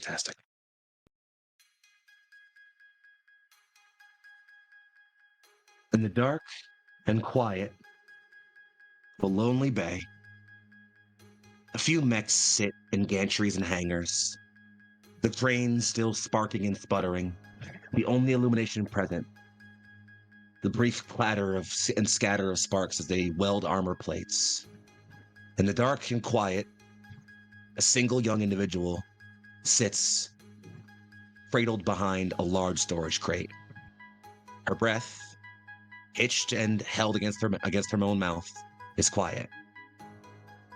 Fantastic. In the dark and quiet of a lonely bay, a few mechs sit in gantries and hangars, the train still sparking and sputtering, the only illumination present, the brief clatter and scatter of sparks as they weld armor plates. In the dark and quiet, a single young individual sits cradled behind a large storage crate. Her breath, hitched and held against her own mouth, is quiet.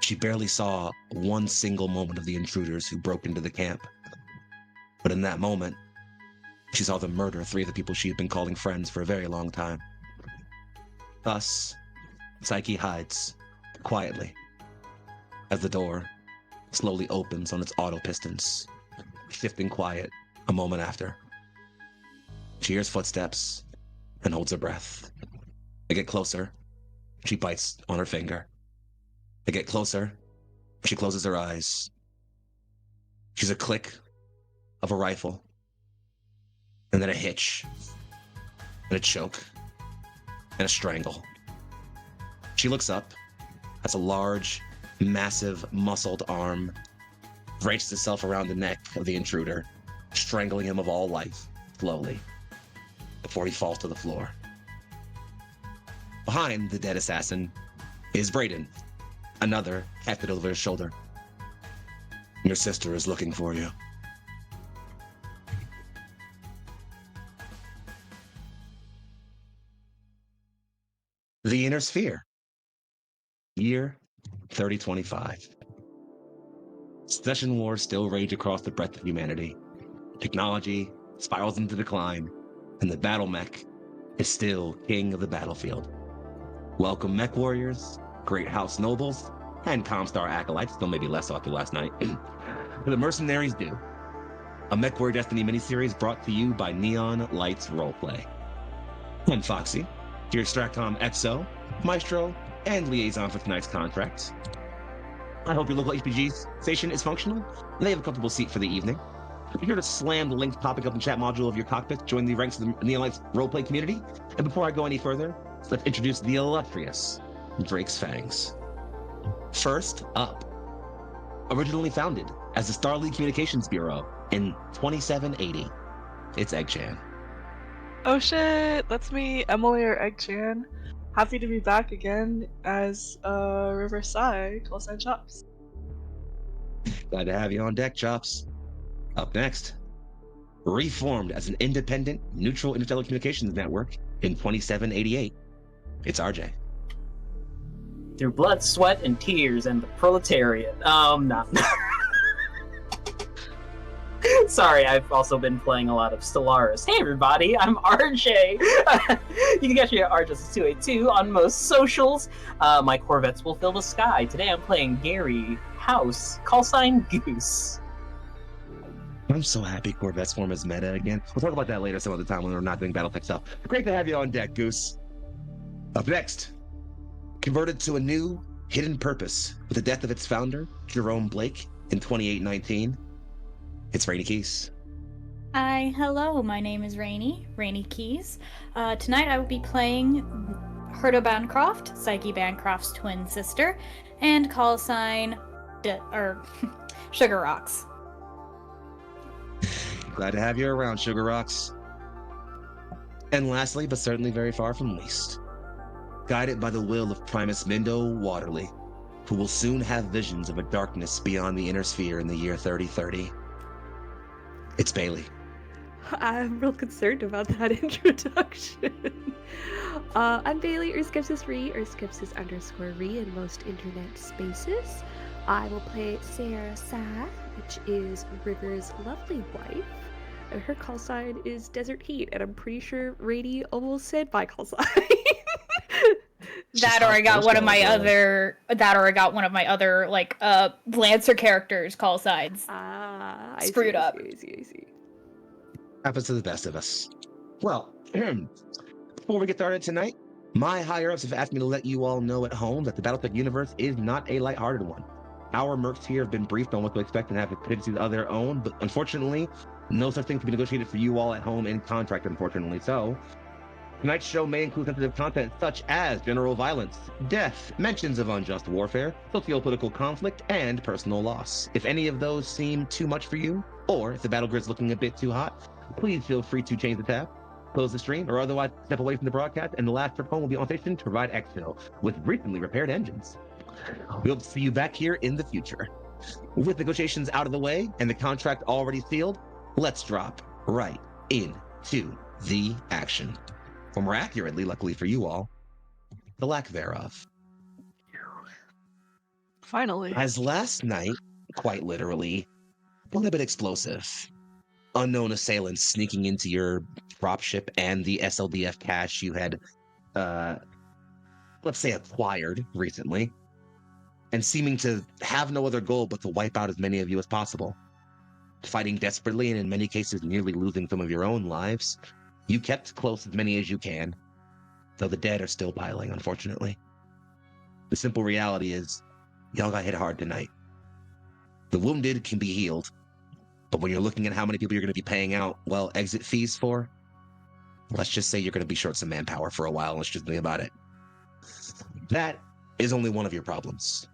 She barely saw one single moment of the intruders who broke into the camp. But in that moment, she saw them murder 3 of the people she had been calling friends for a very long time. Thus, Psyche hides quietly as the door slowly opens on its auto pistons, shifting quiet a moment after. She hears footsteps and holds her breath. They get closer. She bites on her finger. They get closer. She closes her eyes. She's a click of a rifle, and then a hitch, and a choke, and a strangle. She looks up as a large, massive, muscled arm wrenches itself around the neck of the intruder, strangling him of all life, slowly, before he falls to the floor. Behind the dead assassin is Brayden, another hefted over his shoulder. Your sister is looking for you. The Inner Sphere. Year 3025. Succession wars still rage across the breadth of humanity. Technology spirals into decline, and the Battlemech is still king of the battlefield. Welcome, Mechwarriors, great house nobles, and Comstar acolytes, though maybe less after last night, to the Mercenary's Due, a Mechwarrior Destiny miniseries brought to you by Neon Lights Roleplay. I'm Foxy, your Extractcom XO, Maestro, and liaison for tonight's contract. I hope your local HPG station is functional, and they have a comfortable seat for the evening. Be sure to slam the link popping up in the chat module of your cockpit to join the ranks of the Neon Lights Roleplay community. And before I go any further, let's introduce the illustrious Drake's Fangs. First up, originally founded as the Starleague Communications Bureau in 2780, it's Eggchan. Oh shit, that's me, Emily or Eggchan. Happy to be back again as Riverside callsign Chops. Glad to have you on deck, Chops. Up next, reformed as an independent, neutral interstellar communications network in 2788, it's RJ. Through blood, sweat, and tears, and the proletariat. No. Sorry, I've also been playing a lot of Stellaris. Hey everybody, I'm RJ! You can catch me at RJ282 on most socials. My Corvettes will fill the sky. Today I'm playing Gary House, callsign Goose. I'm so happy Corvettes form as meta again. We'll talk about that later some other time when we're not doing Battletech stuff. Great to have you on deck, Goose. Up next, converted to a new, hidden purpose with the death of its founder, Jerome Blake, in 2819, it's Rainy Keys. Hi, hello, my name is Rainy Keys. Tonight I will be playing Herta Bancroft, Psyche Bancroft's twin sister, and call sign Sugar Rocks. Glad to have you around, Sugar Rocks. And lastly, but certainly very far from least, guided by the will of Primus Mindo Waterly, who will soon have visions of a darkness beyond the Inner Sphere in the year 3030. It's Bailey. I'm real concerned about that introduction. I'm Bailey, or Skepsis Re, or Skepsis_Re in most internet spaces. I will play Sarah Sath, which is River's lovely wife. And her call sign is Desert Heat, and I'm pretty sure Rady almost said my call sign. That or I got one of my other like Lancer characters call signs. Screwed up. I see. Happens to the best of us. Well, before we get started tonight, my higher-ups have asked me to let you all know at home that the Battletech universe is not a lighthearted one. our mercs here have been briefed on what to expect and have contingencies of their own, but unfortunately, no such thing can be negotiated for you all at home in contract, unfortunately. So, tonight's show may include sensitive content such as general violence, death, mentions of unjust warfare, socio-political conflict, and personal loss. If any of those seem too much for you, or if the battle grid's looking a bit too hot, please feel free to change the tab, close the stream, or otherwise step away from the broadcast, and the last trip home will be on station to provide exfil with recently repaired engines. We'll see you back here in the future. With negotiations out of the way and the contract already sealed, let's drop right into the action. Or more accurately, luckily for you all, the lack thereof. Finally. As last night, quite literally, got a bit explosive. Unknown assailants sneaking into your dropship and the SLDF cache you had, let's say, acquired recently, and seeming to have no other goal but to wipe out as many of you as possible. Fighting desperately and in many cases nearly losing some of your own lives, you kept close as many as you can, though the dead are still piling, unfortunately. The simple reality is, y'all got hit hard tonight. The wounded can be healed, but when you're looking at how many people you're going to be paying out, well, exit fees for, let's just say you're going to be short some manpower for a while. Let's just think about it. That is only one of your problems.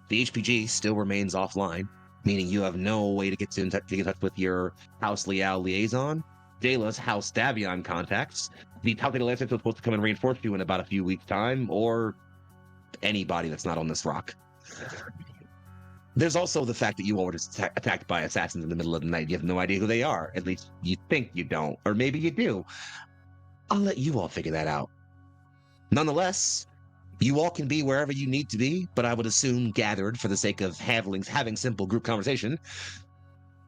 The HPG still remains offline, meaning you have no way to get in touch with your House Liao liaison, Jayla's House Davion contacts, the Talte Lancer is supposed to come and reinforce you in about a few weeks' time, or anybody that's not on this rock. There's also the fact that you all were just attacked by assassins in the middle of the night. You have no idea who they are. At least you think you don't, or maybe you do. I'll let you all figure that out. Nonetheless, you all can be wherever you need to be, but I would assume gathered for the sake of having simple group conversation.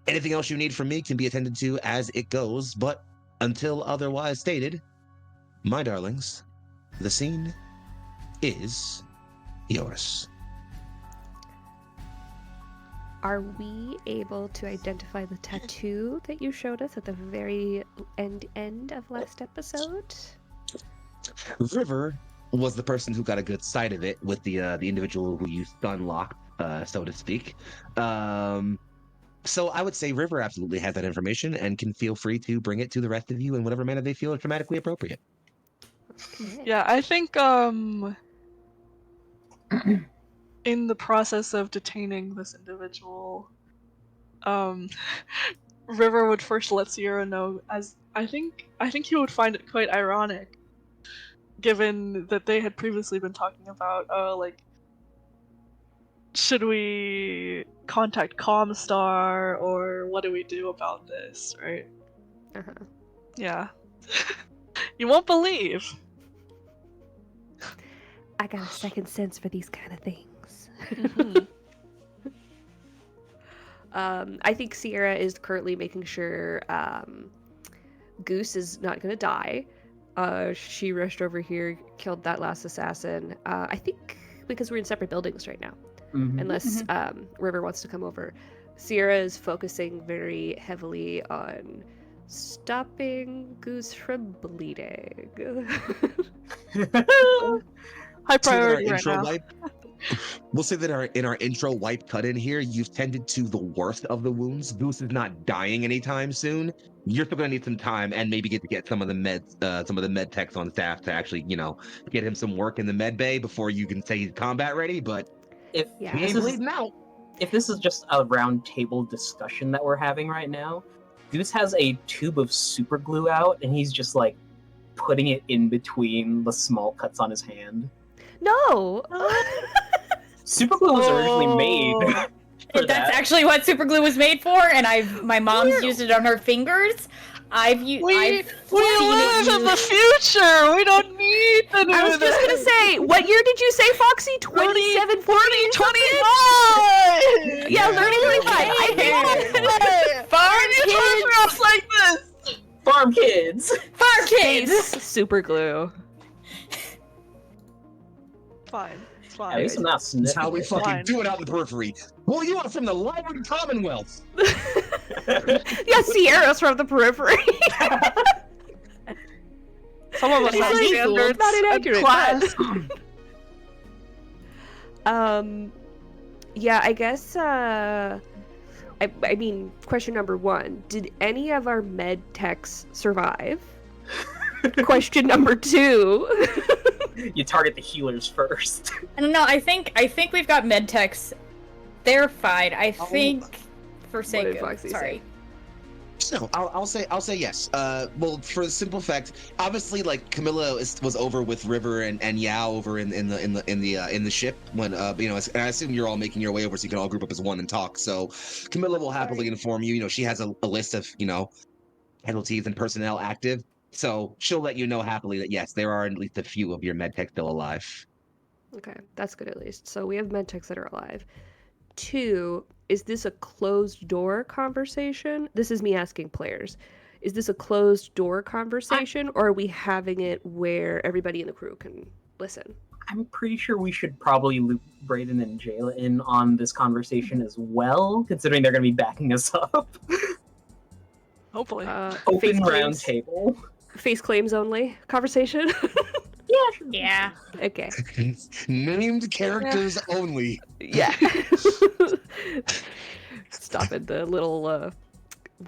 Anything else you need from me can be attended to as it goes, but until otherwise stated, my darlings, the scene is yours. Are we able to identify the tattoo that you showed us at the very end of last episode? River was the person who got a good sight of it with the individual who you stun locked, so to speak. So I would say River absolutely has that information and can feel free to bring it to the rest of you in whatever manner they feel is dramatically appropriate. Okay. Yeah, I think in the process of detaining this individual, River would first let Sierra know, as I think he would find it quite ironic, given that they had previously been talking about, like, should we contact Comstar, or what do we do about this, right? Uh-huh. Yeah. You won't believe. I got a second sense for these kind of things. Mhm. I think Sierra is currently making sure Goose is not going to die. She rushed over here, killed that last assassin. I think because we're in separate buildings right now. Unless River wants to come over. Sierra is focusing very heavily on stopping Goose from bleeding. High priority right intro now. wipe, we'll say that in our intro wipe cut in here, you've tended to the worst of the wounds. Goose is not dying anytime soon. You're still gonna need some time and maybe get some of the med techs on staff to actually, get him some work in the med bay before you can say he's combat ready, but If Yeah. he ain't bleeding out. if this is just a round table discussion that we're having right now, Goose has a tube of super glue out, and he's just like putting it in between the small cuts on his hand. No! Super glue was originally made for That's that. actually what super glue was made for, and my mom's used it on her fingers. I've We seen live it in the used- future! We don't need to do I was just gonna say, what year did you say, Foxy? 27, 40, 2025! Yeah, learning 25. I think Farm kids like this! Farm kids! Farm kids! super glue. Fine, it's At fine. least I'm not That's sniffing how we it. fucking Fine. do it out in the periphery. Well, you are from the Library Commonwealth. Yeah, Sierra's from the periphery. Some of us It's have like, standards not and inaccurate, class. Yeah, I guess, I mean, question number 1. Did any of our med techs survive? Question number 2. You target the healers first. I don't know. I think we've got med techs. They're fine. I think for sake did of Foxy sorry. No, I'll say yes. Well, for the simple fact, obviously, like Camilla was over with River and Yao over in the ship when and I assume you're all making your way over so you can all group up as one and talk. So Camilla will happily inform you. She has a list of casualties and personnel active, so she'll let you know happily that yes, there are at least a few of your medtech still alive. Okay, that's good at least. So we have medtechs that are alive. 2, is this a closed door conversation? This is me asking players. Is this a closed door conversation, or are we having it where everybody in the crew can listen? I'm pretty sure we should probably loop Brayden and Jayla in on this conversation as well, considering they're going to be backing us up. Hopefully. Open round table. Face claims only conversation? Yeah, sure. Yeah. Okay. Named characters only. Yeah. Stopping the little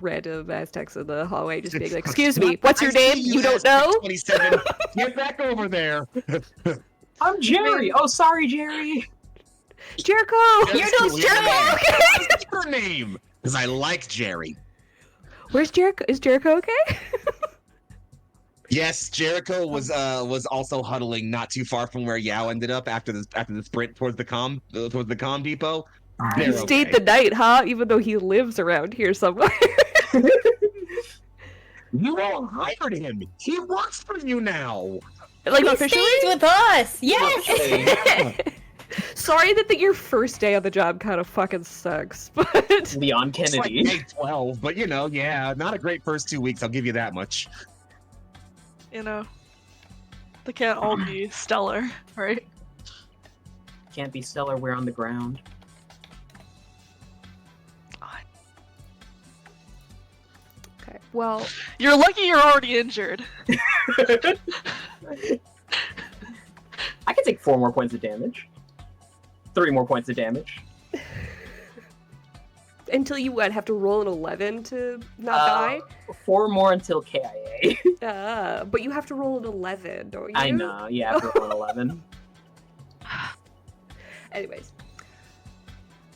random Aztecs in the hallway, just being like, "Excuse me, what's your name? You don't know?" 27. Get back over there. I'm Jerry. Oh, sorry, Jerry. Jericho. You're no Jericho. What's her name? Because I like Jerry. Where's Jericho? Is Jericho okay? Yes, Jericho was also huddling not too far from where Yao ended up after the sprint towards the comm depot. He stayed the night, huh? Even though he lives around here somewhere. You all hired him. He works for you now. Like He officially stays with us. Yes. Sorry that your first day on the job kind of fucking sucks, but Leon It's like Kennedy. day 12, but yeah, not a great first 2 weeks. I'll give you that much. They can't all be stellar, right? Can't be stellar. We're on the ground. okay. Well, You're lucky you're already injured. I can take 4 more points of damage. 3 more points of damage. until you have to roll an 11 to not die. 4 more until KIA. But you have to roll an 11, don't you? I know. Yeah, after roll 11. Anyways,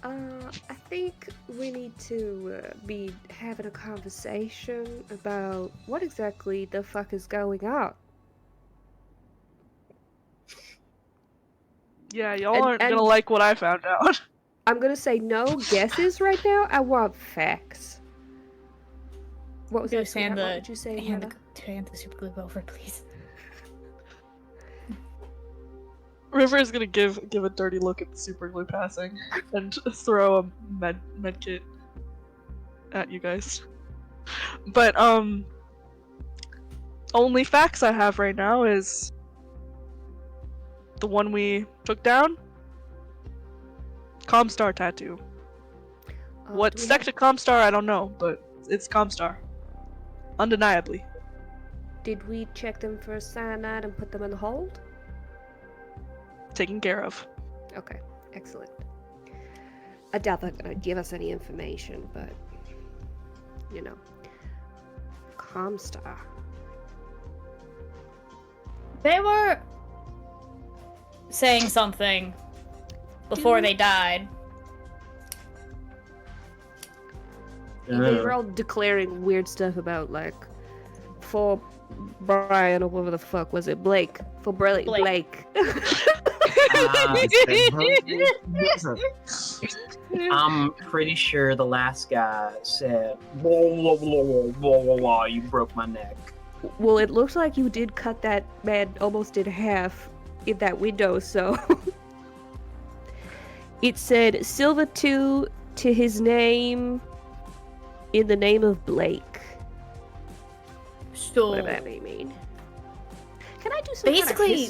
I think we need to be having a conversation about what exactly the fuck is going on. Yeah, y'all aren't gonna like what I found out. I'm gonna say no guesses right now. I want facts. What was that? Just hand What did you say? hand the super glue over, please. River is gonna give a dirty look at the super glue passing and throw a med kit at you guys. But only facts I have right now is the one we took down. Comstar tattoo. What stuck to Comstar, I don't know, but it's Comstar. Undeniably. Did we check them for cyanide and put them in the hold? Taken care of. Okay, excellent. I doubt they're gonna give us any information, but you know, Comstar. They were saying something before they died. They were all declaring weird stuff about like, for Brian or whatever the fuck was it, Blake? For Blake. I'm pretty sure the last guy said, "Whoa, you broke my neck." Well, it looks like you did cut that man almost in half in that window, so it said Silver 2 to his name in the name of Blake. So Whatever that may mean. Can I do some basically,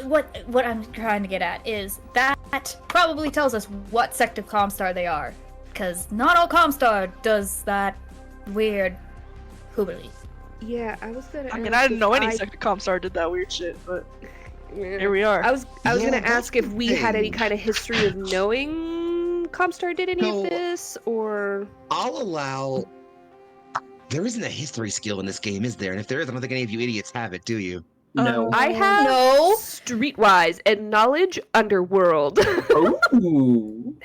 what I'm trying to get at is that probably tells us what sect of Comstar they are, because not all Comstar does that weird hoobily. Yeah, I was gonna. I mean, I didn't know any sect of Comstar did that weird shit, but Here we are. I was Yeah, gonna that's ask if the we had any thing. kind of history of knowing Comstar did any So- of this, or I'll allow. There isn't a history skill in this game, is there? And if there is, I don't think any of you idiots have it, do you? No. I have No. streetwise and knowledge underworld. Ooh.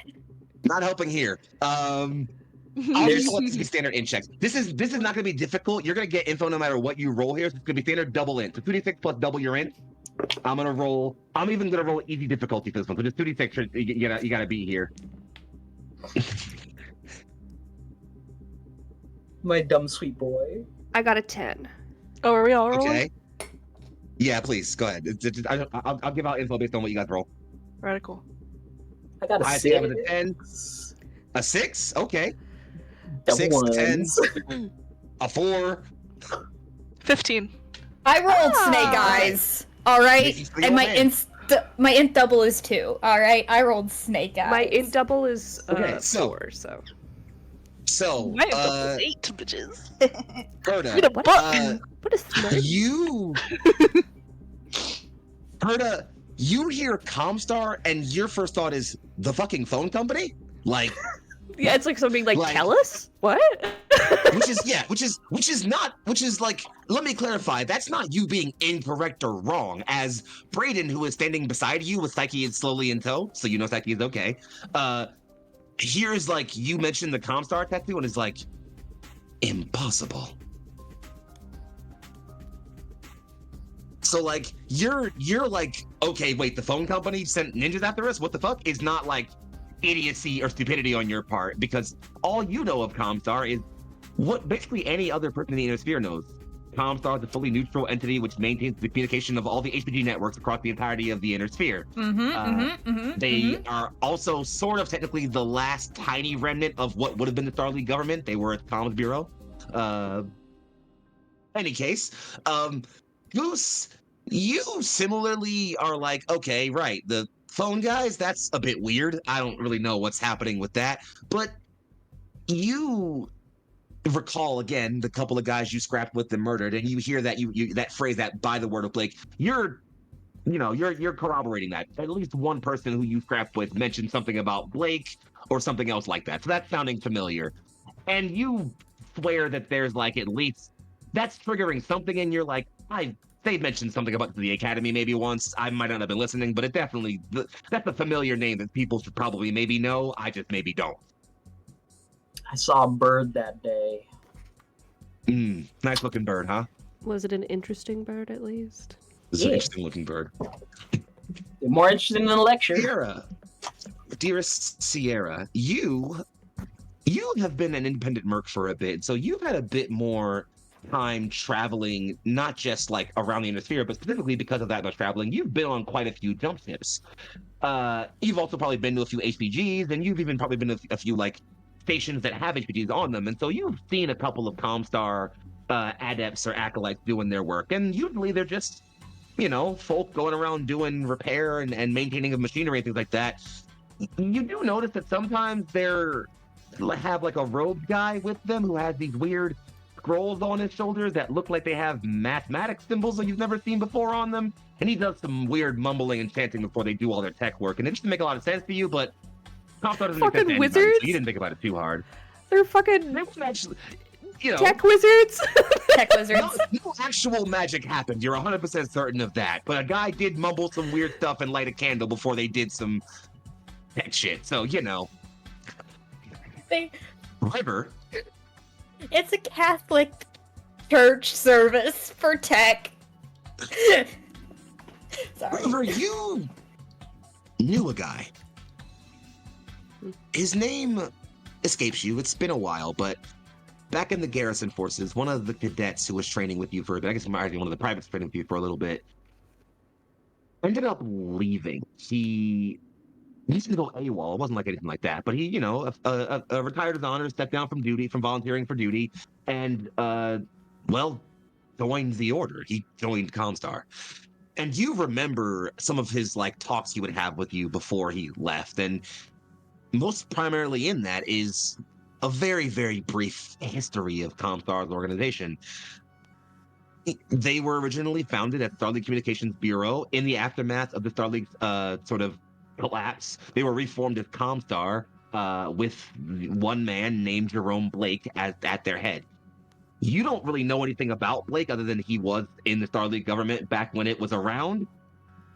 Not helping here. I'll There's- just let this be standard int checks. This is not going to be difficult. You're going to get info no matter what you roll here. So it's going to be standard double int. So 2d6 plus double your int. I'm going to roll. I'm even going to roll easy difficulty for this one. So just 2d6. You gotta be here. My dumb sweet boy. I got a 10. Oh, are we all rolling? Okay. Yeah, please go ahead. I'll give out info based on what you guys roll. Radical. I got a I 6. think I have a 10. A 6. Okay. Double 6, ones. 10. A 4. 15. I rolled Ah. snake eyes. All right, This is for and your my int double is 2. All right, I rolled snake eyes. My int double is Okay, so- 4, so. So, My double is 8, bitches. Gerda, Read a What? button. What a smart. you Gerda, you hear Comstar and your first thought is the fucking phone company? Like, Yeah, it's like something like, Like- tell us? What? which is like, let me clarify, that's not you being incorrect or wrong, as Brayden, who is standing beside you with Psyche is slowly in tow, so you know Psyche is okay, here's like, you mentioned the Comstar tattoo and is like, impossible. So like, you're like, okay, wait, the phone company sent ninjas after us? What the fuck? Is not like idiocy or stupidity on your part, because all you know of Comstar is what basically any other person in the Inner knows. Comstar is a fully neutral entity which maintains the communication of all the HPG networks across the entirety of the Inner Sphere. They are also sort of technically the last tiny remnant of what would have been the Starleague government. They were a comms bureau. Any case, Goose, you similarly are like, okay, right, the phone guys, that's a bit weird. I don't really know what's happening with that, but you recall again the couple of guys you scrapped with and murdered, and you hear that you that phrase, that by the word of Blake, you're corroborating that. At least one person who you scrapped with mentioned something about Blake or something else like that. So that's sounding familiar. And you swear that there's like at least that's triggering something, and you're like, they mentioned something about the academy maybe once. I might not have been listening, but it definitely, that's a familiar name that people should probably maybe know. I just maybe don't. I saw a bird that day. Nice looking bird, huh? Was it an interesting bird at least? This is an Yeah. interesting looking bird. More interesting than a lecture. Sierra, dearest Sierra, you have been an independent merc for a bit, so you've had a bit more time traveling, not just like around the Inner Sphere, but specifically because of that much traveling, you've been on quite a few jump ships. You've also probably been to a few HPGs, and you've even probably been to a few like stations that have HPGs on them, and so you've seen a couple of Comstar adepts or acolytes doing their work, and usually they're just, folk going around doing repair and maintaining of machinery and things like that. You do notice that sometimes they're have like a robed guy with them who has these weird scrolls on his shoulders that look like they have mathematics symbols that you've never seen before on them, and he does some weird mumbling and chanting before they do all their tech work, and it doesn't make a lot of sense to you, but Comstar doesn't make sense to Fucking anybody, wizards? so you didn't think about it too hard. They're fucking They wouldn't actually, tech wizards. Tech wizards. no actual magic happened. You're 100% certain of that, but a guy did mumble some weird stuff and light a candle before they did some tech shit, so River. It's a Catholic church service for tech. Sorry. River, you knew a guy. His name escapes you. It's been a while, but back in the garrison forces, one of the cadets who was training with you for a bit, I guess one of the privates training with you for a little bit, ended up leaving. He used to go AWOL. It wasn't like anything like that, but he, retired his honors, stepped down from volunteering for duty, and, joined the Order. He joined Comstar. And you remember some of his, talks he would have with you before he left, and most primarily in that is a very, very brief history of Comstar's organization. They were originally founded at Starleague Communications Bureau. In the aftermath of the Starleague's sort of collapse, they were reformed as Comstar with one man named Jerome Blake at their head. You don't really know anything about Blake other than he was in the Starleague government back when it was around,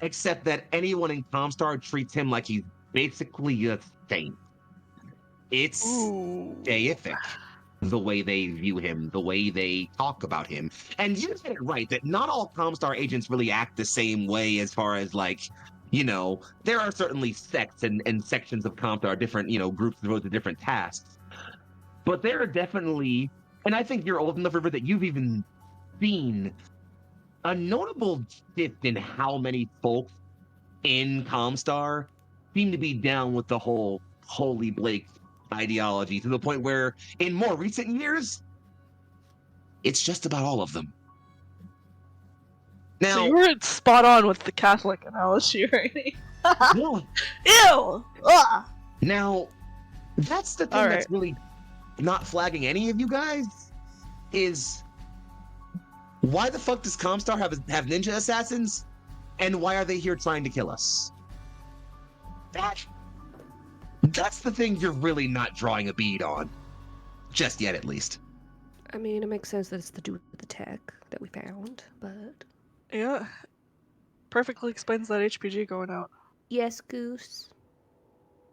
except that anyone in Comstar treats him like he's basically a saint. It's deific, the way they view him, the way they talk about him. And you get it right that not all Comstar agents really act the same way as far as like, there are certainly sects and sections of Comstar, different, groups devoted to different tasks. But there are definitely, and I think you're old enough, River, that you've even seen a notable shift in how many folks in Comstar seem to be down with the whole Holy Blake ideology, to the point where in more recent years, it's just about all of them. Now, so you were spot on with the Catholic analogy, right? no, Ew! Ugh! now, that's the thing All that's right. really not flagging any of you guys, is why the fuck does Comstar have ninja assassins, and why are they here trying to kill us? That's the thing you're really not drawing a bead on. Just yet, at least. I mean, it makes sense that it's to do with the tech that we found, but... Yeah. Perfectly explains that HPG going out. Yes, Goose?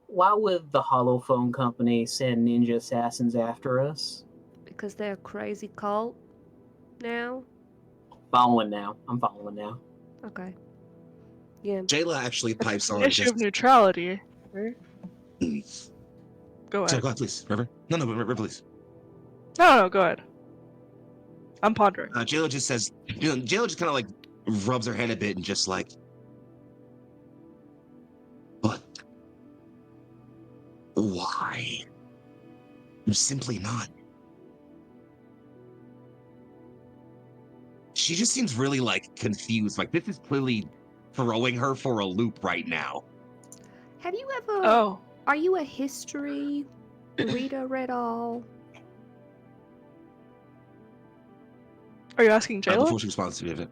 Why would the holophone company send ninja assassins after us? Because they're a crazy cult now? Following now. I'm following now. Okay. Yeah. Jayla actually It's pipes an on. issue of neutrality. Right? Go So ahead. go ahead, please, River. No, River, please. No, go ahead. I'm pondering. Jayla just says, Jayla just kind of like rubs her head a bit and just like, but why? I'm simply not. She just seems really like confused. Like this is clearly throwing her for a loop right now. Have you ever... Oh. Are you a history reader at all? Are you asking Jayla? Before she responds to it.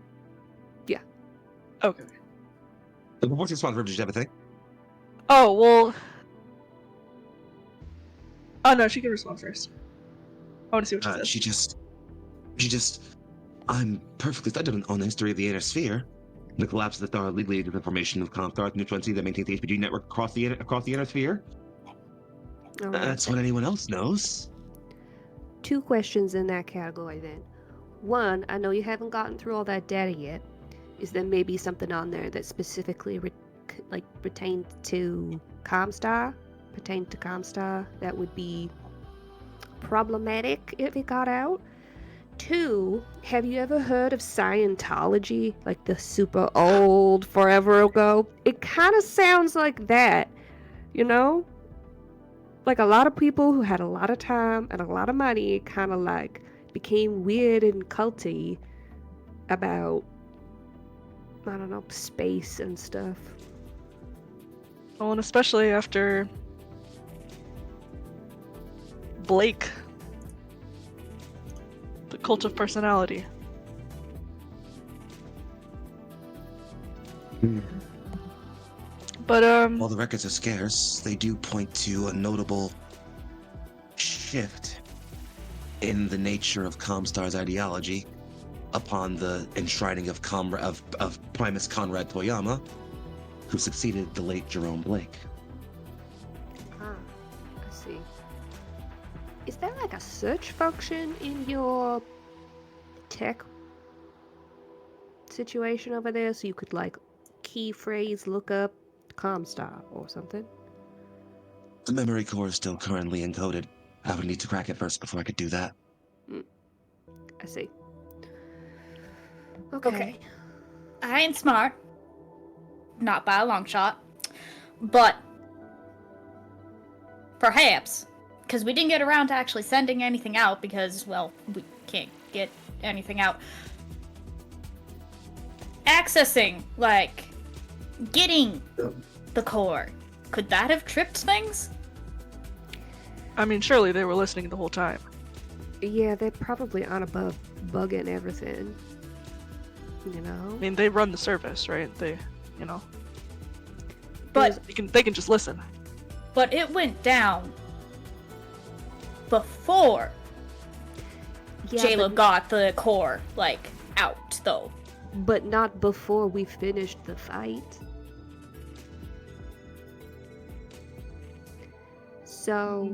Okay. Before she responds, River, did you have a thing? Oh, well... Oh, no, she can respond first. I want to see what she says. She just, I'm perfectly studied on the history of the Inner Sphere. The collapse of the Star League leads to the formation of Comstar, the neutral entity that maintains the HPG network across the Inner Sphere. All right. That's what anyone else knows. 2 questions in that category then. 1, I know you haven't gotten through all that data yet. Is there maybe something on there that specifically pertained to Comstar? That would be problematic if it got out? 2, have you ever heard of Scientology? Like the super old, forever ago? It kind of sounds like that, Like a lot of people who had a lot of time and a lot of money kind of like became weird and culty about, I don't know, space and stuff. Well, and especially after Blake, the cult of personality. But While the records are scarce, they do point to a notable shift in the nature of Comstar's ideology upon the enshrining of Primus Conrad Toyama, who succeeded the late Jerome Blake. Ah, I see. Is there like a search function in your tech situation over there so you could like key phrase look up Comstar or something? The memory core is still currently encoded. I would need to crack it first before I could do that. I see. Okay. I ain't smart. Not by a long shot. But perhaps, because we didn't get around to actually sending anything out because, well, we can't get anything out. Accessing, like, getting the core. Could that have tripped things? I mean, surely they were listening the whole time. Yeah, they probably aren't above bugging everything. You know? I mean, they run the service, right? They, you know, But they can just listen. but it went down before Yeah, Jayla got the core, like, out, though. but not before we finished the fight. So,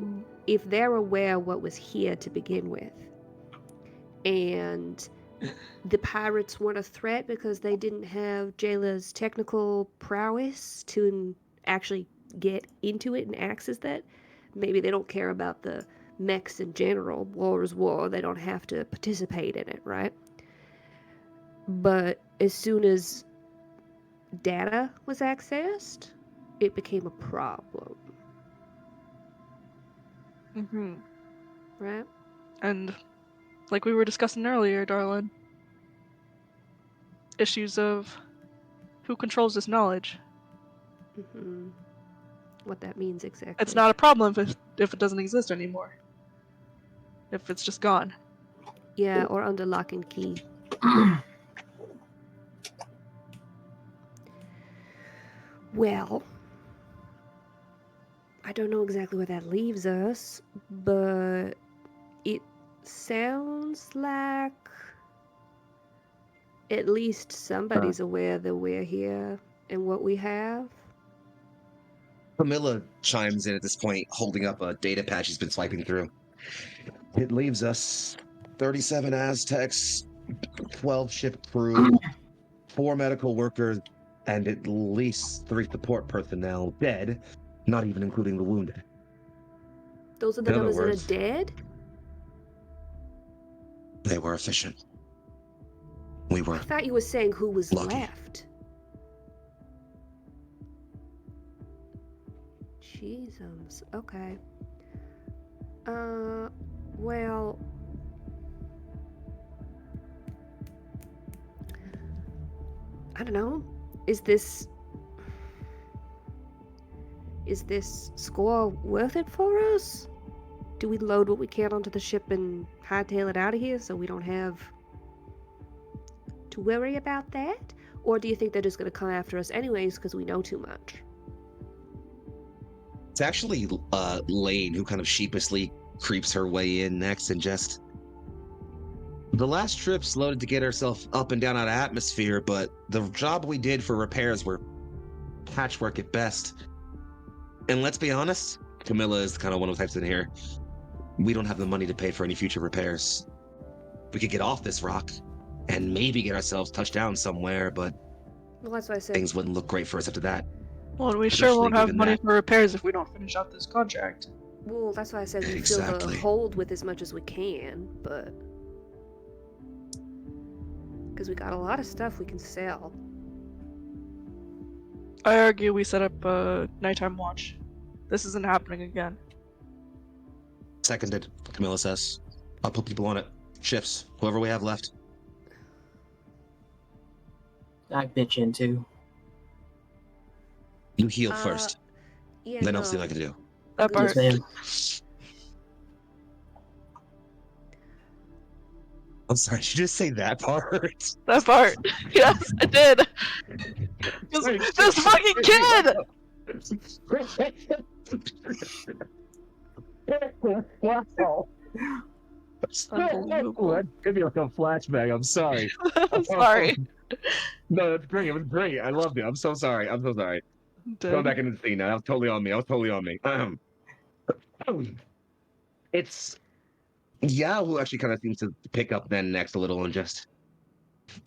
if they're aware what was here to begin with, and the pirates weren't a threat because they didn't have Jayla's technical prowess to actually get into it and access that, maybe they don't care about the mechs in general. War is war, they don't have to participate in it, right? But as soon as data was accessed, it became a problem, Mm-hmm. right? And like we were discussing earlier, darling, issues of who controls this knowledge. Hmm. What that means exactly. It's not a problem if it doesn't exist anymore. If it's just gone. Yeah, or under lock and key. Well, I don't know exactly where that leaves us, but it sounds like at least somebody's aware that we're here and what we have. Camilla chimes in at this point, holding up a data patch he's been swiping through. It leaves us 37 Aztecs, 12 ship crew, 4 medical workers, and at least 3 support personnel dead, not even including the wounded. Those are the In other numbers that words- are dead? They were efficient. We I were. thought you were saying who was Lucky. left. Jesus. Okay. Well, I don't know. Is this score worth it for us? Do we load what we can onto the ship and hightail it out of here so we don't have to worry about that? Or do you think they're just going to come after us anyways because we know too much? It's actually Lane who kind of sheepishly creeps her way in next and just... The last trip's loaded to get herself up and down out of atmosphere, but the job we did for repairs were patchwork at best. And let's be honest, Camilla is kind of one of the types in here. We don't have the money to pay for any future repairs. We could get off this rock and maybe get ourselves touched down somewhere, but Well, that's why I said things wouldn't look great for us after that. Well, and we sure Especially won't have given money that- for repairs if we don't finish out this contract. Well, that's why I said we fill Exactly. the hold with as much as we can, but because we got a lot of stuff we can sell. I argue we set up a nighttime watch. This isn't happening again. Seconded, Camilla says. I'll put people on it. Shifts, whoever we have left. I bitch in too. You heal first, Yeah, then no. I'll see what I can do. That Agreed. part. Yes, ma'am. I'm sorry, did you just say that part? That part. Yes, I did. This fucking kid! Wow. Unbelievable. Give me like a flashback. I'm sorry. I'm sorry. No, that's great. It was great. I loved it. I'm so sorry. I'm so sorry. Going back into the scene now. That was totally on me. That was totally on me. It's Yao who actually kind of seems to pick up then next a little and just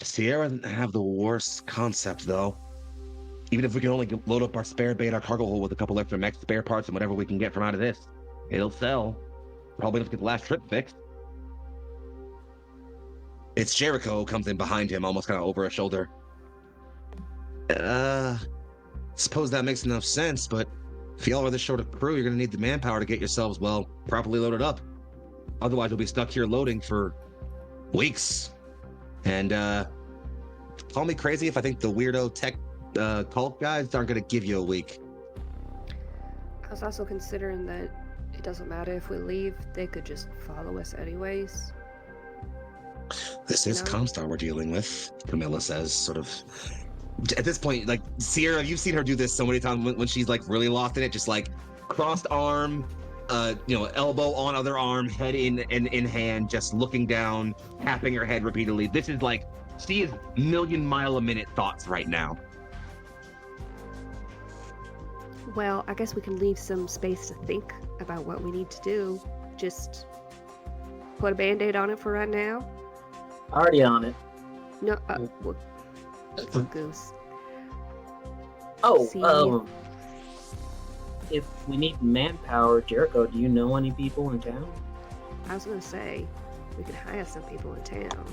Sierra doesn't have the worst concept though. Even if we can only load up our spare bay and our cargo hold with a couple extra mech spare parts and whatever we can get from out of this, it'll sell. Probably enough to get the last trip fixed. It's Jericho who comes in behind him, almost kind of over his shoulder. Suppose that makes enough sense, but if y'all are this short of crew, you're gonna need the manpower to get yourselves, well, properly loaded up. Otherwise, you'll be stuck here loading for weeks. And, call me crazy if I think the weirdo tech cult guys aren't gonna give you a week. I was also considering that it doesn't matter if we leave, they could just follow us anyways. This is No. Comstar we're dealing with, Camilla says, sort of. At this point, like, Sierra, you've seen her do this so many times when she's, like, really lost in it, just, like, crossed arm, elbow on other arm, head in hand, just looking down, tapping her head repeatedly. This is, like, she is million-mile-a-minute thoughts right now. Well, I guess we can leave some space to think about what we need to do. Just put a band-aid on it for right now. Already on it. No, well, goose. Oh, See? if we need manpower, Jericho, do you know any people in town? I was gonna say, we could hire some people in town.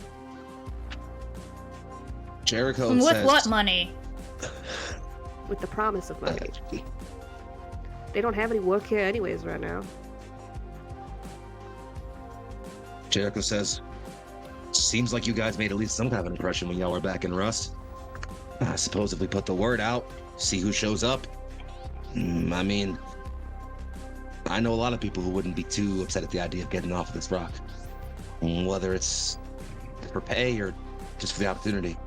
Jericho And with says, what money? With the promise of money. They don't have any work here anyways right now. Jericho says, seems like you guys made at least some kind of an impression when y'all were back in Rust. I suppose if we put the word out, see who shows up. I mean, I know a lot of people who wouldn't be too upset at the idea of getting off this rock. Whether it's for pay or just for the opportunity.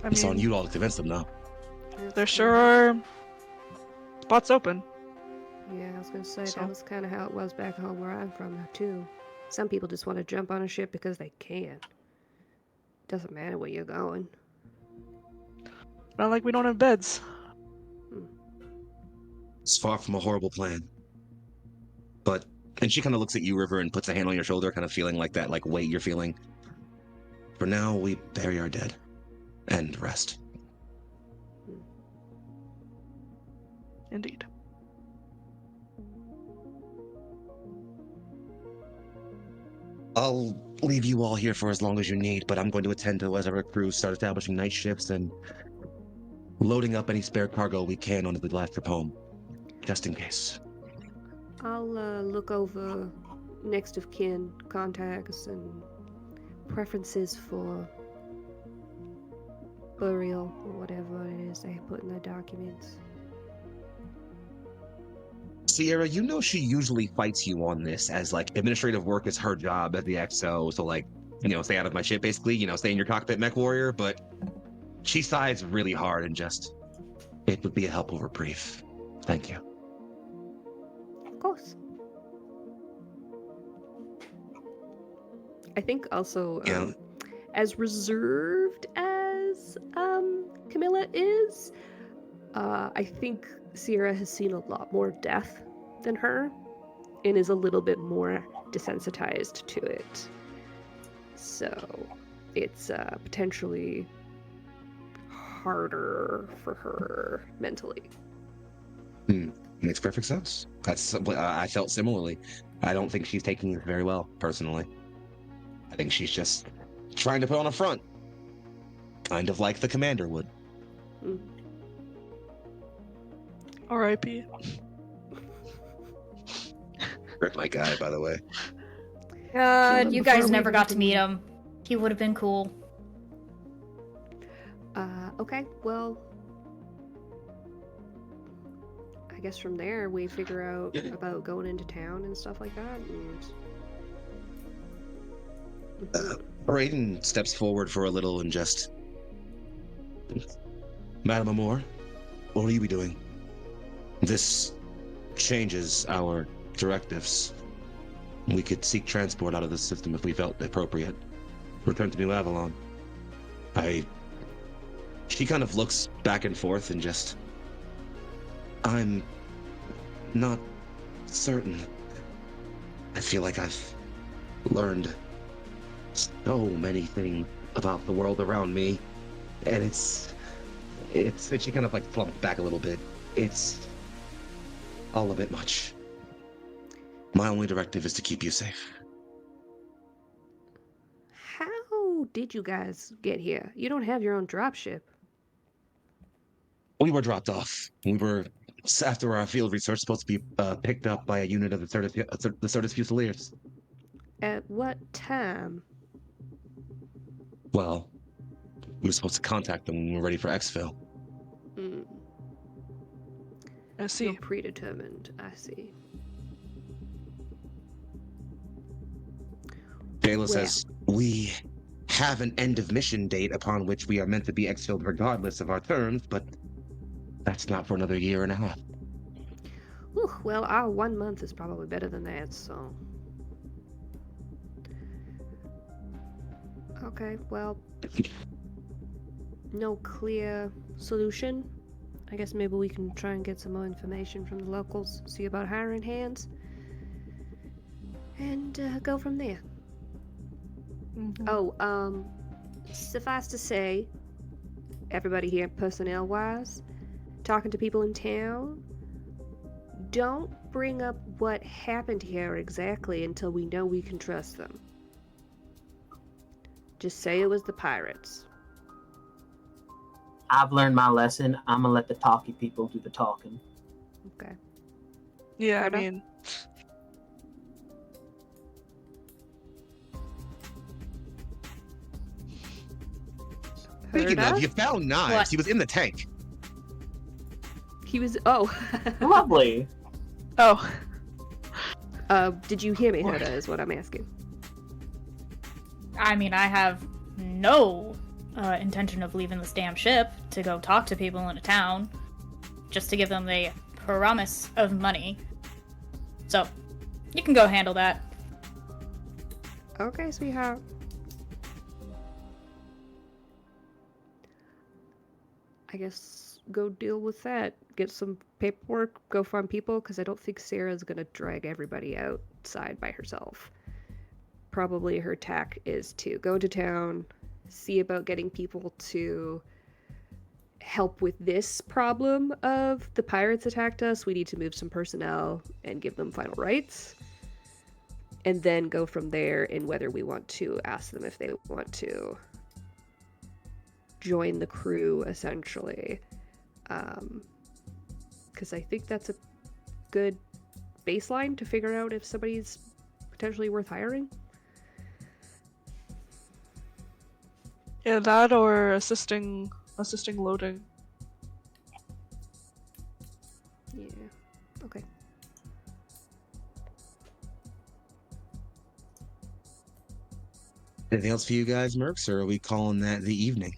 I It's on mean, you all to convince them, though. there sure are spots open. Yeah, I was gonna say, So- that was kind of how it was back home where I'm from, too. Some people just want to jump on a ship because they can. Doesn't matter where you're going. Not like we don't have beds. It's far from a horrible plan. But, and she kind of looks at you, River, and puts a hand on your shoulder, kind of feeling like that, like weight you're feeling. For now, we bury our dead. And rest. Indeed. I'll leave you all here for as long as you need, but I'm going to attend to as our crews start establishing night shifts and loading up any spare cargo we can onto the last trip home, just in case. I'll look over next of kin contacts and preferences for burial or whatever it is they put in their documents. Sierra, you know she usually fights you on this as, like, administrative work is her job as the XO, so, like, stay out of my shit, basically, stay in your cockpit, Mechwarrior, but she sighs really hard and just, it would be a helpful reprieve. Thank you. Of course. I think also, Yeah. as reserved as Camilla is, I think Sierra has seen a lot more death than her and is a little bit more desensitized to it. So it's potentially harder for her mentally. Makes perfect sense. I felt similarly. I don't think she's taking it very well, personally. I think she's just trying to put on a front. Kind of like the commander would. R.I.P. Rick, my guy, by the way. You Before guys we never got to continue- meet him. He would have been cool. Okay, well, I guess from there we figure out about going into town and stuff like that. And... Raiden steps forward for a little and just... Madam Amor, what will you be doing? This changes our directives. We could seek transport out of the system if we felt appropriate. Return to New Avalon. She kind of looks back and forth and just... I'm not certain. I feel like I've learned so many things about the world around me, and it's she kind of like slumped back a little bit. It's all a bit much. My only directive is to keep you safe. How did you guys get here? You don't have your own dropship. We were dropped off. We were, after our field research, supposed to be picked up by a unit of the Certus Fusiliers. At what time? Well, we were supposed to contact them when we were ready for exfil. Mm, I you're see. predetermined. I see. Jayla Well. says, We have an end of mission date upon which we are meant to be exfilled regardless of our terms, but that's not for another year and a half. Whew, well, our 1 month is probably better than that, so. Okay, well, no clear solution. I guess maybe we can try and get some more information from the locals, see about hiring hands, and go from there. Mhm. Oh, suffice to say, everybody here, personnel-wise, talking to people in town, don't bring up what happened here exactly until we know we can trust them. Just say it was the pirates. I've learned my lesson. I'm gonna let the talky people do the talking. Okay. Yeah, I Fair enough. mean, Speaking Heard of, us? you found knives. What? He was in the tank. He was. Oh. Lovely. oh, Did you hear me, What? Hoda, is what I'm asking. I mean, I have no intention of leaving this damn ship to go talk to people in a town just to give them the promise of money. So, you can go handle that. Okay, sweetheart. I guess go deal with that. Get some paperwork, go find people, because I don't think Sarah's gonna drag everybody outside by herself. Probably her tack is to go to town, see about getting people to help with this problem of the pirates attacked us. We need to move some personnel and give them final rights. And then go from there in whether we want to ask them if they want to join the crew, essentially. Because I think that's a good baseline to figure out if somebody's potentially worth hiring. yeah, that or assisting loading. Yeah. Okay. Anything else for you guys, Mercs, or are we calling that the evening?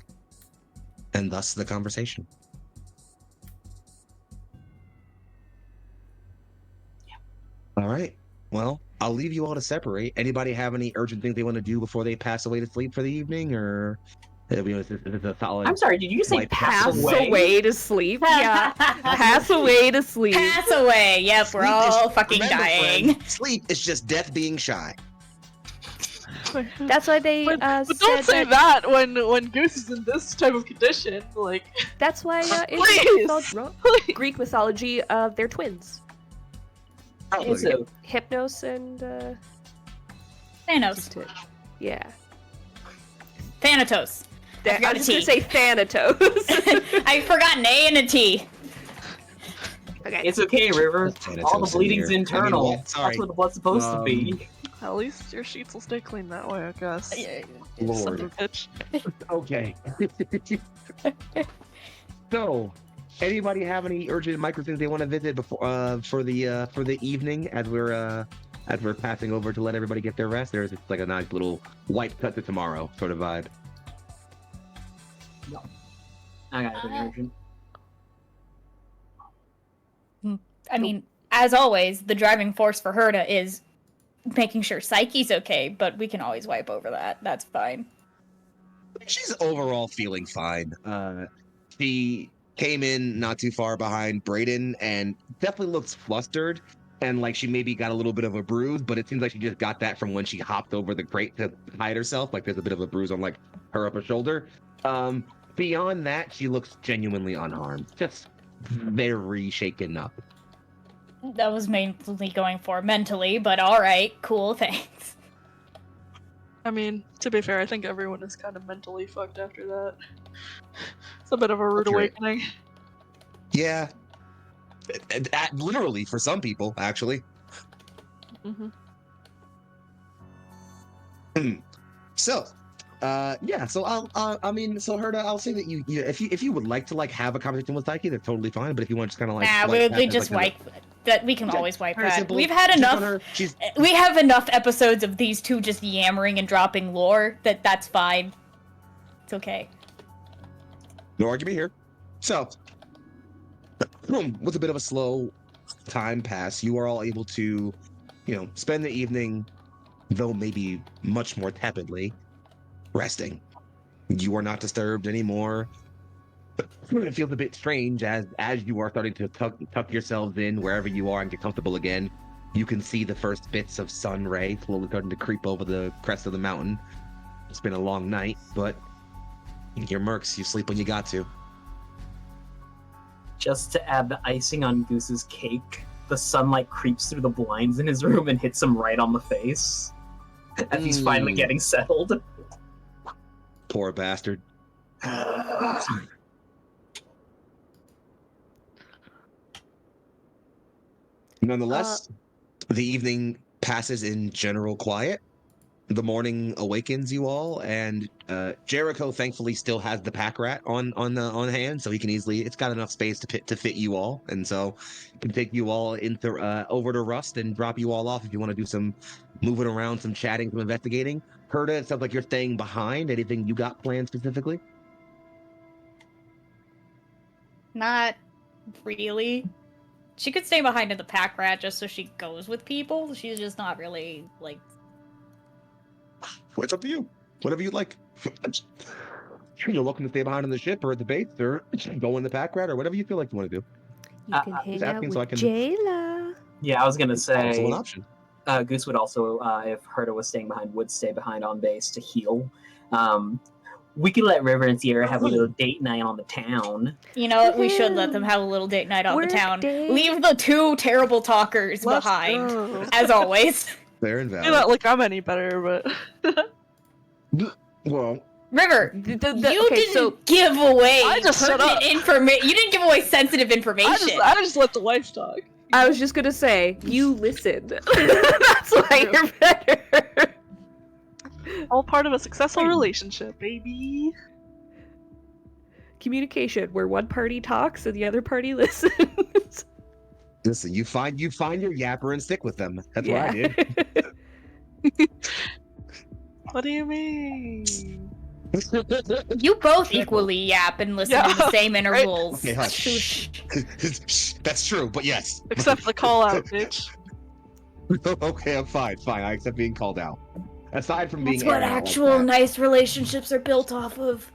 And thus the conversation. All right. Well, I'll leave you all to separate. Anybody have any urgent things they want to do before they pass away to sleep for the evening, or is it a solid? I'm sorry, did you say Like, pass Pass away? away to sleep. Yeah. Pass away to sleep. Pass away. Yep, we're Sleep is- all fucking remember, dying. friend, sleep is just death being shy. That's why they But said don't say that. that when Goose is in this type of condition. Like, That's why in Please! please. Greek mythology, they're twins. Oh, So, Hypnos and Thanos. yeah. Thanatos. I forgot I a was just gonna T. say Thanatos. I forgot an A and a T. Okay. it's okay, River. Thanatos All the in bleeding's here. I mean, internal. what? Sorry. That's what the blood's supposed to be. At least your sheets will stay clean that way, I guess. Son Lord. of a bitch. Okay. So, anybody have any urgent micro things they want to visit before for the evening as we're passing over to let everybody get their rest? There's just like a nice little white cut to tomorrow sort of vibe. I got an urgent. I mean, as always, the driving force for Herda is making sure Psyche's okay, but we can always wipe over that. That's fine. She's overall feeling fine. She came in not too far behind Brayden and definitely looks flustered and like she maybe got a little bit of a bruise, but it seems like she just got that from when she hopped over the crate to hide herself. Like there's a bit of a bruise on like her upper shoulder. Beyond that, she looks genuinely unharmed, just very shaken up. That was mainly going for mentally, but alright, cool, thanks. I mean, to be fair, I think everyone is kind of mentally fucked after that. It's a bit of a rude Accurate. awakening. Yeah, literally for some people, actually. Mm-hmm. So, yeah. So I mean, so Herda, I'll say that you if you would like to like have a conversation with Psyche, that's totally fine. But if you want to just kind of like, Nah, like we have just like, wipe. That we can Okay, always wipe very that. simple. We've had Check enough. on her. She's We have enough episodes of these two just yammering and dropping lore that's fine. It's okay. no argument here. So, with a bit of a slow time pass, you are all able to, spend the evening, though maybe much more tepidly, resting. You are not disturbed anymore. It feels a bit strange as you are starting to tuck yourselves in wherever you are and get comfortable again. You can see the first bits of sun ray slowly starting to creep over the crest of the mountain. It's been a long night, but you're mercs. You sleep when you got to. Just to add the icing on Goose's cake, the sunlight creeps through the blinds in his room and hits him right on the face as he's finally getting settled. Poor bastard. Nonetheless, the evening passes in general quiet. The morning awakens you all, and Jericho thankfully still has the pack rat on hand, so he can easily. It's got enough space to fit you all, and so can take you all into over to Rust and drop you all off if you want to do some moving around, some chatting, some investigating. Herda, it sounds like you're staying behind. Anything you got planned specifically? Not really. She could stay behind in the pack rat just so she goes with people. She's just not really, like... Well, it's up to you. Whatever you like. You're welcome to stay behind on the ship or at the base or go in the pack rat or whatever you feel like you want to do. You can hang out with so I can- Jayla. Yeah, I was gonna Also an say option. Goose would also, if Herda was staying behind, would stay behind on base to heal. We could let River and Sierra have a little date night on the town. You know what? We should let them have a little date night on the Work town. date. Leave the two terrible talkers Let's behind, go. as always. Fair and You're valid. not like I'm any better, but Well, River, You you okay, didn't so give away I just shut pertinent up. information. You didn't give away sensitive information. I just let the wife talk. I was just gonna say, you listen. That's why you're better. All part of a successful relationship, baby. Communication, where one party talks and the other party listens. listen, you find your yapper and stick with them. That's what I did. What do you mean? You both equally yap and listen to the same intervals. Okay, hush. That's true, but yes. Except the call out, bitch. Okay, I'm fine. I accept being called out. Aside from being That's what aired out like actual that. nice relationships are built off of.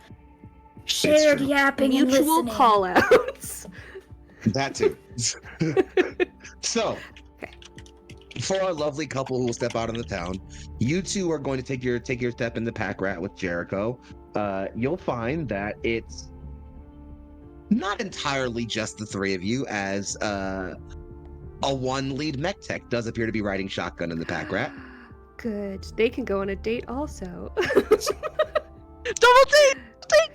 Shared true. yapping and Mutual listening. call-outs. That too. So, for our lovely couple who will step out in the town, you two are going to take your step in the pack rat with Jericho. You'll find that it's not entirely just the three of you, as a one lead mech tech does appear to be riding shotgun in the pack rat. Good. They can go on a date also. Double date!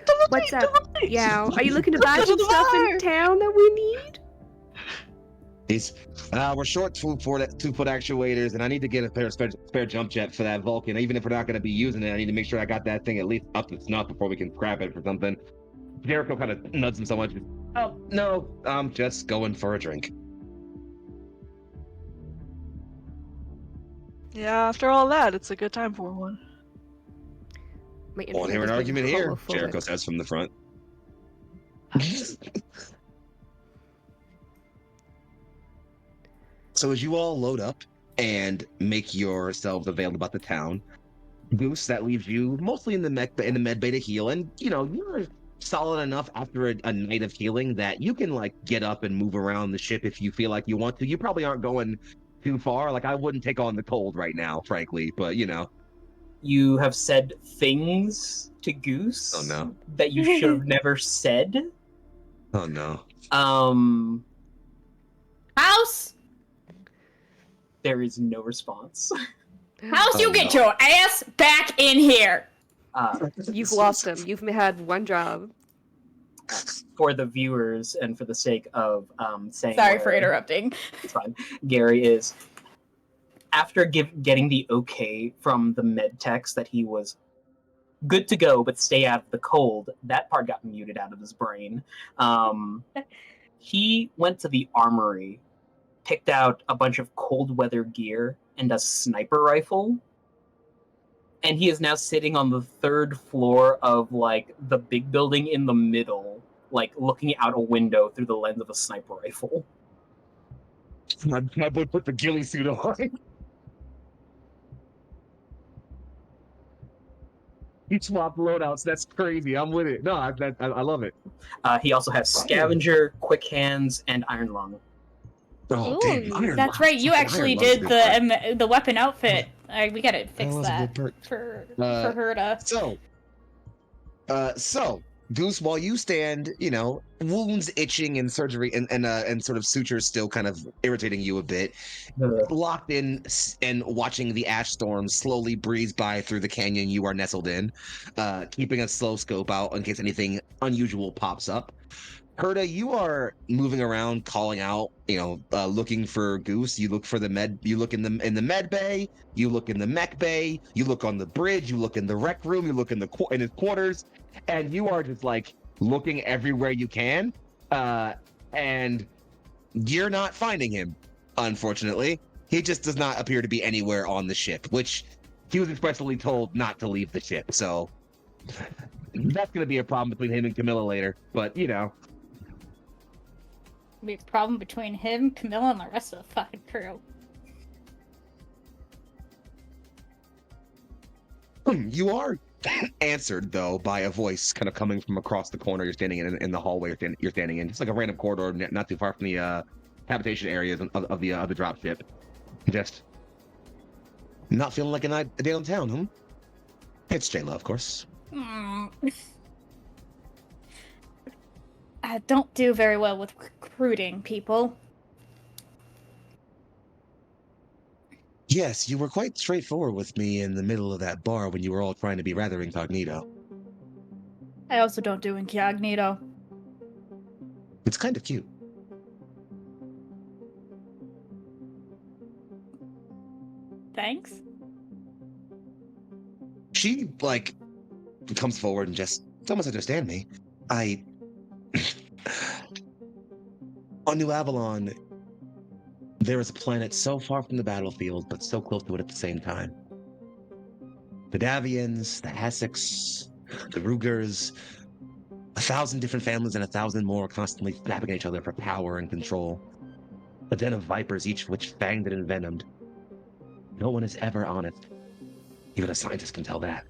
Double What's date! up? Double date! Yeah. Are you looking to buy Let's some go to the stuff in bar. town that we need? We're short 2-foot actuators, and I need to get a spare jump jet for that Vulcan. Even if we're not going to be using it, I need to make sure I got that thing at least up to snuff before we can scrap it for something. Jericho kind of nuds him so much. Oh, no, I'm just going for a drink. Yeah, after all that, it's a good time for one. My Won't internet hear an is argument getting here, homophobic. Jericho says from the front. So as you all load up and make yourselves available about the town, Goose, that leaves you mostly in the med bay to heal, and you're solid enough after a night of healing that you can get up and move around the ship if you feel like you want to. You probably aren't going too far. I wouldn't take on the cold right now, frankly, but You have said things to Goose Oh no. that you should have never said. Oh no. House? There is no response. House, you Oh, get no. your ass back in here! You've lost them. You've had one job. For the viewers and for the sake of saying... Sorry for where- interrupting. It's fine. Gary is... After getting the okay from the med techs that he was good to go, but stay out of the cold, that part got muted out of his brain. He went to the armory picked out a bunch of cold weather gear and a sniper rifle. And he is now sitting on the 3rd floor of like the big building in the middle, like looking out a window through the lens of a sniper rifle. My boy put the ghillie suit on. He swapped loadouts. That's crazy. I'm with it. No, I love it. He also has Scavenger, Quick Hands, and Iron Lung. Oh, Ooh, damn. Iron that's Lung. right. You Fucking actually Iron Lung's a did good the weapon outfit. We gotta fix was a that good for Uh, Herda. So, Goose, while you stand, wounds itching and surgery and sort of sutures still kind of irritating you a bit, locked in and watching the ash storm slowly breeze by through the canyon you are nestled in, keeping a slow scope out in case anything unusual pops up. Herda, you are moving around, calling out, looking for Goose. You look for the med. You look in the med bay. You look in the mech bay. You look on the bridge. You look in the rec room. You look in in his quarters, and you are just like looking everywhere you can, and you're not finding him. Unfortunately, he just does not appear to be anywhere on the ship, which he was expressly told not to leave the ship. So that's going to be a problem between him and Camilla later. But Be a problem between him, Camilla, and the rest of the fucking crew. You are answered, though, by a voice kind of coming from across the corner you're standing in the hallway you're standing in. Just like a random corridor not too far from the habitation areas of the dropship. Just not feeling like a day on town, huh? It's Jayla, of course. I don't do very well with recruiting people. Yes, you were quite straightforward with me in the middle of that bar when you were all trying to be rather incognito. I also don't do incognito. It's kind of cute. Thanks. She, comes forward and just almost understand me. On New Avalon, there is a planet so far from the battlefield, but so close to it at the same time. The Davians, the Hassocks, the Rugers, 1,000 different families and 1,000 more constantly snapping at each other for power and control. A den of vipers, each of which fanged and envenomed. No one is ever honest. Even a scientist can tell that.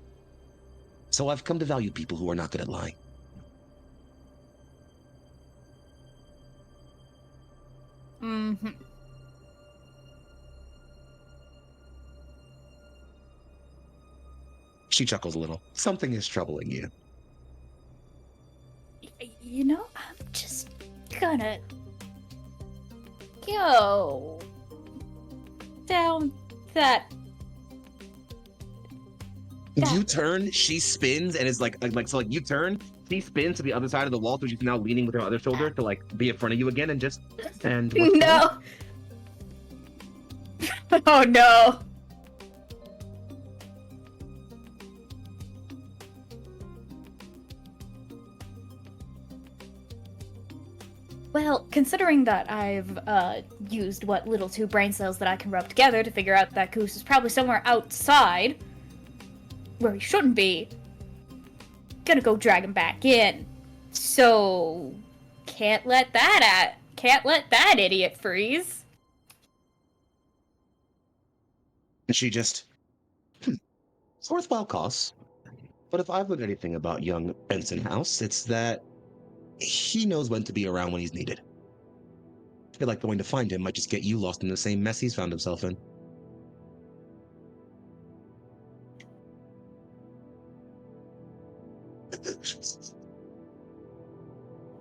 So I've come to value people who are not good at lying. Mm-hmm. She chuckles a little. Something is troubling you. I'm just gonna go down that. You turn, she spins, and is so you turn, she spins to the other side of the wall, so she's now leaning with her other shoulder to be in front of you again, and No. Oh no. Well, considering that I've used what little 2 brain cells that I can rub together to figure out that Goose is probably somewhere outside, where he shouldn't be, gonna go drag him back in. So, can't let that idiot freeze. And she just, it's worthwhile cause. But if I've learned anything about young Benson House, it's that he knows when to be around when he's needed. I feel like going to find him might just get you lost in the same mess he's found himself in.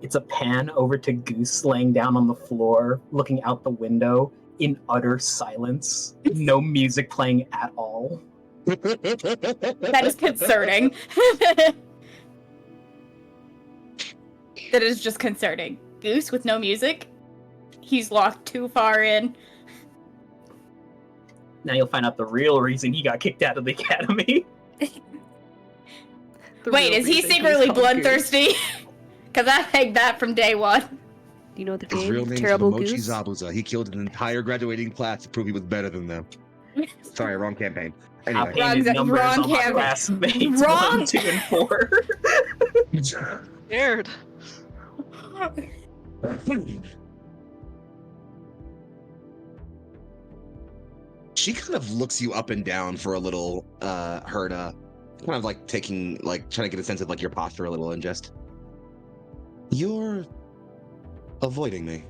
It's a pan over to Goose laying down on the floor, looking out the window in utter silence. No music playing at all. That is concerning. That is just concerning. Goose with no music? He's locked too far in. Now you'll find out the real reason he got kicked out of the academy. Wait, is he secretly bloodthirsty? Because I pegged that from day one. You know the His game, real name's Terrible Momochi Goose? Zabuza. He killed an entire graduating class to prove he was better than them. Sorry, wrong campaign. I Anyway. painted numbers wrong on my campaign. classmates Wrong. 1, 2, and 4. Scared. She kind of looks you up and down for a little, Herda. Kind of like trying to get a sense of like your posture a little and just. You're avoiding me.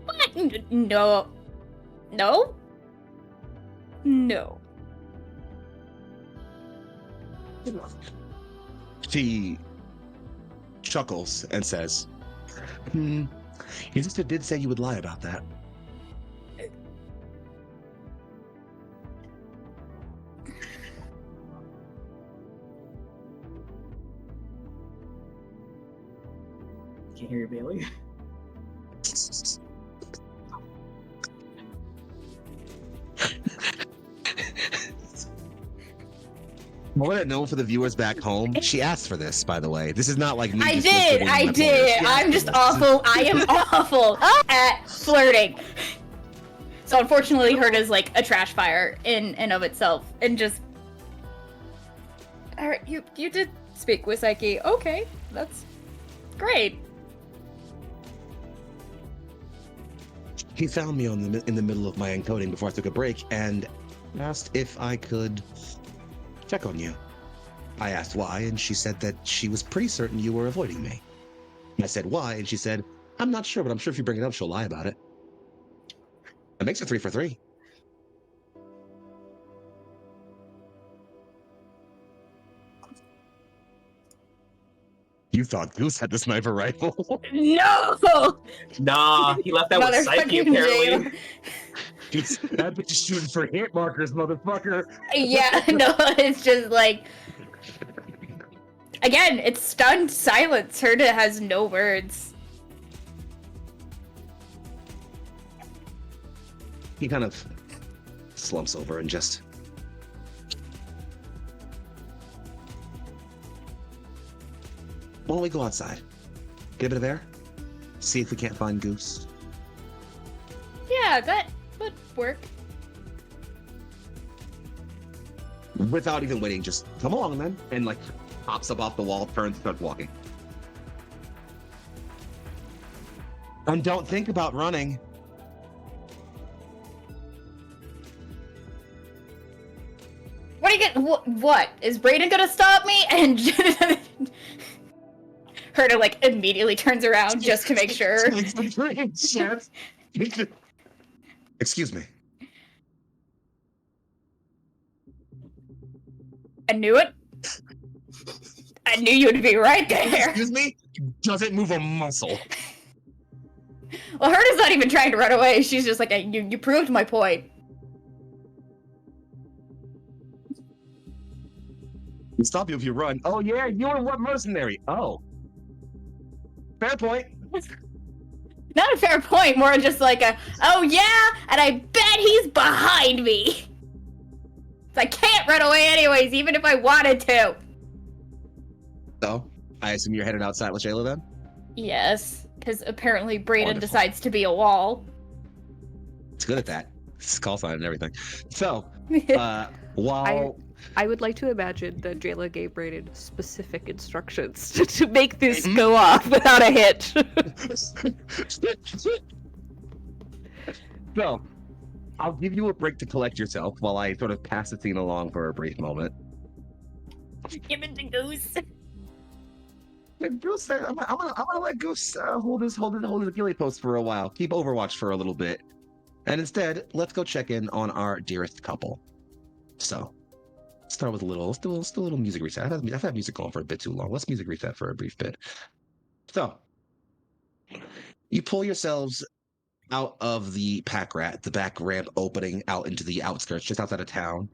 What? No. No? No. She chuckles and says, your sister did say you would lie about that. Can't hear you, Bailey. I want to know for the viewers back home. She asked for this, by the way. This is not like me. I just did. listening I to my did. players. She asked I'm for just this. awful. I am awful at flirting. So unfortunately, Herda's like a trash fire in and of itself, and just. All right, you did speak with Psyche. Okay, that's great. He found me in the middle of my encoding before I took a break and asked if I could check on you. I asked why, and she said that she was pretty certain you were avoiding me. I said why, and she said, I'm not sure, but I'm sure if you bring it up, she'll lie about it. That makes it 3 for 3. You thought Goose had the sniper rifle. No. Nah, he left that with Psyche, Motherfucking apparently. That bitch is shooting for hit markers, motherfucker. Yeah, no, it's just like. Again, it's stunned silence. Herda has no words. He kind of slumps over and just. Why don't we go outside? Get a bit of air? See if we can't find Goose. Yeah, that would work. Without even waiting, just come along then. And like pops up off the wall, turns, starts walking. And don't think about running. What are you get? What is Brayden gonna stop me? And Herda like immediately turns around just to make sure. Excuse me. I knew it. I knew you'd be right there. Excuse me? Doesn't move a muscle. Well, Herda's not even trying to run away. She's just like, you proved my point. We'll stop you if you run. Oh yeah, you're what mercenary? Oh. Fair point. Not a fair point, more just like a, oh yeah, and I bet he's behind me. I can't run away anyways, even if I wanted to. So, I assume you're headed outside with Shayla then? Yes, because apparently Brayden Wonderful. decides to be a wall. It's good at that. It's call sign and everything. So, while I would like to imagine that Jayla gave Brayden specific instructions to make this go off without a hitch. So, I'll give you a break to collect yourself while I sort of pass the scene along for a brief moment. Give it to Goose. Goose, I'm gonna let Goose hold his ghillie post for a while. Keep Overwatch for a little bit, and instead, let's go check in on our dearest couple. So, start with let's do a little music reset. I've had music going for a bit too long. Let's music reset for a brief bit. So, you pull yourselves out of the pack rat, the back ramp opening out into the outskirts, just outside of town.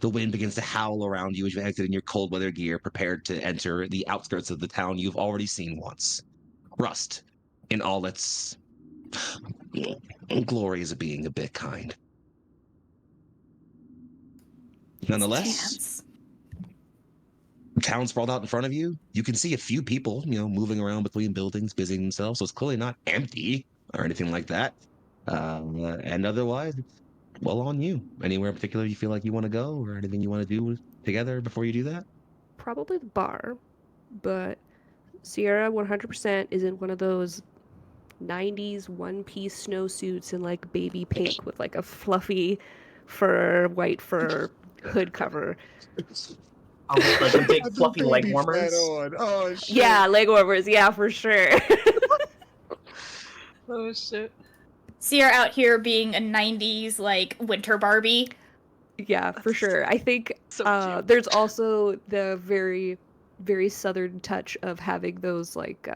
The wind begins to howl around you as you exit in your cold weather gear, prepared to enter the outskirts of the town you've already seen once. Rust, in all its glories of being a bit kind. Nonetheless, town sprawled out in front of you. You can see a few people, moving around between buildings, busying themselves. So it's clearly not empty or anything like that. And otherwise, it's well on you. Anywhere in particular you feel like you want to go, or anything you want to do together before you do that? Probably the bar, but Sierra 100% is in one of those 90s one-piece snowsuits in like baby pink with like a fluffy fur, white fur hood cover. Oh, like the big fluffy leg Baby warmers. flat on. Oh shit. Yeah, leg warmers. Yeah, for sure. Oh shit. Sierra out here being a 90s, like, winter Barbie. Yeah, for sure. I think So cute. there's also the very, very southern touch of having those like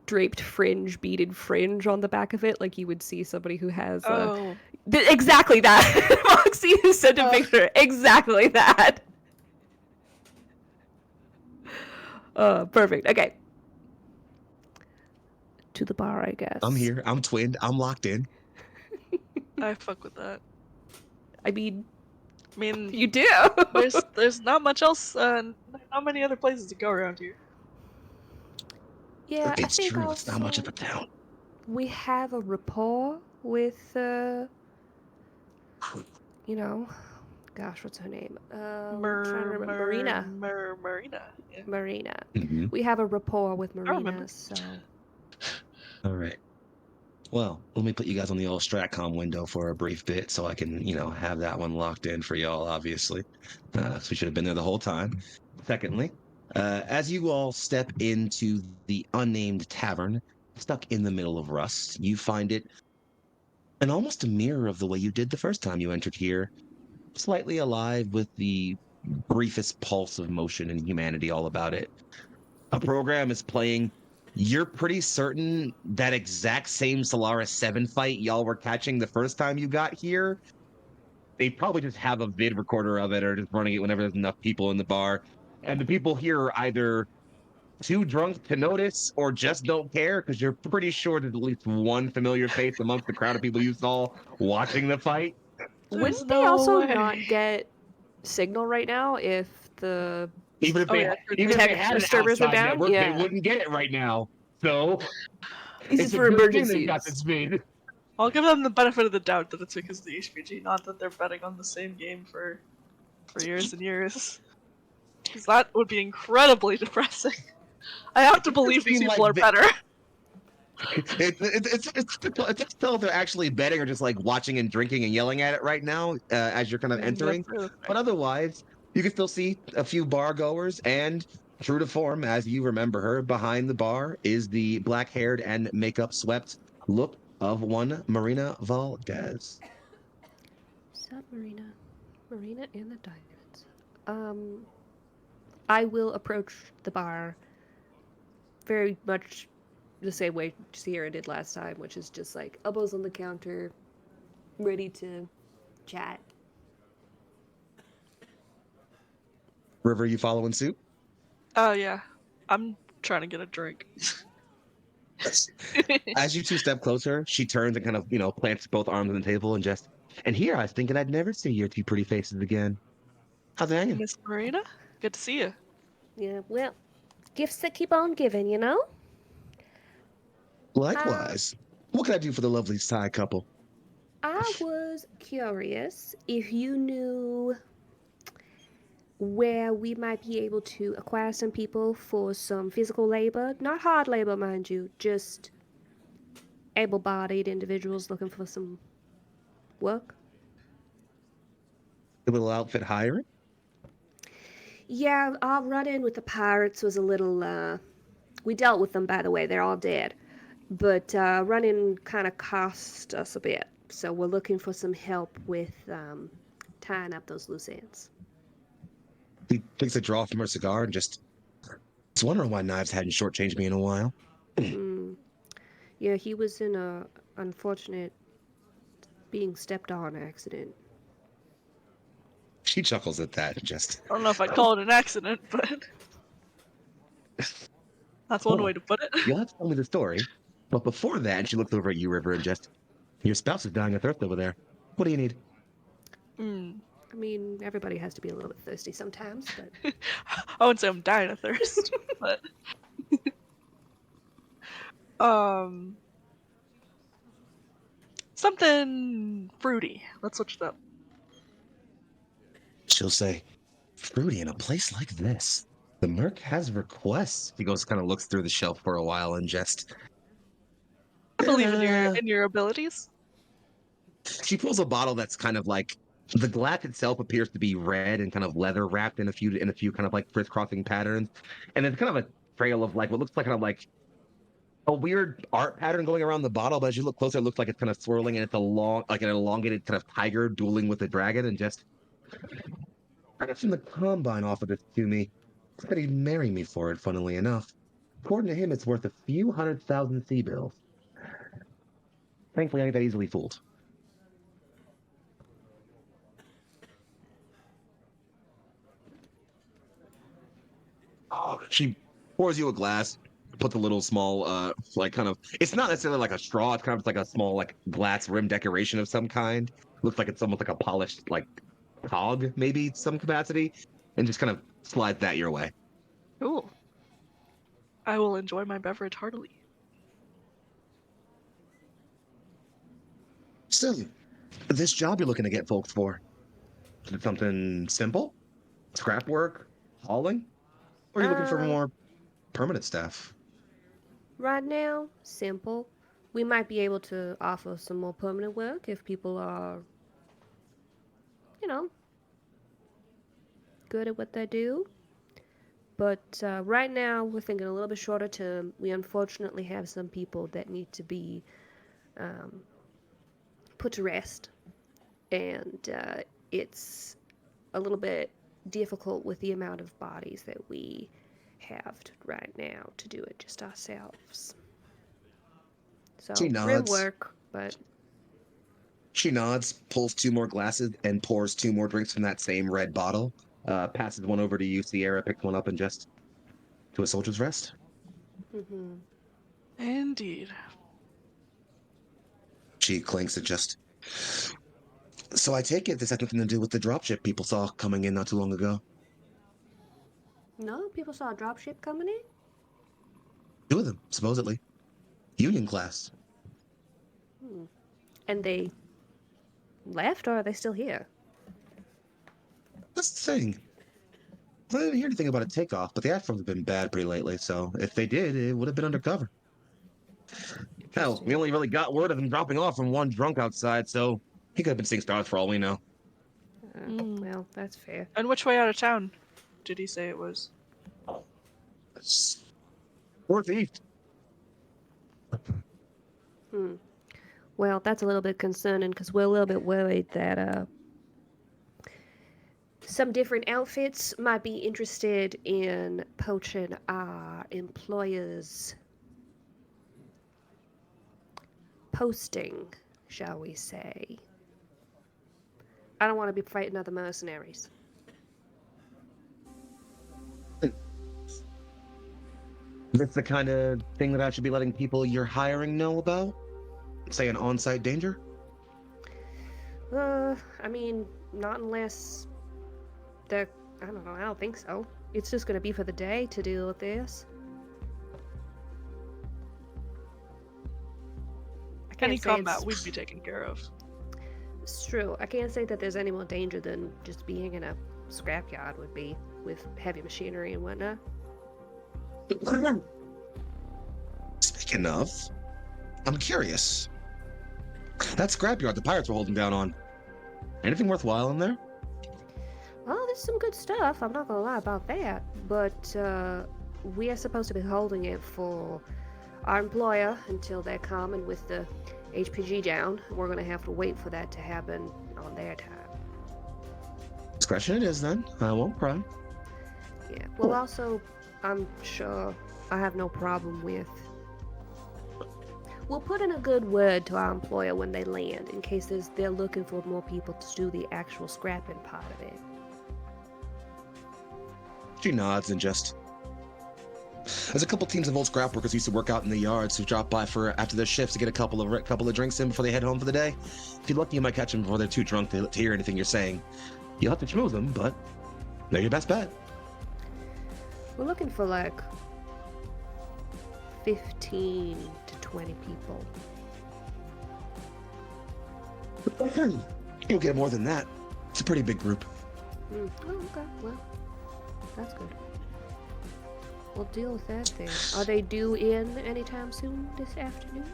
draped fringe, beaded fringe on the back of it, like you would see somebody who has Oh. exactly that. Moxie who sent a picture. Exactly that. Perfect. Okay. To the bar, I guess. I'm here. I'm twinned. I'm locked in. I fuck with that. I mean, I mean, you do. there's not much else. Not many other places to go around here. Yeah, It's I think true. also It's not much of a town. we have a rapport with gosh, what's her name? I'm trying to remember. Marina. Marina. Yeah. Marina. Mm-hmm. We have a rapport with remember. Marina, so All right. Well, let me put you guys on the old Stratcom window for a brief bit so I can, have that one locked in for y'all, obviously. So we should have been there the whole time. Secondly, as you all step into the unnamed tavern, stuck in the middle of Rust, you find it an almost a mirror of the way you did the first time you entered here, slightly alive with the briefest pulse of motion and humanity all about it. A program is playing. You're pretty certain that exact same Solaris 7 fight y'all were catching the first time you got here. They probably just have a vid recorder of it or just running it whenever there's enough people in the bar. And the people here are either too drunk to notice or just don't care because you're pretty sure there's at least one familiar face amongst the crowd of people you saw watching the fight. wouldn't they no also way. not get signal right now if the Even if Oh, they, yeah, even if tech they had an disturbers are outside down? network, Yeah. they wouldn't get it right now. So This it's is a for good thing they've got emergencies. this vid. I'll give them the benefit of the doubt that it's because of the HPG, not that they're betting on the same game for years and years. Because that would be incredibly depressing. I have to believe these seem people like are they- better. It's still if they're actually betting or just like watching and drinking and yelling at it right now as you're kind of entering. But otherwise, you can still see a few bar goers, and true to form, as you remember her, behind the bar is the black-haired and makeup-swept look of one Marina Valdez. Sup, Marina? Marina and the diamonds. I will approach the bar very much the same way Sierra did last time, which is just like elbows on the counter, ready to chat. River, you following suit? Oh yeah, I'm trying to get a drink. As you two step closer, she turns and kind of, plants both arms on the table and here I was thinking I'd never see your two pretty faces again. How's it hanging? Miss Marina, good to see you. Yeah, well, gifts that keep on giving, you know? Likewise. What can I do for the lovely Psy couple? I was curious if you knew where we might be able to acquire some people for some physical labor. Not hard labor, mind you, just able-bodied individuals looking for some work. The little outfit hiring? Yeah, our run-in with the pirates was a little, we dealt with them, by the way, they're all dead. But run-in kind of cost us a bit, so we're looking for some help with tying up those loose ends. He takes a draw from her cigar and just wondering why Knives hadn't shortchanged me in a while. Yeah, he was in a unfortunate being stepped on accident. She chuckles at that and just... I don't know if I'd call it an accident, but that's one way to put it. You'll have to tell me the story. But before that, she looks over at you, River, and just... Your spouse is dying of thirst over there. What do you need? I mean, everybody has to be a little bit thirsty sometimes, but I wouldn't say I'm dying of thirst, but something fruity. Let's switch it up. She'll say, fruity in a place like this. The Merc has requests. He goes, kind of looks through the shelf for a while and just. I believe in "Uh." your abilities. She pulls a bottle that's kind of like the glass itself appears to be red and kind of leather wrapped in a few kind of like crisscrossing patterns, and it's kind of a trail of like what looks like kind of like a weird art pattern going around the bottle. But as you look closer, it looks like it's kind of swirling and it's a long, like an elongated kind of tiger dueling with a dragon, and just I got from the combine offered this to me. Said he'd marry me for it. Funnily enough, according to him, it's worth a few 100,000 sea bills. Thankfully, I ain't that easily fooled. Oh, she pours you a glass, puts a little small, like kind of. It's not necessarily like a straw. It's kind of like a small, like glass rim decoration of some kind. Looks like it's almost like a polished, like cog, maybe some capacity, and just kind of slides that your way. Cool. I will enjoy my beverage heartily. So, this job you're looking to get folks for, is it something simple, scrap work, hauling, or are you looking for Uh, more permanent staff? right now, simple. We might be able to offer some more permanent work if people are, you know, good at what they do. But right now, we're thinking a little bit shorter term. We unfortunately have some people that need to be um, put to rest, and it's a little bit difficult with the amount of bodies that we have right now to do it just ourselves. So She grim nods. work, but She nods, pulls two more glasses, and pours two more drinks from that same red bottle. Passes one over to you, Sierra, picks one up, and just to a soldier's rest. mm-hmm. Indeed. She clinks and just. So I take it this has nothing to do with the dropship people saw coming in not too long ago. No, people saw a dropship coming in. Two of them, supposedly. Union class. And they left, or are they still here? That's the thing. I didn't hear anything about a takeoff, but the airforms have been bad pretty lately, so if they did, it would have been undercover. Hell, we only really got word of them dropping off from one drunk outside, so he could have been seeing stars for all we know. Well, that's fair. And which way out of town did he say it was? It's northeast. Well, that's a little bit concerning because we're a little bit worried that some different outfits might be interested in poaching our employers' posting, shall we say. I don't want to be fighting other mercenaries. That's the kind of thing that I should be letting people you're hiring know about? Say an on-site danger? I mean, not unless they're, I don't know, I don't think so. It's just gonna be for the day to deal with this. Any say combat it's- we'd be taken care of. It's true. I can't say that there's any more danger than just being in a scrapyard would be with heavy machinery and whatnot. Speaking of, I'm curious. That scrapyard the pirates were holding down on. Anything worthwhile in there? Well, there's some good stuff. I'm not gonna lie about that. But we are supposed to be holding it for our employer until they're coming with the HPG down. We're gonna have to wait for that to happen on their time. Discretion it is then. I won't cry. Yeah. Well, also, I'm sure I have no problem with. We'll put in a good word to our employer when they land, in case they're looking for more people to do the actual scrapping part of it. She nods and just. There's a couple teams of old scrap workers who used to work out in the yards who drop by for after their shifts to get a couple of drinks in before they head home for the day. If you're lucky, you might catch them before they're too drunk to hear anything you're saying. You'll have to schmooze them, but they're your best bet. We're looking for like 15 to 20 people. You'll get more than that. It's a pretty big group. Oh, okay. Well, that's good. We'll deal with that then. Are they due in anytime soon this afternoon?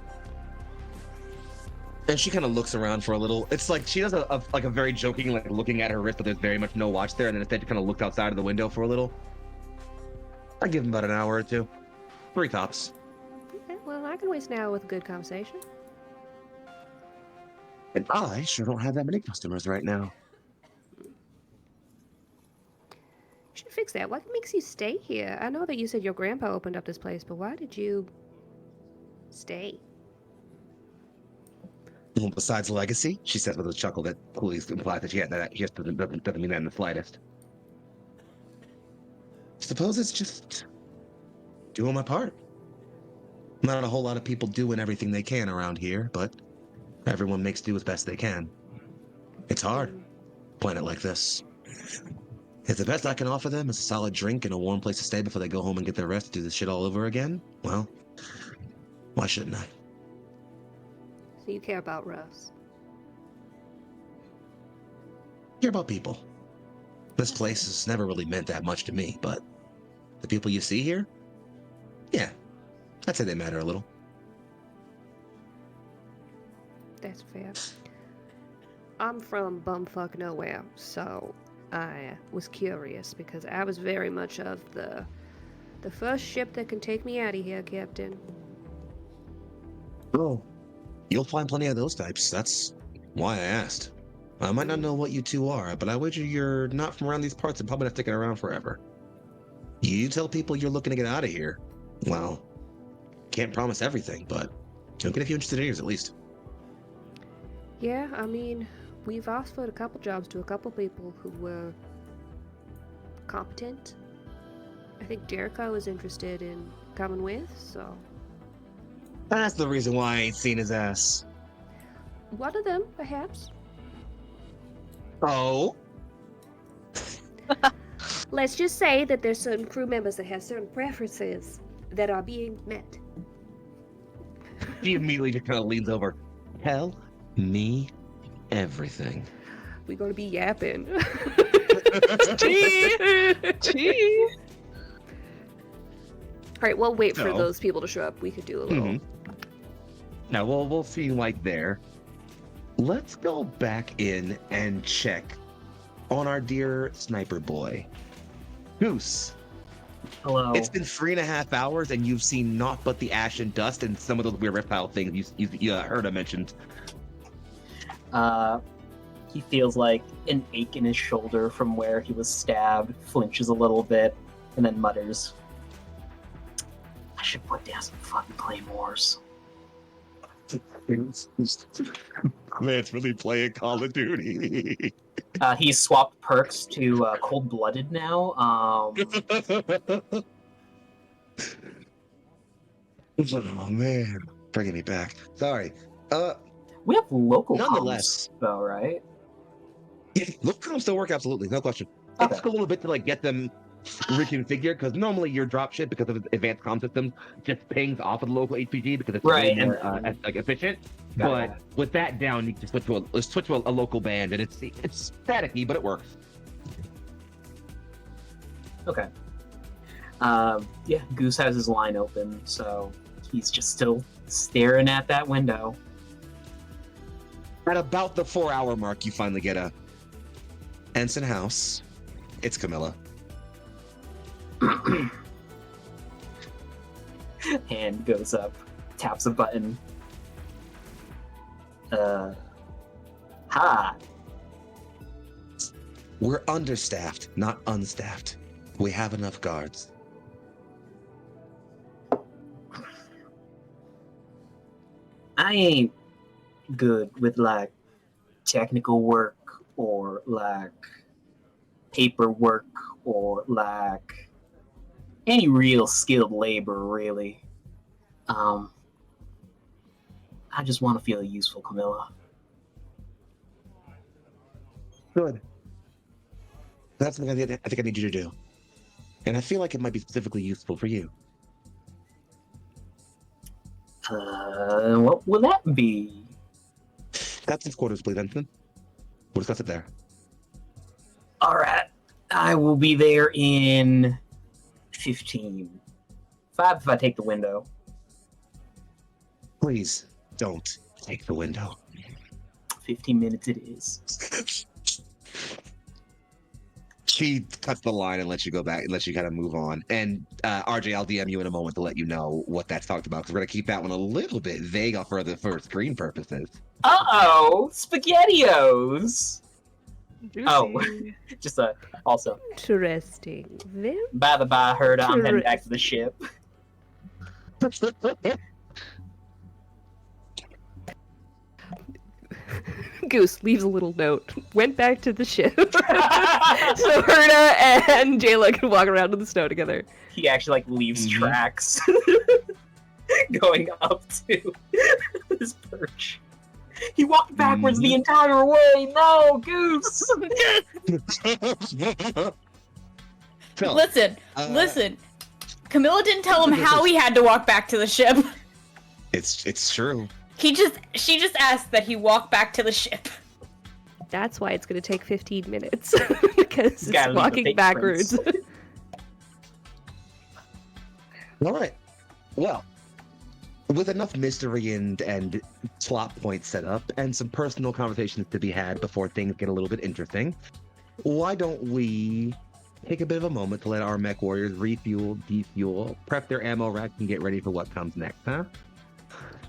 And she kind of looks around for a little. It's like she does a very joking, like looking at her wrist, but there's very much no watch there. And then instead, she kind of looks outside of the window for a little. I give them about an hour or two, 3 tops. Okay, well, I can waste an hour with a good conversation. And I sure don't have that many customers right now. You should fix that. What makes you stay here? I know that you said your grandpa opened up this place, but why did you stay? Well, besides legacy, she said with a chuckle that clearly implies that she had that. She just doesn't mean that in the slightest. Suppose it's just doing my part. Not a whole lot of people doing everything they can around here, but everyone makes do as best they can. It's hard, planet like this. If the best I can offer them is a solid drink and a warm place to stay before they go home and get their rest to do this shit all over again, well, why shouldn't I? So you care about Russ. Care about people. This place has never really meant that much to me, but the people you see here, yeah, I'd say they matter a little. That's fair. I'm from bumfuck nowhere, so I was curious because I was very much of the first ship that can take me out of here, Captain. Oh, you'll find plenty of those types. That's why I asked. I might not know what you two are, but I wager you're not from around these parts and probably not sticking around forever. You tell people you're looking to get out of here. Well, can't promise everything, but you'll get a few interested ears at least. Yeah, I mean, we've offered a couple jobs to a couple people who were competent. I think Jericho is interested in coming with, so... That's the reason why I ain't seen his ass. One of them, perhaps. Oh? Let's just say that there's certain crew members that have certain preferences that are being met. She immediately just kind of leans over. Tell me everything. We're gonna be yapping. Tea. Alright, we'll wait for So- those people to show up. We could do a little... Now, we'll see like there. Let's go back in and check on our dear sniper boy. Goose. Hello. It's been 3.5 hours and you've seen naught but the ash and dust and some of those weird reptile things you heard I mentioned. He feels like an ache in his shoulder from where he was stabbed, flinches a little bit, and then mutters, I should put down some fucking claymores. Man's really playing Call of Duty. He's swapped perks to cold-blooded now. Oh man, bringing me back. Sorry. We have local Nonetheless. comms, though, right? Yeah, look, comms still work absolutely, no question. It took a little bit to like get them reconfigured because normally your dropship, because of advanced comm systems, just pings off of the local HPG because it's Right, way more and- like efficient. Got But it. with that down, you can switch to a local band, and it's staticky, but it works. Okay. Yeah, Goose has his line open, so he's just still staring at that window. At about the 4-hour mark, you finally get a Ensign House. It's Camilla. Hand goes up, taps a button. Hi. We're understaffed, not unstaffed. We have enough guards. I ain't good with like technical work or like paperwork or like any real skilled labor, really. I just want to feel useful, Camilla. Good. That's something I think I need you to do. And I feel like it might be specifically useful for you. What will that be? Captain's quarters, please, Ensign. We'll discuss it there. All right, I will be there in 15. 5 if I take the window. Please don't take the window. 15 minutes it is. She cuts the line and lets you go back and lets you kind of move on. And RJ, I'll DM you in a moment to let you know what that's talked about because we're gonna keep that one a little bit vague for screen purposes. Uh-oh, SpaghettiOs. Juicy. Oh. Just also. Interesting. Very By the by, Herda, I'm heading back to the ship. Goose leaves a little note. Went back to the ship. So Herda and Jayla can walk around in the snow together. He actually leaves tracks going up to his perch. He walked backwards the entire way. No, Goose. Phil, Listen. Camilla didn't tell him how he had to walk back to the ship. It's true. She just asked that he walk back to the ship. That's why it's going to take 15 minutes. Because Gotta it's leave walking the backwards. All right. Well, with enough mystery and plot points set up and some personal conversations to be had before things get a little bit interesting, why don't we take a bit of a moment to let our mech warriors refuel, defuel, prep their ammo racks, and get ready for what comes next, huh?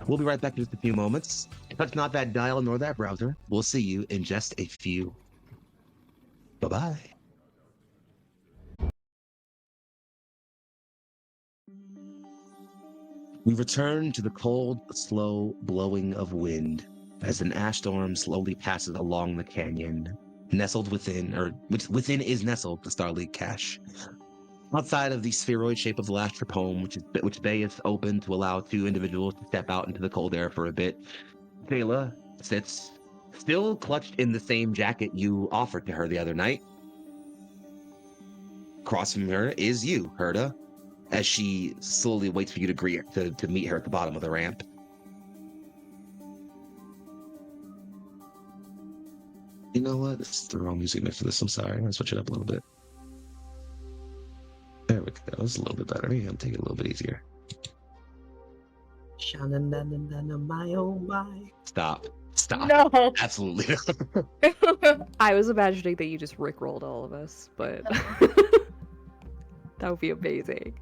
We'll be right back in just a few moments. Touch not that dial nor that browser. We'll see you in just a few. Bye-bye. We return to the cold, slow blowing of wind as an ash storm slowly passes along the canyon, nestled within, or within is nestled the Starleague cache. Outside of the spheroid shape of the last trip home, which bay is open to allow 2 individuals to step out into the cold air for a bit, Kayla sits, still clutched in the same jacket you offered to her the other night. Across from her is you, Herda, as she slowly waits for you to meet her at the bottom of the ramp. You know what? This is the wrong music mix for this. I'm sorry. I'm going to switch it up a little bit. There we go. It's a little bit better. Maybe I'll take it a little bit easier. Stop. No. Absolutely. I was imagining that you just rickrolled all of us, but that would be amazing.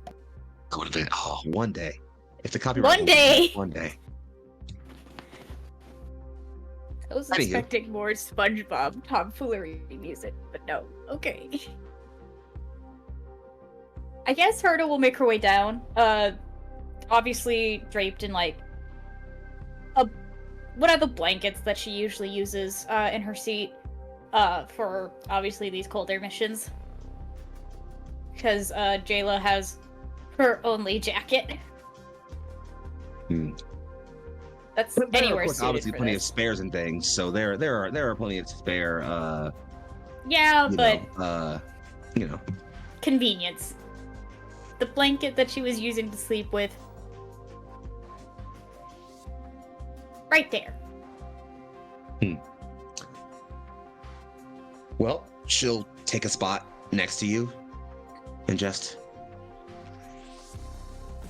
Could have been. Oh, one day. If the copyright. One day. One day. I was expecting more SpongeBob tomfoolery music, but no. Okay. I guess Herda will make her way down. Obviously draped in what are the blankets that she usually uses in her seat for obviously these cold air missions. Because Jayla has her only jacket. That's But there are, anywhere of course, suited obviously for plenty this. of spares and things, so there are plenty of spare Yeah, but convenience. The blanket that she was using to sleep with. Right there. Well, she'll take a spot next to you and just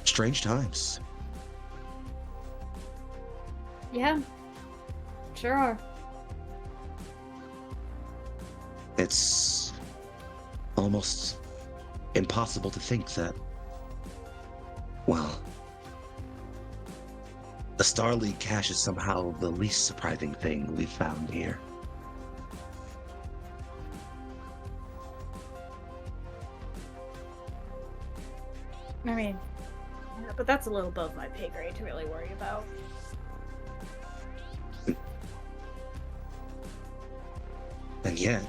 strange times. Yeah. Sure are. It's almost impossible to think that, well, the Starleague cache is somehow the least surprising thing we've found here. I mean, yeah, but that's a little above my pay grade to really worry about. And yet,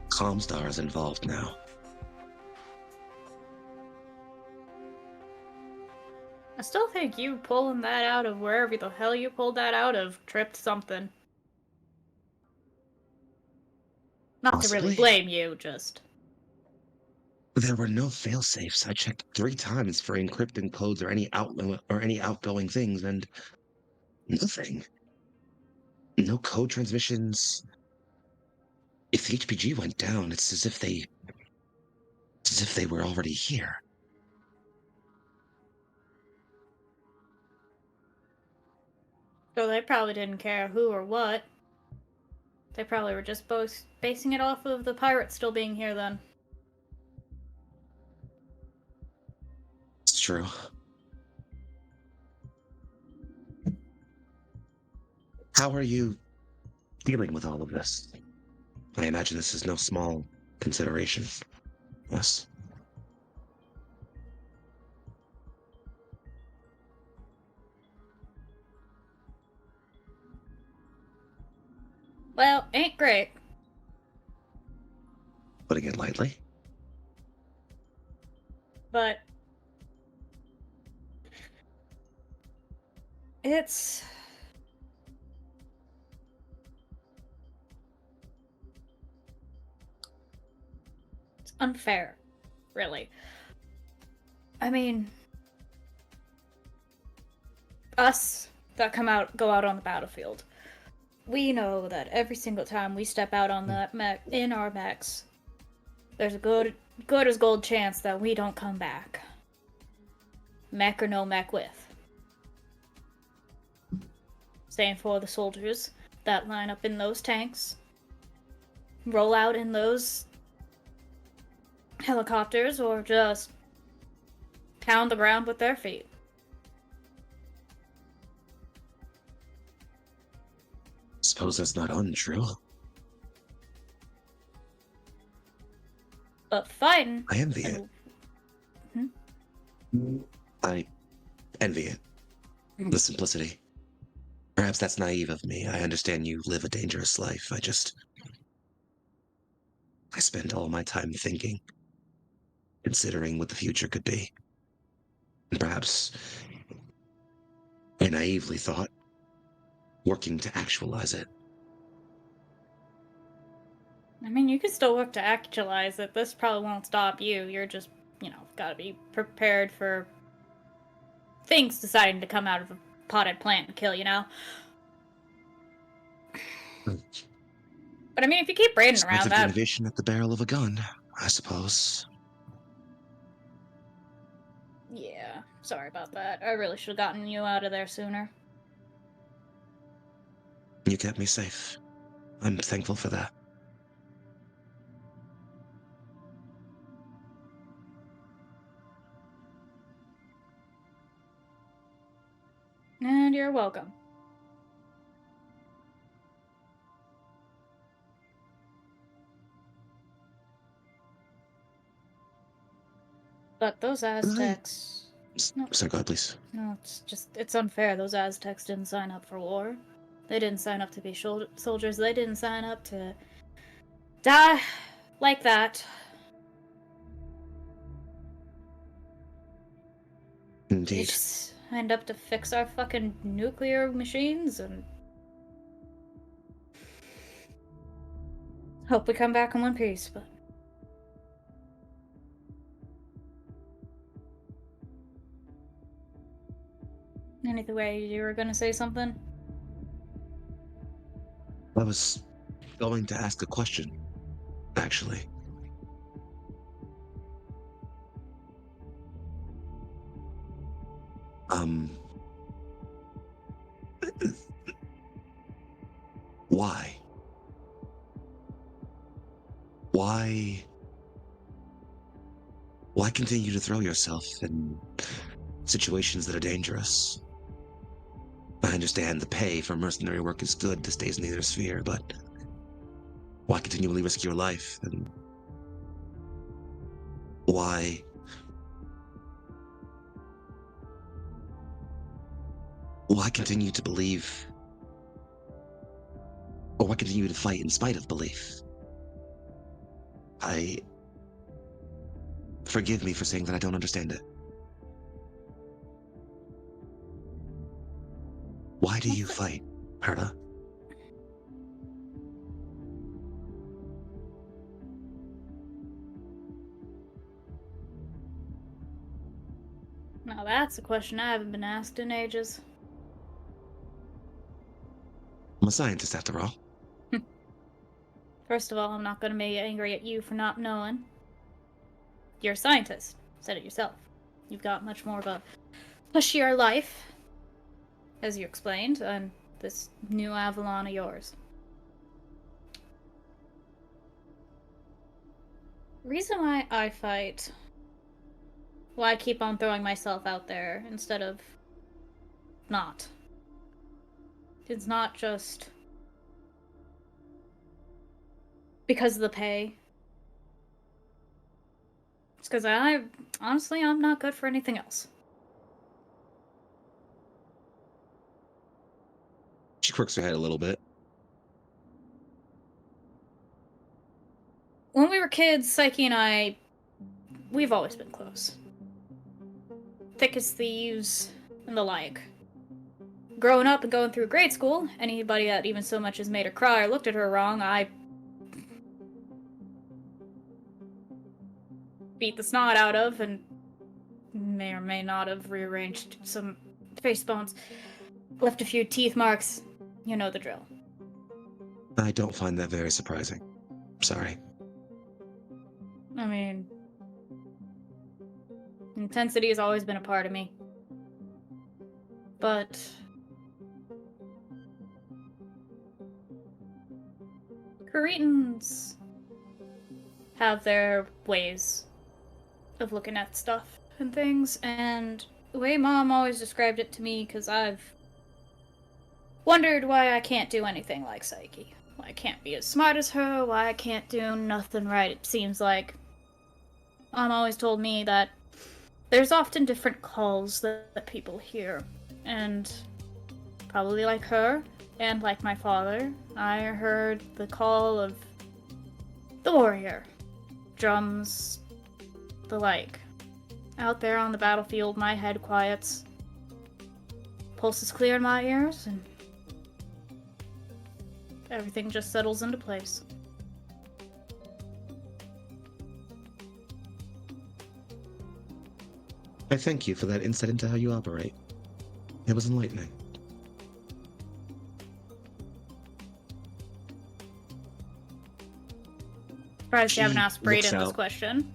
Comstar is involved now. I still think you pulling that out of wherever the hell you pulled that out of tripped something. Not to really Possibly. blame you, just... There were no failsafes. I checked 3 times for encrypting codes or any outgoing things, and nothing. No code transmissions. If the HPG went down, it's as if they were already here. So they probably didn't care who or what. They probably were just both basing it off of the pirates still being here then. It's true. How are you dealing with all of this? I imagine this is no small consideration. Yes. Well, ain't great. Putting it lightly. But... It's unfair, really. I mean, us that go out on the battlefield, we know that every single time we step out on that mech in our mechs, there's a good as gold chance that we don't come back. Mech or no mech with. Same for the soldiers that line up in those tanks, roll out in those helicopters, or just pound the ground with their feet. Suppose that's not untrue. But fighting... I envy it. I envy it. The simplicity. Perhaps that's naive of me. I understand you live a dangerous life. I spend all my time thinking, considering what the future could be. And perhaps I naively thought, working to actualize it. I mean, you can still work to actualize it. This probably won't stop you. You're just, gotta be prepared for things deciding to come out of a potted plant and kill, But I mean, if you keep braiding around Scientific that... innovation at the barrel of a gun, I suppose. Yeah, sorry about that. I really should have gotten you out of there sooner. You kept me safe. I'm thankful for that. And you're welcome. But those Aztecs... No. Sir, go ahead, please. No, it's unfair. Those Aztecs didn't sign up for war. They didn't sign up to be soldiers. They didn't sign up to die like that. They Indeed. just signed up to fix our fucking nuclear machines and hope we come back in one piece, but... Anyway, you were gonna say something? I was going to ask a question, actually. Why? Why continue to throw yourself in situations that are dangerous? I understand the pay for mercenary work is good to stay in neither sphere, but why continually risk your life? And why continue to believe, or why continue to fight in spite of belief? Forgive me for saying that I don't understand it. Why do you fight, Herta? Now that's a question I haven't been asked in ages. I'm a scientist, after all. First of all, I'm not going to be angry at you for not knowing. You're a scientist. Said it yourself. You've got much more of a pushier life, as you explained, on this new Avalon of yours. The reason why I fight, why I keep on throwing myself out there instead of not, it's not just because of the pay. It's because honestly, I'm not good for anything else. She quirks her head a little bit. When we were kids, Psyche and I, we've always been close. Thick as thieves and the like. Growing up and going through grade school, anybody that even so much as made her cry or looked at her wrong, I beat the snot out of and may or may not have rearranged some face bones. Left a few teeth marks. You know the drill. I don't find that very surprising. Sorry. I mean, intensity has always been a part of me. But Cretans have their ways of looking at stuff and things, and the way Mom always described it to me, because I've wondered why I can't do anything like Psyche. Why I can't be as smart as her, why I can't do nothing right. It seems like Mom always told me that there's often different calls that people hear, and probably like her, and like my father, I heard the call of the warrior. Drums, the like. Out there on the battlefield, my head quiets. Pulse is clear in my ears, and everything just settles into place. I thank you for that insight into how you operate. It was enlightening. Surprised you haven't asked looks Brayden this out. question.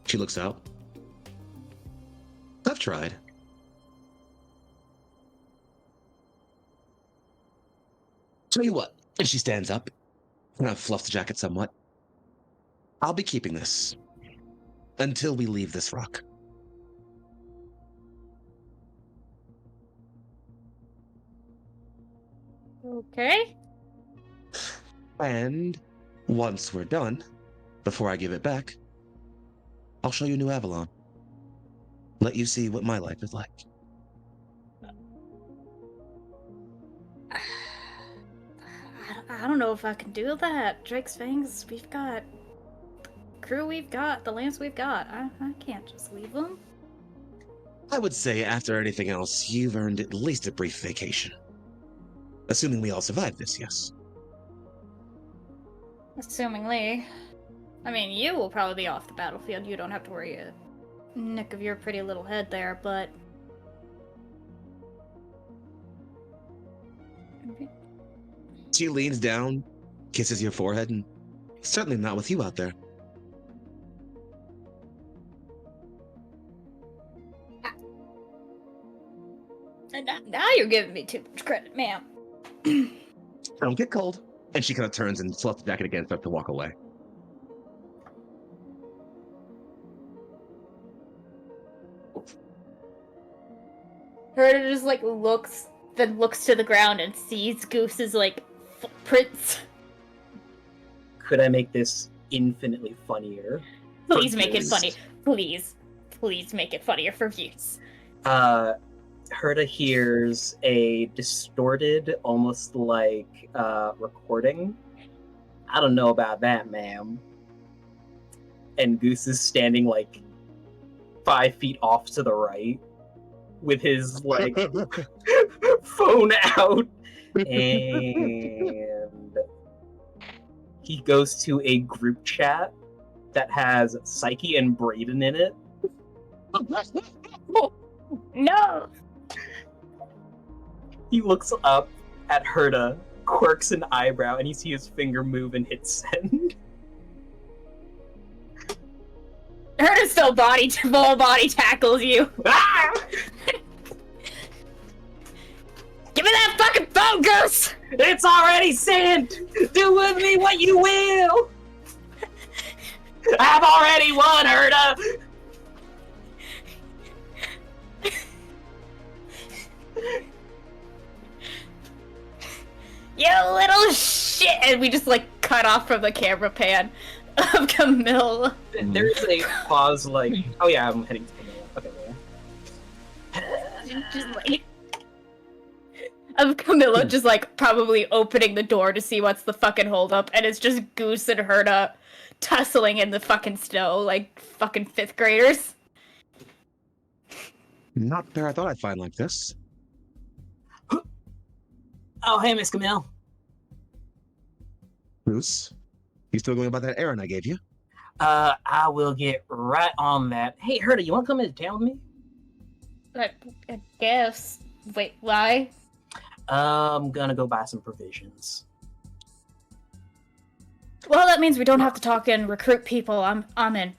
She looks out. I've tried. Tell you what, and she stands up, and I fluff the jacket somewhat. I'll be keeping this until we leave this rock. Okay. And once we're done, before I give it back, I'll show you New Avalon. Let you see what my life is like. I don't know if I can do that. Drake's Fangs, we've got the crew we've got, the lance we've got. I can't just leave them. I would say after anything else, you've earned at least a brief vacation. Assuming we all survive this, yes. Assumingly. I mean, you will probably be off the battlefield. You don't have to worry a nick of your pretty little head there, but... She leans down, kisses your forehead, and certainly not with you out there. Now you're giving me too much credit, ma'am. Don't get cold. And she kind of turns and fluffs the jacket again and starts to walk away. Herta just like looks to the ground and sees Goose's like footprints. Could I make this infinitely funnier? Please make it views? funny. Please make it funnier for views. Herta hears a distorted, almost like recording. I don't know about that, ma'am. And Goose is standing like 5 feet off to the right with his like phone out, and he goes to a group chat that has Psyche and Brayden in it. No! He looks up at Herda, quirks an eyebrow, and you see his finger move and hit send. Herda still full body tackles you. Ah! Give me that fucking phone, Goose! It's already sent! Do with me what you will! I've already won, Herda! You little shit! And we just like cut off from the camera pan of Camille. There's a pause like, oh yeah, I'm heading to Camilla. Okay, yeah. Just like of Camilla just like probably opening the door to see what's the fucking holdup, and it's just Goose and Herda tussling in the fucking snow like fucking 5th graders. Not there I thought I'd find like this. Oh, hey, Miss Camille. Bruce, you still going about that errand I gave you? I will get right on that. Hey, Herda, you want to come into town with me? I guess. Wait, why? I'm gonna go buy some provisions. Well, that means we don't have to talk and recruit people. I'm in.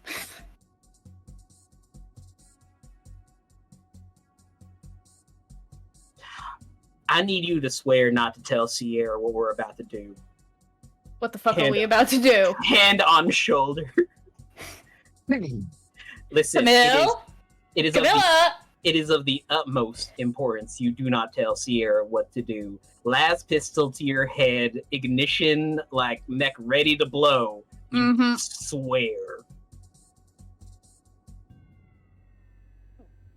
I need you to swear not to tell Sierra what we're about to do. What the fuck are we about to do? Hand on shoulder. Listen, Camille? it is Camilla! it is of the utmost importance you do not tell Sierra what to do. Last pistol to your head, ignition, like mech ready to blow. You swear.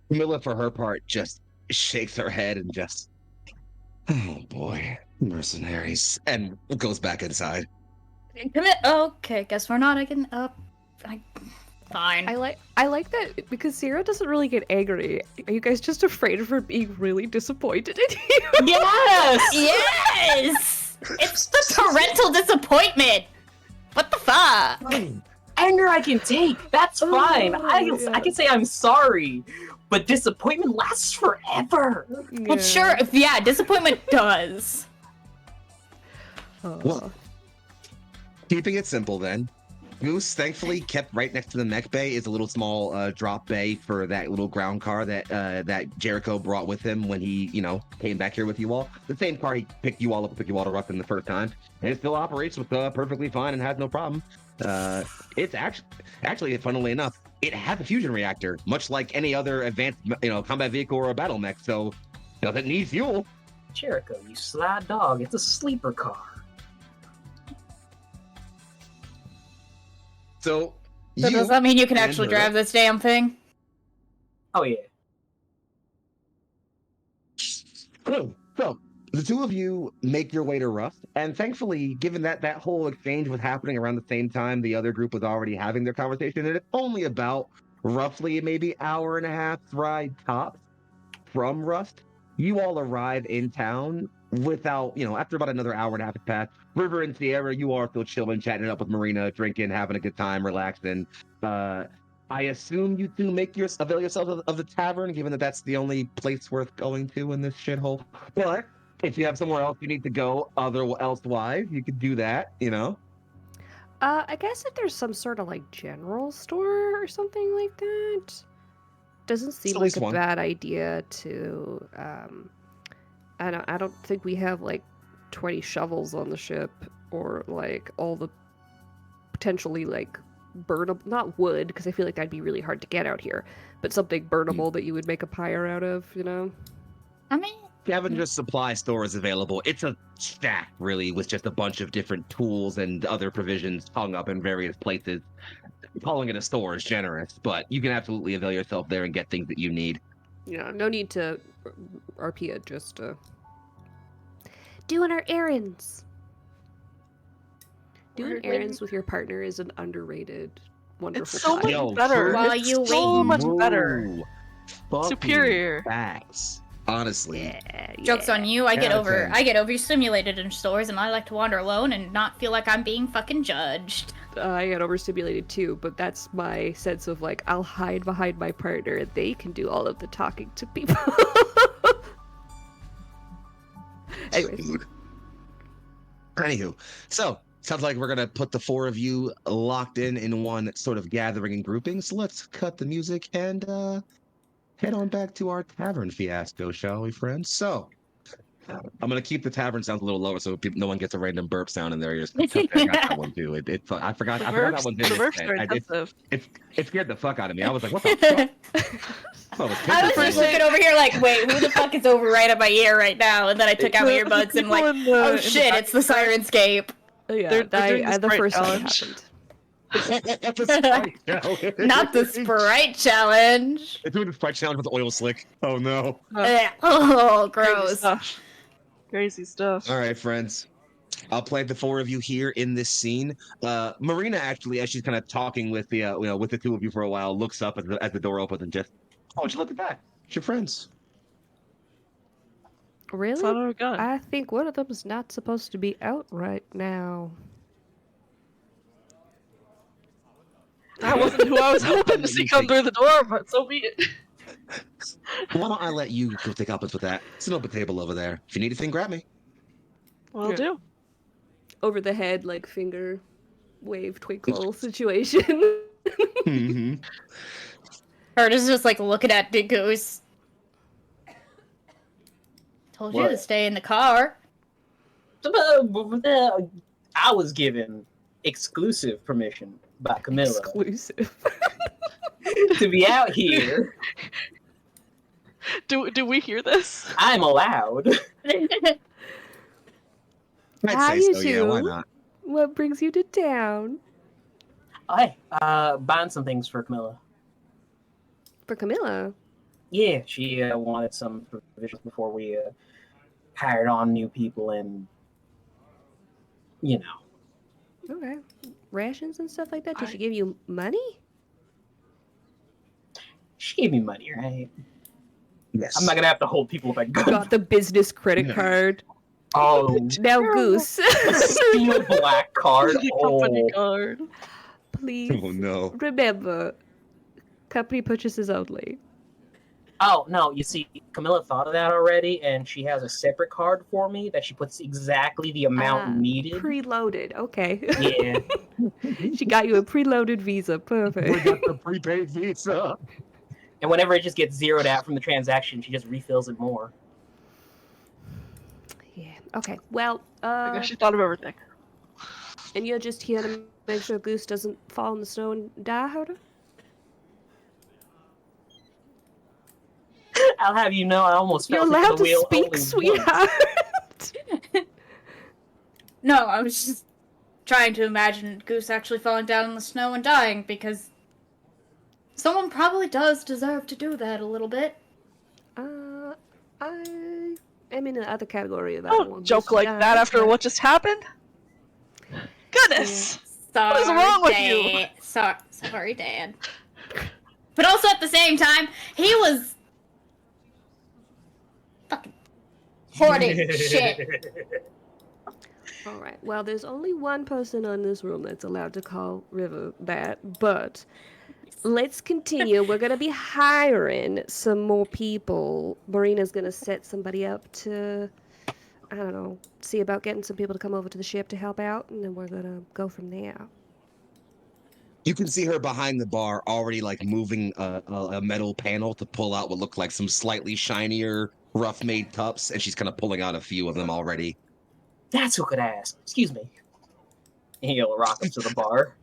Camilla, for her part, just shakes her head and just, oh boy, mercenaries, and goes back inside. Okay, guess we're not again. Fine. I like that because Sierra doesn't really get angry. Are you guys just afraid of her being really disappointed in you? Yes! Yes! It's the parental disappointment! What the fuck? Anger I can take. That's fine. I can say I'm sorry. But disappointment lasts forever. Well, sure, yeah, disappointment does. Well, keeping it simple then. Goose, thankfully, kept right next to the mech bay is a little small drop bay for that little ground car that Jericho brought with him when he, came back here with you all. The same car he picked you all up to Ruffin the first time. And it still operates with perfectly fine and has no problem. It's actually, funnily enough, it has a fusion reactor, much like any other advanced, combat vehicle or a Battlemech, so doesn't need fuel. Jericho, you sly dog. It's a sleeper car. So does that mean you can and actually Herda- drive this damn thing? Oh, yeah. So the two of you make your way to Rust, and thankfully, given that that whole exchange was happening around the same time the other group was already having their conversation, and it's only about roughly maybe hour and a half ride tops from Rust, you all arrive in town without, after about another hour and a half has passed. River and Sierra, you are still chilling, chatting it up with Marina, drinking, having a good time, relaxing. I assume you two avail yourselves of the tavern, given that that's the only place worth going to in this shithole. But if you have somewhere else you need to go, elsewise, you could do that, I guess if there's some sort of general store or something like that, doesn't seem At like least a one. bad idea to. I don't think we have 20 shovels on the ship or all the potentially burnable, not wood, because I feel like that'd be really hard to get out here, but something burnable that you would make a pyre out of, I mean, Scavenger's supply store is available. It's a stack, really, with just a bunch of different tools and other provisions hung up in various places. Calling it a store is generous, but you can absolutely avail yourself there and get things that you need. No need to RP it, just doing our errands. Doing errands with your partner is an underrated, wonderful It's so time. much better. While It's you so wait. much better. Fucking Superior. Facts. Honestly. Yeah. Joke's on you. I 10 get out of 10. I get overstimulated in stores, and I like to wander alone and not feel like I'm being fucking judged. I get overstimulated too, but that's my sense of like I'll hide behind my partner and they can do all of the talking to people. Anyways. Anywho, so sounds like we're gonna put the four of you locked in one sort of gathering and grouping. So let's cut the music and head on back to our tavern fiasco, shall we, friends? So I'm gonna keep the tavern sounds a little lower so no one gets a random burp sound in their ears. I got that one too. I forgot that one. The burps are intensive. It scared the fuck out of me. I was like, what the fuck? Oh, it's I was just looking over here like, wait, who the fuck is over right at my ear right now? And then I took out my earbuds and like, oh shit, it's the Sirenscape. Yeah, They're doing the Sprite first time it challenge. happened. Not the Sprite challenge. It's doing the Sprite challenge with the oil slick. Oh no. Oh, Crazy gross. stuff. Crazy stuff. All right, friends. I'll play the four of you here in this scene. Marina actually, as she's kind of talking with the with the two of you for a while, looks up as the door opens and just, oh, would you look at that? It's your friends. Really? Son of a gun. I think one of them is not supposed to be out right now. That wasn't who I was hoping to see come through the door, but so be it. Why don't I let you go take uppance with that? It's an open table over there. If you need anything, grab me. Will do. Over the head, like finger wave twinkle situation. Mm-hmm. Curtis just like looking at the goose. Told you to What? stay in the car. I was given exclusive permission by Camilla Exclusive. to be out here. Do we hear this? I'm allowed. I'd How say you so, yeah, why two? not? What brings you to town? Hi, buying some things for Camilla. For Camilla. Yeah, she wanted some provisions before we hired on new people, and you know. Okay. Rations and stuff like that? Did I- she give you money? She gave me money, right? Yes. I'm not gonna have to hold people with a gun. Got the business credit Yeah. card. Oh, Now, Goose. a steel black card. The company Oh, card. Please Oh no. remember, company purchases only. oh no! You see, Camilla thought of that already, and she has a separate card for me that she puts exactly the amount needed. Preloaded. Okay. Yeah. She got you a preloaded Visa. Perfect. We got the prepaid visa. And whenever it just gets zeroed out from the transaction, she just refills it more. Yeah. Okay. Well, I guess she thought of everything. and you're just here to make sure Goose doesn't fall in the snow and die, Hoda? I'll have you know, I almost You're fell into allowed the to wheel speak, only sweetheart. No, I was just trying to imagine Goose actually falling down in the snow and dying, because someone probably does deserve to do that a little bit. I am in the other category of that. Don't joke like that after what just happened. Goodness. Sorry, is wrong with you? Dad. Sorry, Dad. But also at the same time, he was fucking hoarding shit. All right. Well, there's only one person in this room that's allowed to call River that, but let's continue. We're gonna be hiring some more people. Marina's gonna set somebody up to, I don't know, see about getting some people to come over to the ship to help out, and then we're gonna go from there. You can see her behind the bar already like moving a metal panel to pull out what look like some slightly shinier, rough-made cups, and she's kind of pulling out a few of them already. That's who could ask. Excuse me. And he'll rock up to the bar.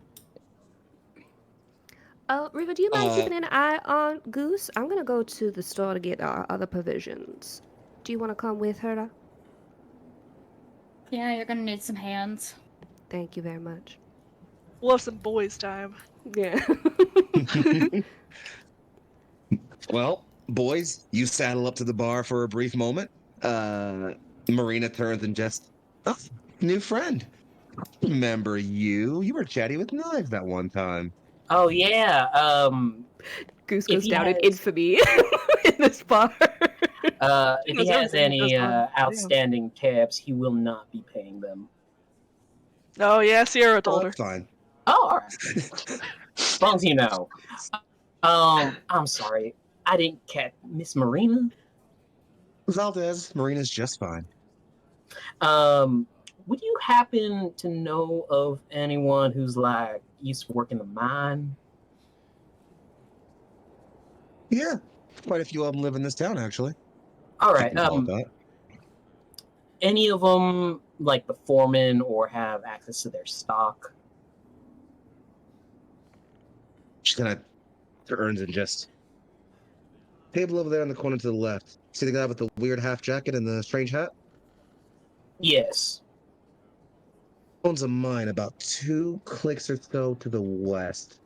River, do you mind Uh, keeping an eye on Goose? I'm gonna go to the store to get our other provisions. Do you want to come with her? Yeah, you're gonna need some hands. Thank you very much. We'll have some boys' time. Yeah. Well, boys, you saddle up to the bar for a brief moment. Marina turns and just, oh, new friend. Remember you? You were chatty with knives that one time. Oh yeah. Goose If goes he down in has- infamy in this bar. If knows he has everything he any does on- damn. outstanding tabs, he will not be paying them. Oh yeah, Sierra Oh, told her. that's fine. Oh, all right. As long as you know. I'm sorry. I didn't catch Miss Marina. Valdez, Marina's just fine. Would you happen to know of anyone who's like used to work in the mine? Yeah, quite a few of them live in this town, actually. All You right. can call it that. Any of them like the foreman or have access to their stock? She kind of turns and just table over there in the corner to the left. See the guy with the weird half jacket and the strange hat? Yes. Owns a mine about 2 clicks or so to the west.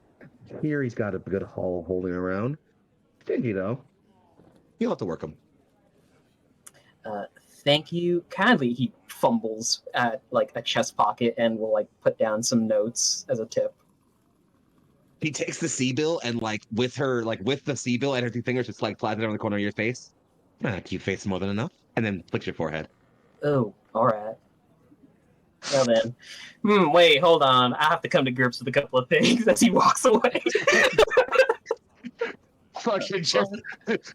Here he's got a good haul holding around. Stingy though. You'll have to work him. Thank you kindly. He fumbles at like a chest pocket and will like put down some notes as a tip. He takes the C-bill and with the C-bill and her 2 fingers just slides it on the corner of your face. Cute face more than enough. And then flicks your forehead. Oh, all right. Well then, wait, hold on. I have to come to grips with a couple of things as he walks away. Fucking just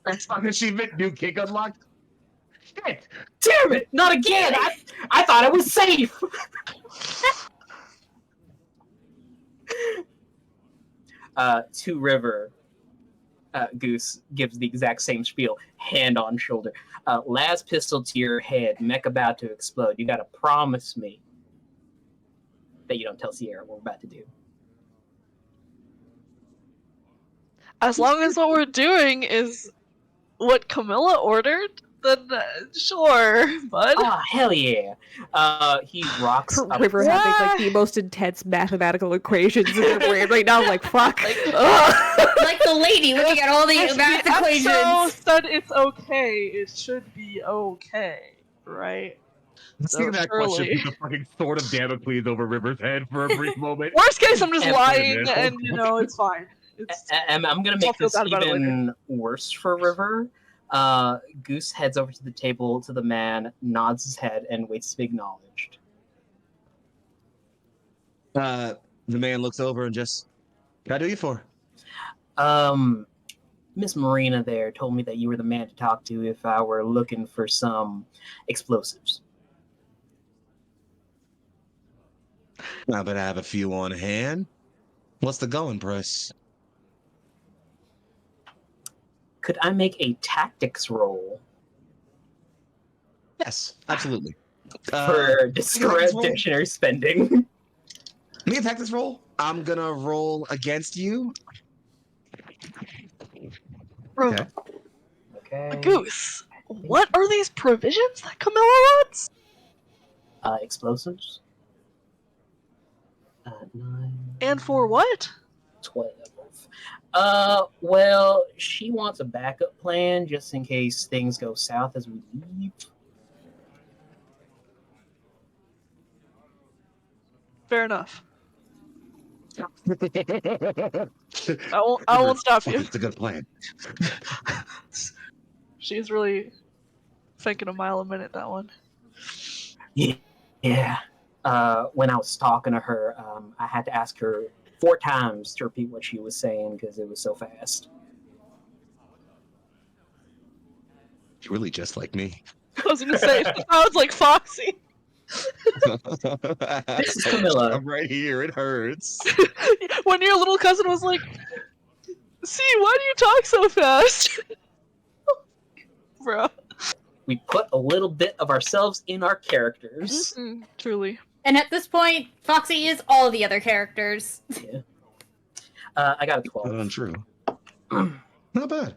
achievement, new kick unlocked. Shit! Damn it! Not again! I thought it was safe. To River, Goose gives the exact same spiel, hand on shoulder. Las pistol to your head, mech about to explode. You gotta promise me that you don't tell Sierra what we're about to do. As long as what we're doing is what Camilla ordered, then sure, bud. Ah, hell yeah! He rocks up. River having like the most intense mathematical equations in her brain right now. I'm like, fuck. Like the lady looking at all the If math the equations. EXO said it's okay, it should be okay, right? See that question surely. put the fucking sword of Damocles over River's head for a brief moment. Worst case, I'm just And- lying, and it's fine. It's I'm gonna I'll make feel this bad about it even worse for River. Goose heads over to the table to the man, nods his head, and waits to be acknowledged. The man looks over and just, "Can I do you for?" Miss Marina there told me that you were the man to talk to if I were looking for some explosives. I bet I have a few on hand. What's the going price? Could I make a tactics roll Yes, absolutely. for discretionary spending? Me attack this roll. I'm gonna roll against you. Bro, Okay. Okay. Goose. What are these provisions that Camilla wants? Explosives. 9, And for what? 12. Well, she wants a backup plan just in case things go south as we leave. Fair enough. I won't stop you. It's a good plan. She's really thinking a mile a minute, that one. Yeah. When I was talking to her, I had to ask her 4 times to repeat what she was saying because it was so fast. You're really just like me. I was gonna say, it sounds like Foxy. This is Camilla. I'm right here. It hurts. When your little cousin was like, "See, why do you talk so fast?" Bro. We put a little bit of ourselves in our characters. Truly. And at this point, Foxy is all the other characters. Yeah. I got a 12. Untrue. Not bad.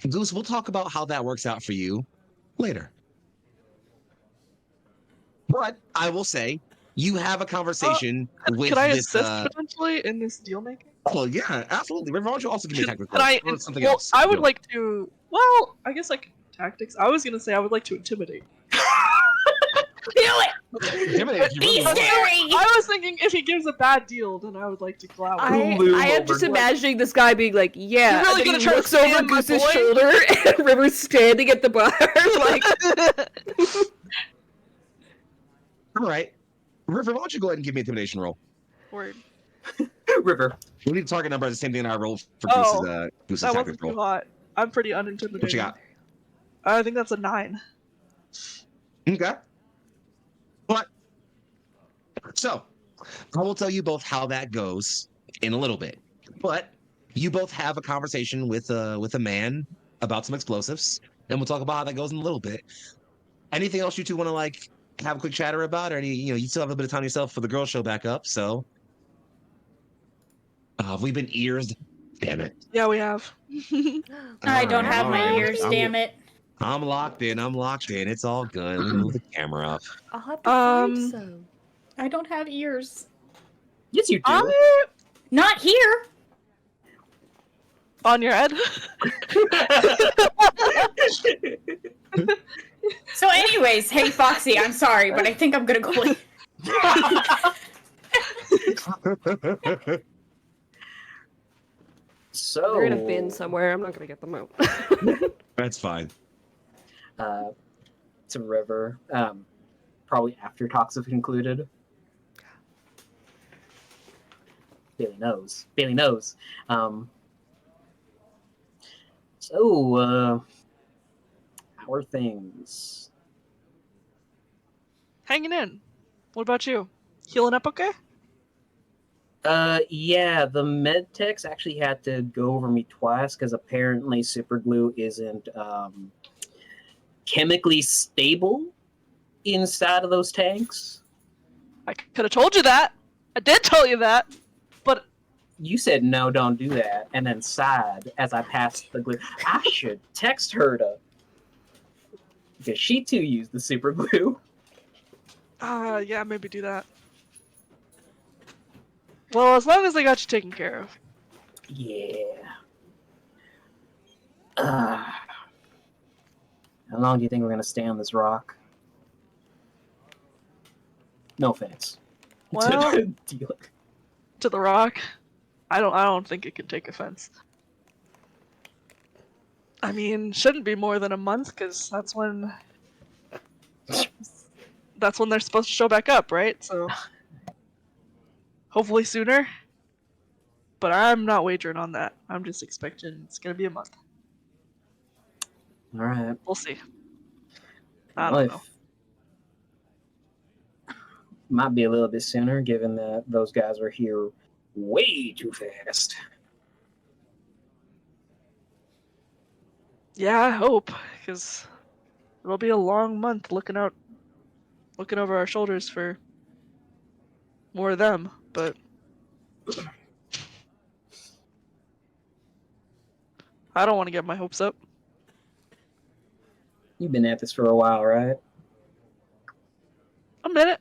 Goose, we'll talk about how that works out for you later. But I will say, you have a conversation with Could I this. assist potentially in this deal making? Well, yeah, absolutely. Why don't you also give me a tactical? Could I? Or something Well, else. I would No. like to. Well, I guess like tactics. I was gonna say I would like to intimidate. Do it! Intimidate if you Be really want. scary! I was thinking if he gives a bad deal, then I would like to go out with him. Loom I am over just like- imagining this guy being like, yeah, You're really and then gonna he try to looks over scam my Goose's boy? shoulder, and River's standing at the bar, like, All right. River, why don't you go ahead and give me an intimidation roll? Word. River. We need to target number the same thing I rolled for Oh, Goose's that tactic wasn't roll. too hot. I'm pretty What unintimidating. you got? I think that's a 9. Okay. But so I will tell you both how that goes in a little bit. But you both have a conversation with a man about some explosives, and we'll talk about how that goes in a little bit. Anything else you two want to like have a quick chatter about, or any you still have a bit of time yourself for the girl show back up. So we've been ears. Damn it. Yeah, we have. I don't Alright, have my alright. ears, damn it. I'm locked in. I'm locked in. It's all good. Let me move the camera up. I'll have to find Um, some. I don't have ears. Yes, you do. Not here! On your head. So anyways, hey Foxy, I'm sorry, but I think I'm gonna go in. So They're in a bin somewhere. I'm not gonna get them out. That's fine. to River. Probably after talks have concluded. Bailey knows. Bailey knows. So, how are things? Hanging in. What about you? Healing up okay? Yeah, the med techs actually had to go over me twice because apparently super glue isn't chemically stable inside of those tanks. I could have told you that. I did tell you that. But You said no, don't do that, and then sighed as I passed the glue. I should text her to, because she too used the super glue. yeah, maybe do that. Well, as long as they got you taken care of. Yeah. How long do you think we're gonna stay on this rock? No offense. Well, Dealer. to the rock. I don't think it could take offense. I mean, shouldn't be more than a month, because that's when they're supposed to show back up, right? So hopefully sooner. But I'm not wagering on that. I'm just expecting it's gonna be a month. All right. We'll see. I Well, don't know. Might be a little bit sooner, given that those guys were here way too fast. Yeah, I hope, because it'll be a long month looking over our shoulders for more of them. But I don't want to get my hopes up. You've been at this for a while, right? A minute.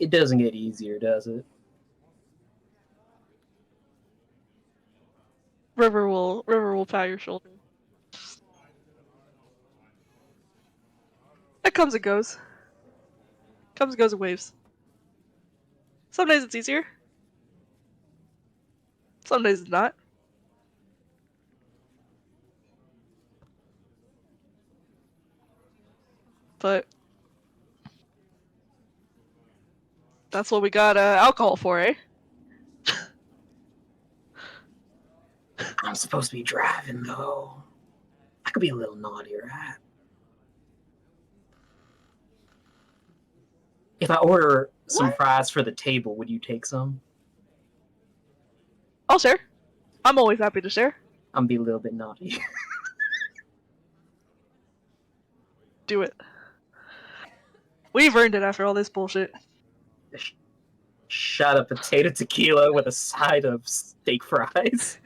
It doesn't get easier, does it? River will pat your shoulder. It comes and goes. Comes and goes in waves. Some days it's easier. Some days it's not. But that's what we got alcohol for, eh? I'm supposed to be driving, though. I could be a little naughty, right? If I order some What? fries for the table, would you take some? I'll share. I'm always happy to share. I'm be a little bit naughty. Do it. We've earned it after all this bullshit. Shot of potato tequila with a side of steak fries.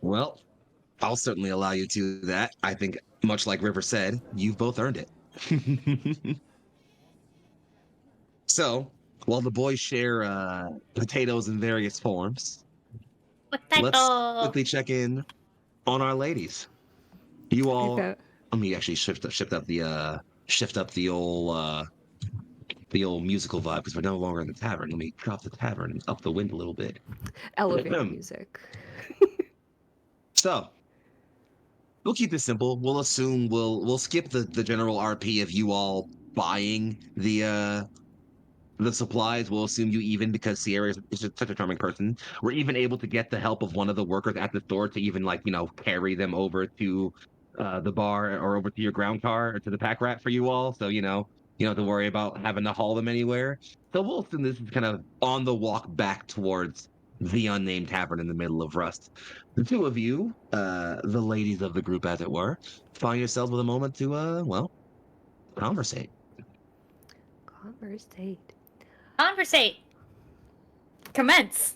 Well, I'll certainly allow you to do that. I think, much like River said, you've both earned it. So, while the boys share potatoes in various forms, let's quickly check in on our ladies. You I all, thought, let me actually shift up the old musical vibe because we're no longer in the tavern. Let me drop the tavern and up the wind a little bit. elevator music. So we'll keep this simple. We'll assume we'll skip the general RP of you all buying the supplies. We'll assume you even because Sierra is just such a charming person. We're even able to get the help of one of the workers at the store to even like carry them over to the bar or over to your ground car or to the pack rat for you all. So you don't have to worry about having to haul them anywhere. So we'll assume this is kind of on the walk back towards the unnamed tavern in the middle of Rust. The two of you, the ladies of the group, as it were, find yourselves with a moment to conversate. Conversate. Conversate. Commence.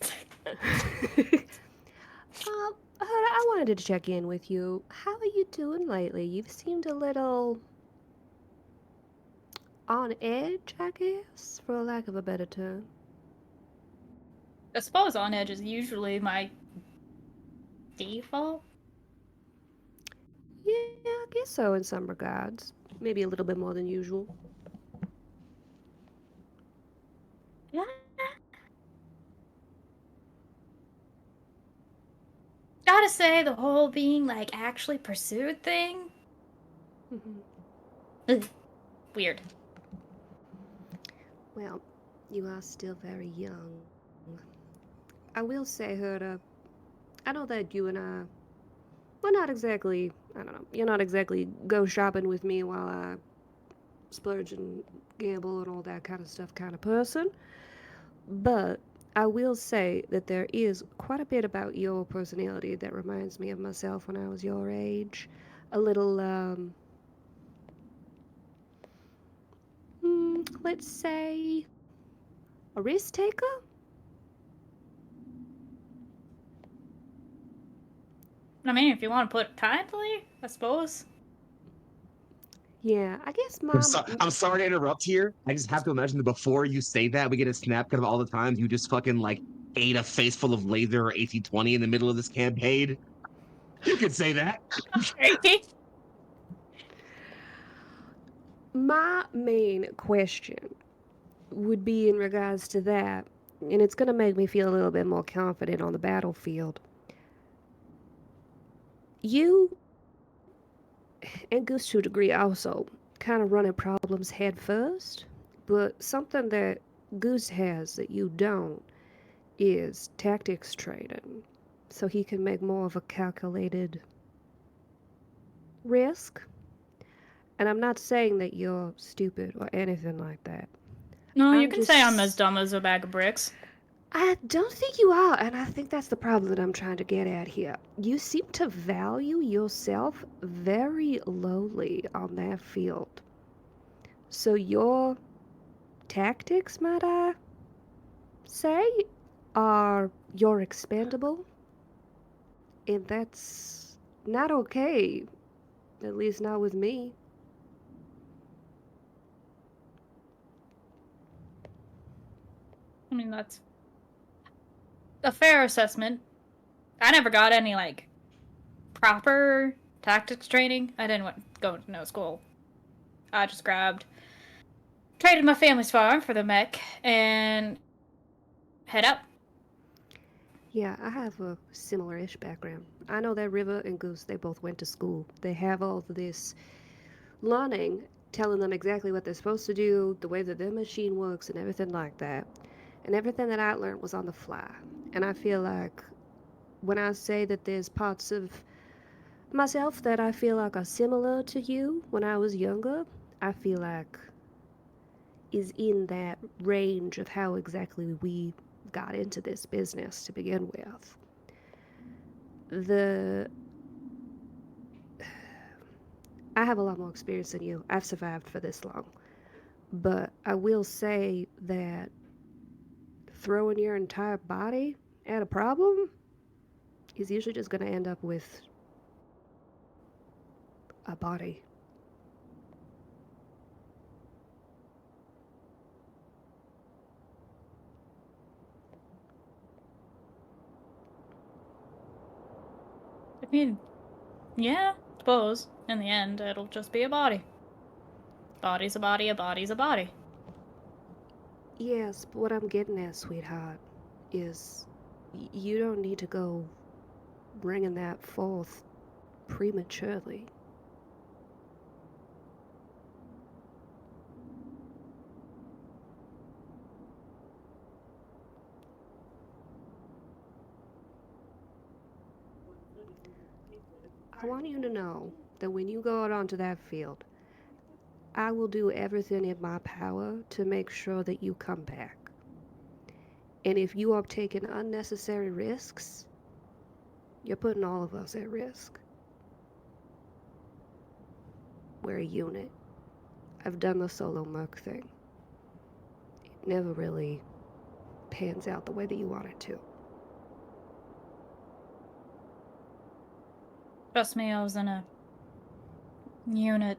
I wanted to check in with you. How are you doing lately? You've seemed a little on edge, I guess, for lack of a better term. I suppose on edge is usually my default. Yeah, I guess so in some regards. Maybe a little bit more than usual. Yeah. Gotta say, the whole being like actually pursued thing. Mhm. Ugh, weird. Well, you are still very young. I will say, Herda, I know that you and I, we're not exactly, I don't know, you're not exactly go shopping with me while I splurge and gamble and all that kind of stuff kind of person. But I will say that there is quite a bit about your personality that reminds me of myself when I was your age. A little, let's say, a risk taker? I mean, if you want to put it kindly, I suppose. Yeah, I guess I'm, mom. so, I'm sorry to interrupt here. I just have to imagine that before you say that, we get a snap kind of all the times you just fucking like ate a face full of laser or AC-20 in the middle of this campaign. You could say that. My main question would be in regards to that, and it's going to make me feel a little bit more confident on the battlefield. You, and Goose to a degree also, kind of running problems head first, but something that Goose has that you don't is tactics training, so he can make more of a calculated risk. And I'm not saying that you're stupid or anything like that. No, you I'm can say I'm as just dumb as a bag of bricks. I don't think you are, and I think that's the problem that I'm trying to get at here. You seem to value yourself very lowly on that field. So your tactics, might I say, are you're expendable, and that's not okay, at least not with me. I mean, that's a fair assessment. I never got any, like, proper tactics training. I didn't go to no school. I just traded my family's farm for the mech, and head out. Yeah, I have a similar-ish background. I know that River and Goose, they both went to school. They have all of this learning, telling them exactly what they're supposed to do, the way that their machine works, and everything like that. And everything that I learned was on the fly. And I feel like when I say that there's parts of myself that I feel like are similar to you when I was younger, I feel like is in that range of how exactly we got into this business to begin with. The I have a lot more experience than you. I've survived for this long. But I will say that throwing your entire body at a problem is usually just going to end up with a body. I mean, yeah. Suppose, in the end, it'll just be a body. Body's a body, a body's a body. Yes, but what I'm getting at, sweetheart, is you don't need to go bringing that forth prematurely. I want you to know that when you go out onto that field, I will do everything in my power to make sure that you come back. And if you are taking unnecessary risks, you're putting all of us at risk. We're a unit. I've done the solo merc thing. It never really pans out the way that you want it to. Trust me, I was in a unit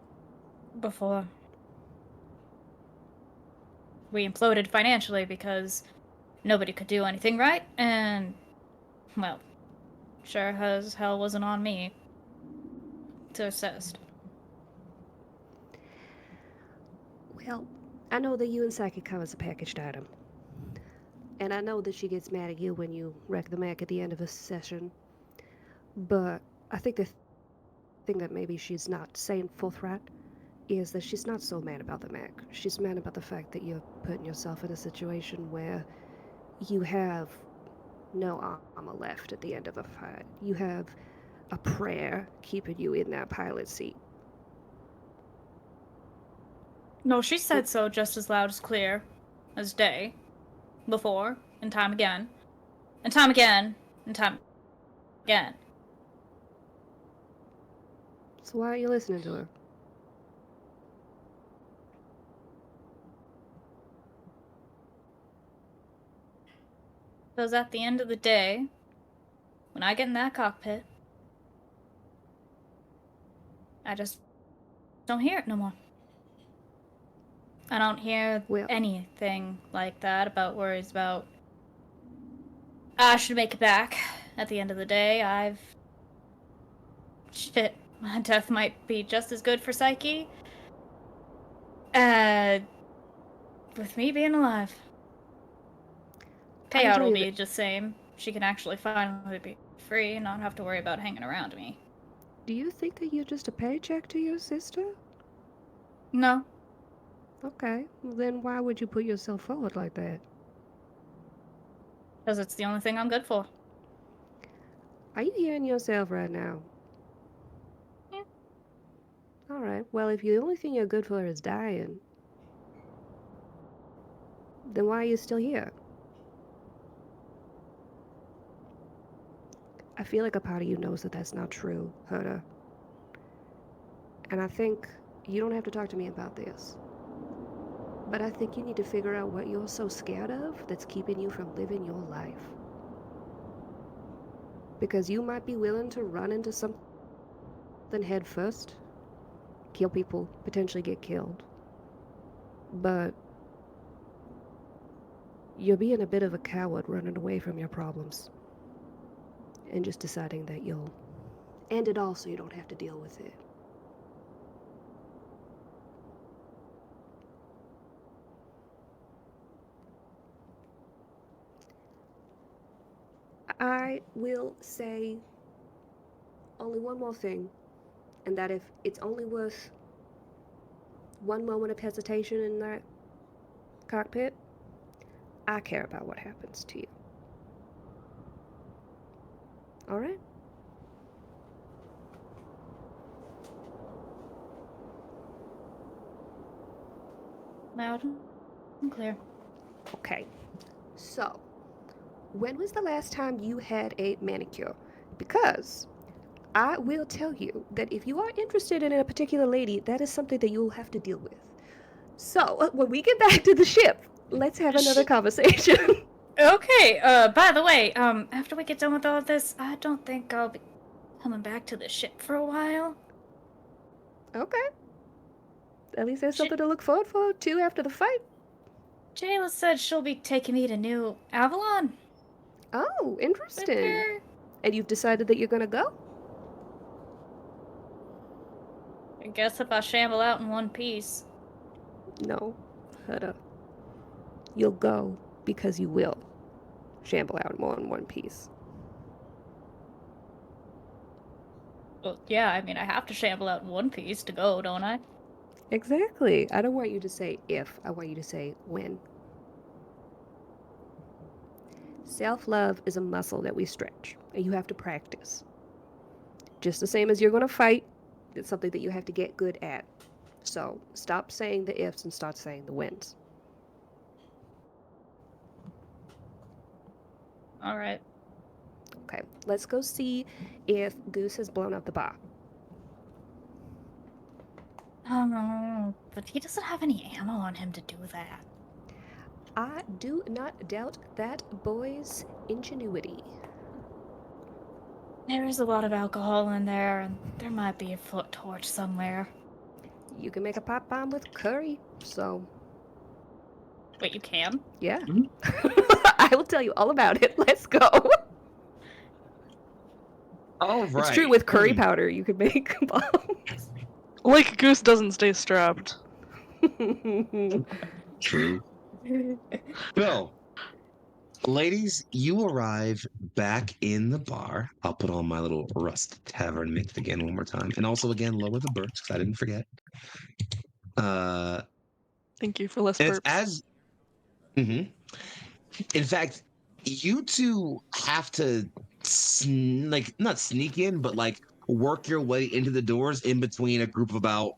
before. We imploded financially because nobody could do anything right, and, well, sure as hell wasn't on me to assist. Well, I know that you and Psyche come as a packaged item. And I know that she gets mad at you when you wreck the mech at the end of a session. But I think the thing that maybe she's not saying forthright is that she's not so mad about the mech. She's mad about the fact that you're putting yourself in a situation where you have no armor left at the end of a fight. You have a prayer keeping you in that pilot seat. No, she said so just as loud as clear as day. Before, and time again. And time again, and time again. So why are you listening to her? Because at the end of the day, when I get in that cockpit, I just don't hear it no more. I don't hear anything like that about worries about I should make it back. At the end of the day, shit, my death might be just as good for Psyche with me being alive. Payout will be the same. She can actually finally be free and not have to worry about hanging around me. Do you think that you're just a paycheck to your sister? No. Okay, well then why would you put yourself forward like that? Because it's the only thing I'm good for. Are you hearing yourself right now? Yeah. Alright, well if the only thing you're good for is dying, then why are you still here? I feel like a part of you knows that that's not true, Herda. And I think you don't have to talk to me about this. But I think you need to figure out what you're so scared of that's keeping you from living your life. Because you might be willing to run into something head first, kill people, potentially get killed. But you're being a bit of a coward running away from your problems. And just deciding that you'll end it all so you don't have to deal with it. I will say only one more thing, and that if it's only worth one moment of hesitation in that cockpit, I care about what happens to you. Alright? Loud and clear. Okay. So, when was the last time you had a manicure? Because I will tell you that if you are interested in a particular lady, that is something that you'll have to deal with. So, when we get back to the ship, let's have another conversation. Okay, by the way, after we get done with all of this, I don't think I'll be coming back to the ship for a while. Okay. At least there's something to look forward to after the fight. Jayla said she'll be taking me to New Avalon. Oh, interesting. And you've decided that you're gonna go? guess if I shamble out in one piece. No, Huda. You'll go because you will shamble out in one piece. Well, yeah, I mean, I have to shamble out in one piece to go, don't I? Exactly. I don't want you to say if, I want you to say when. Self-love is a muscle that we stretch, and you have to practice. Just the same as you're going to fight, it's something that you have to get good at. So stop saying the ifs and start saying the whens. All right. Okay, let's go see if Goose has blown up the bar. But he doesn't have any ammo on him to do that. I do not doubt that boy's ingenuity. There is a lot of alcohol in there, and there might be a foot torch somewhere. You can make a pop bomb with curry, so Wait, you can? yeah. Mhm. I will tell you all about it. Let's go. All right. It's true, with curry powder, you can make bombs. Like Goose doesn't stay strapped. True. So, ladies, you arrive back in the bar. I'll put on my little Rust Tavern mix again one more time. And also, again, lower the burps because I didn't forget. Thank you for less And it's burps. as. In fact, you two have to, like, not sneak in, but like work your way into the doors in between a group of about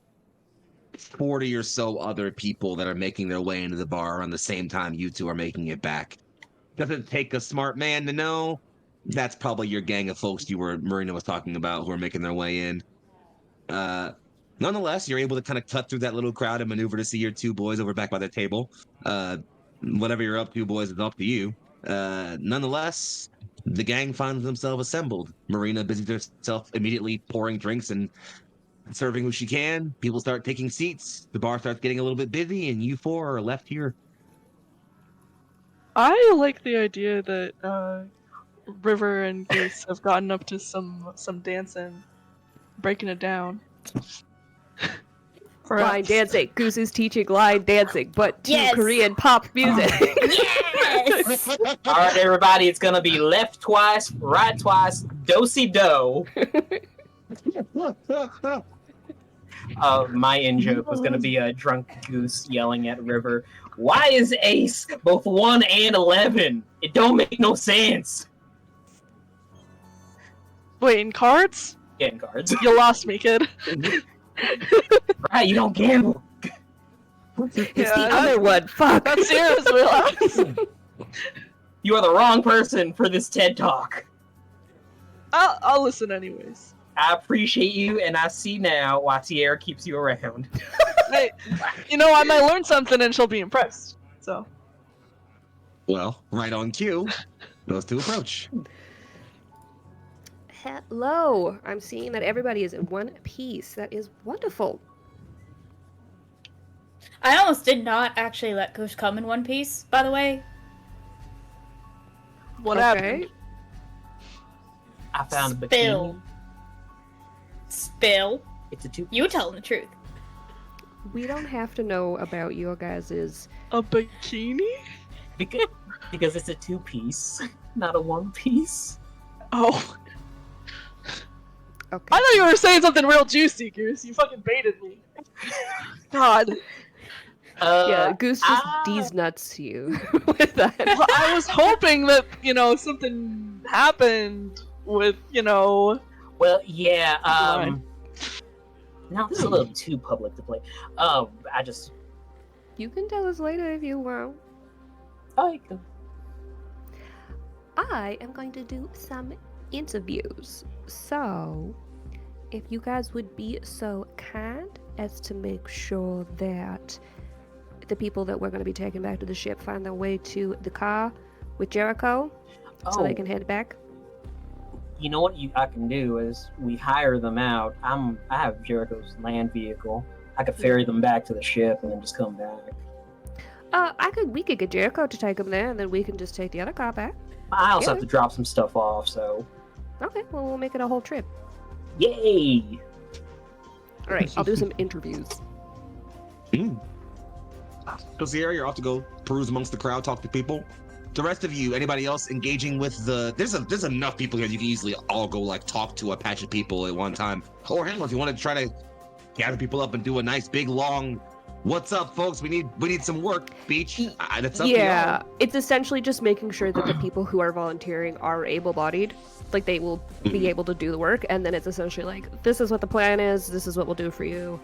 40 or so other people that are making their way into the bar around the same time you two are making it back. Doesn't take a smart man to know. That's probably your gang of folks Marina was talking about who are making their way in. Nonetheless, you're able to kind of cut through that little crowd and maneuver to see your two boys over back by the table. Whatever you're up to, boys, is up to you. Nonetheless, the gang finds themselves assembled. Marina busies herself immediately pouring drinks and serving who she can. People start taking seats. The bar starts getting a little bit busy, and you four are left here. I like the idea that River and Goose have gotten up to some dancing, breaking it down. Line dancing. Goose is teaching line dancing, but to Yes! Korean pop music. Yes! All right, everybody, it's gonna be left twice, right twice, do-si-do. My in joke was gonna be a drunk Goose yelling at River, "Why is Ace both 1 and 11? It don't make no sense." Wait, in cards? Getting cards. You lost me, kid. Right, you don't gamble. It's the other one. Fuck. That's yours, relax. You are the wrong person for this TED Talk. I'll listen anyways. I appreciate you, and I see now why Sierra keeps you around. Hey, you know, I might learn something and she'll be impressed. So. Well, right on cue, those two approach. Hello. I'm seeing that everybody is in one piece. That is wonderful. I almost did not actually let Goose come in one piece, by the way. What Okay. happened? I found a Spill. bikini. Spill. It's a two. You telling the truth. We don't have to know about your guys's. A bikini? Because it's a 2-piece, not a 1-piece. Oh. Okay. I thought you were saying something real juicy, Goose. You fucking baited me. God. Yeah, Goose just D's nuts you with that. Well, I was hoping that, you know, something happened with, you know... Well, yeah, Line. now this is a little too public to play. I just... You can tell us later if you want. Oh, I am going to do some interviews. So, if you guys would be so kind as to make sure that the people that we're going to be taking back to the ship find their way to the car with Jericho so they can head back. You know what I can do is we hire them out. I have Jericho's land vehicle. I could ferry them back to the ship and then just come back. We could get Jericho to take them there, and then we can just take the other car back. I also Yeah. have to drop some stuff off, so Okay, well, we'll make it a whole trip. yay! All right, I'll do some interviews. So Sierra, you're off to go peruse amongst the crowd, talk to people. The rest of you, anybody else engaging with the? There's enough people here. You can easily all go like talk to a patch of people at one time. Or hell, if you want to try to gather people up and do a nice big long, "What's up, folks? We need some work." Speech. That's up to y'all. It's essentially just making sure that the people who are volunteering are able-bodied, like they will be able to do the work, and then it's essentially like, this is what the plan is, this is what we'll do for you.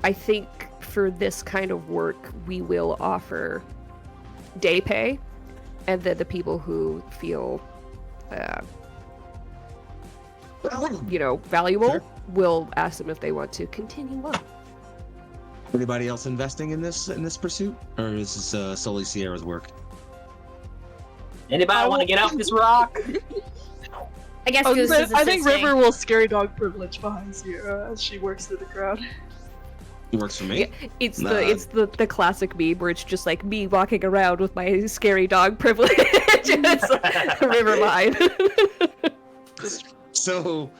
I think for this kind of work, we will offer day pay, and then the people who feel, valuable, Sure. will ask them if they want to continue on. Anybody else investing in this pursuit, or is this solely Sierra's work? Anybody want to get off this rock? I guess Goose is I think assisting. River will scary dog privilege behind Sierra as she works through the crowd. It works for me. Yeah, it's the classic meme where it's just like me walking around with my scary dog privilege. It's River mine. So,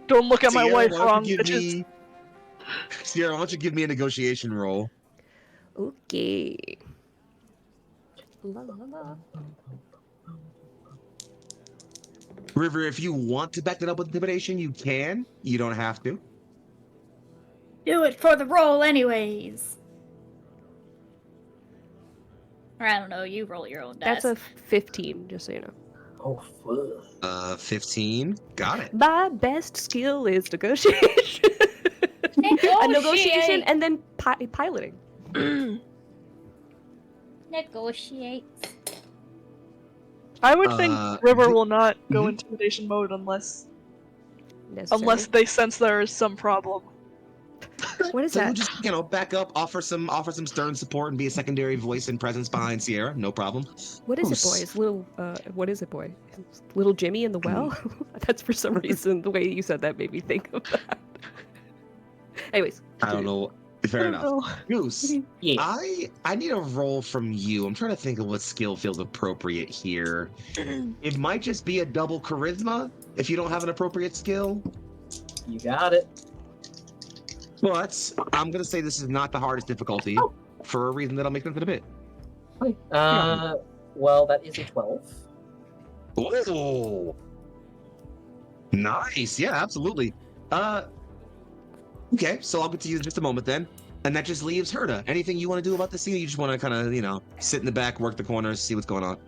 Don't look at my Sierra, wife why don't wrong, you give bitches. me- Sierra, why don't you give me a negotiation roll? Okay. La, la, la. River, if you want to back that up with intimidation, you can. You don't have to. Do it for the roll anyways. Or I don't know, you roll your own dice. That's a 15, just so you know. Oh, fuck. 15. Got it. My best skill is negotiation. A negotiation and then piloting. Negotiate. I would think River th- will not go mhm. intimidation mode unless Necessary. they sense there is some problem. What is So we'll that? just, back up, offer some stern support, and be a secondary voice and presence behind Sierra. No problem. What is it, boy? Is little what is it, boy? Is little Jimmy in the well? That's for some reason the way you said that made me think of that. Anyways, I don't know. Fair I enough. don't know. Goose, Yeah. I need a roll from you. I'm trying to think of what skill feels appropriate here. It might just be a double charisma if you don't have an appropriate skill. You got it. But I'm gonna say this is not the hardest difficulty for a reason that'll make sense in a bit. Well, that is a 12. Oh, nice. Yeah, absolutely. Okay, so I'll get to you in just a moment then. And that just leaves Herda. Anything you want to do about the scene? You just want to kind of, sit in the back, work the corners, see what's going on.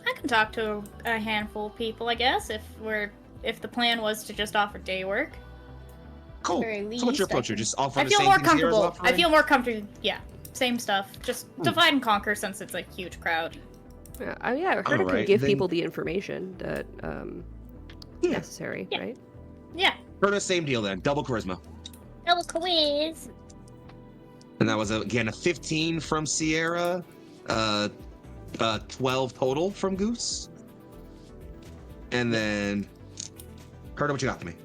I can talk to a handful of people, I guess, if the plan was to just offer day work. Cool. Very So what's your least, approach I here? can- Just offer I the feel same more thing Sierra's comfortable. I offering? feel more comfortable. Yeah, same stuff. Just divide and conquer since it's a huge crowd. yeah, Herda can Alright, give then- people the information that necessary, Yeah. right? Yeah. Herda, same deal then. Double charisma. Double quiz. And that was, again, a 15 from Sierra, 12 total from Goose. And then, Herda, what you got for me?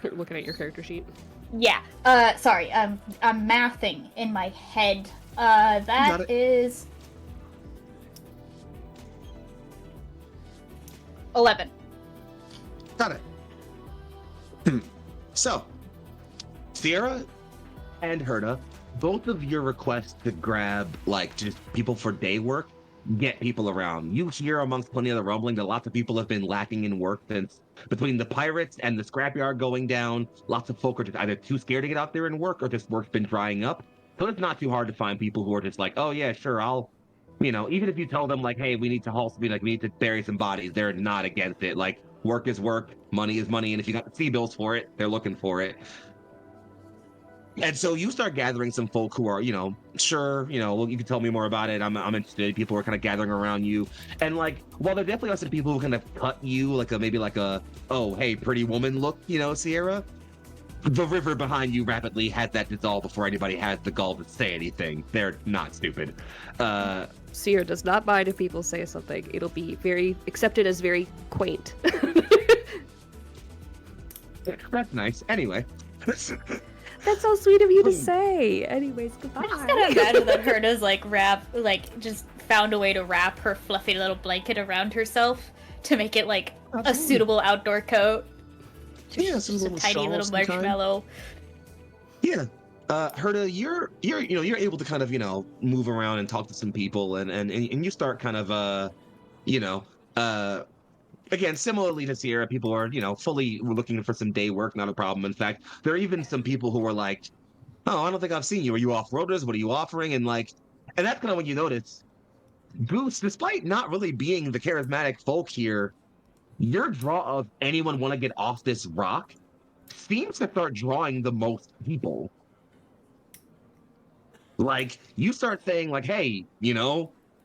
Looking at your character sheet. Yeah. Sorry. I'm mathing in my head. Got That it. is 11. Got it. So, Sierra and Herda, both of your requests to grab, just people for day work, get people around. You hear amongst plenty of the rumbling that lots of people have been lacking in work since between the pirates and the scrapyard going down. Lots of folk are just either too scared to get out there and work or just work's been drying up. So it's not too hard to find people who are just like, oh yeah, sure, I'll, even if you tell them hey, we need to haul, we need to bury some bodies, they're not against it. Work is work, money is money, and if you got the sea bills for it, they're looking for it. And so you start gathering some folk who are, sure, well, you can tell me more about it. I'm interested. People are kind of gathering around you. And while there definitely are some people who kind of cut you maybe oh, hey, pretty woman look, Sierra, the river behind you rapidly has that dissolve before anybody has the gall to say anything. They're not stupid. Sierra does not mind if people say something. It'll be very accepted as very quaint. That's nice. Anyway. That's so sweet of you to say. Anyways, goodbye. I just gotta imagine that Herda's just found a way to wrap her fluffy little blanket around herself to make it like a Absolutely. suitable outdoor coat. Yeah, some Just a little tiny shawl of little some kind. marshmallow. Yeah. Herta, you're able to kind of, move around and talk to some people and you start kind of you know, uh again, similarly to Sierra, people are, fully looking for some day work, not a problem. In fact, there are even some people who are like, "Oh, I don't think I've seen you. Are you off-roaders? What are you offering?" And that's kind of when you notice Goose, despite not really being the charismatic folk here, your draw of anyone want to get off this rock seems to start drawing the most people. Like, you start saying, like, hey,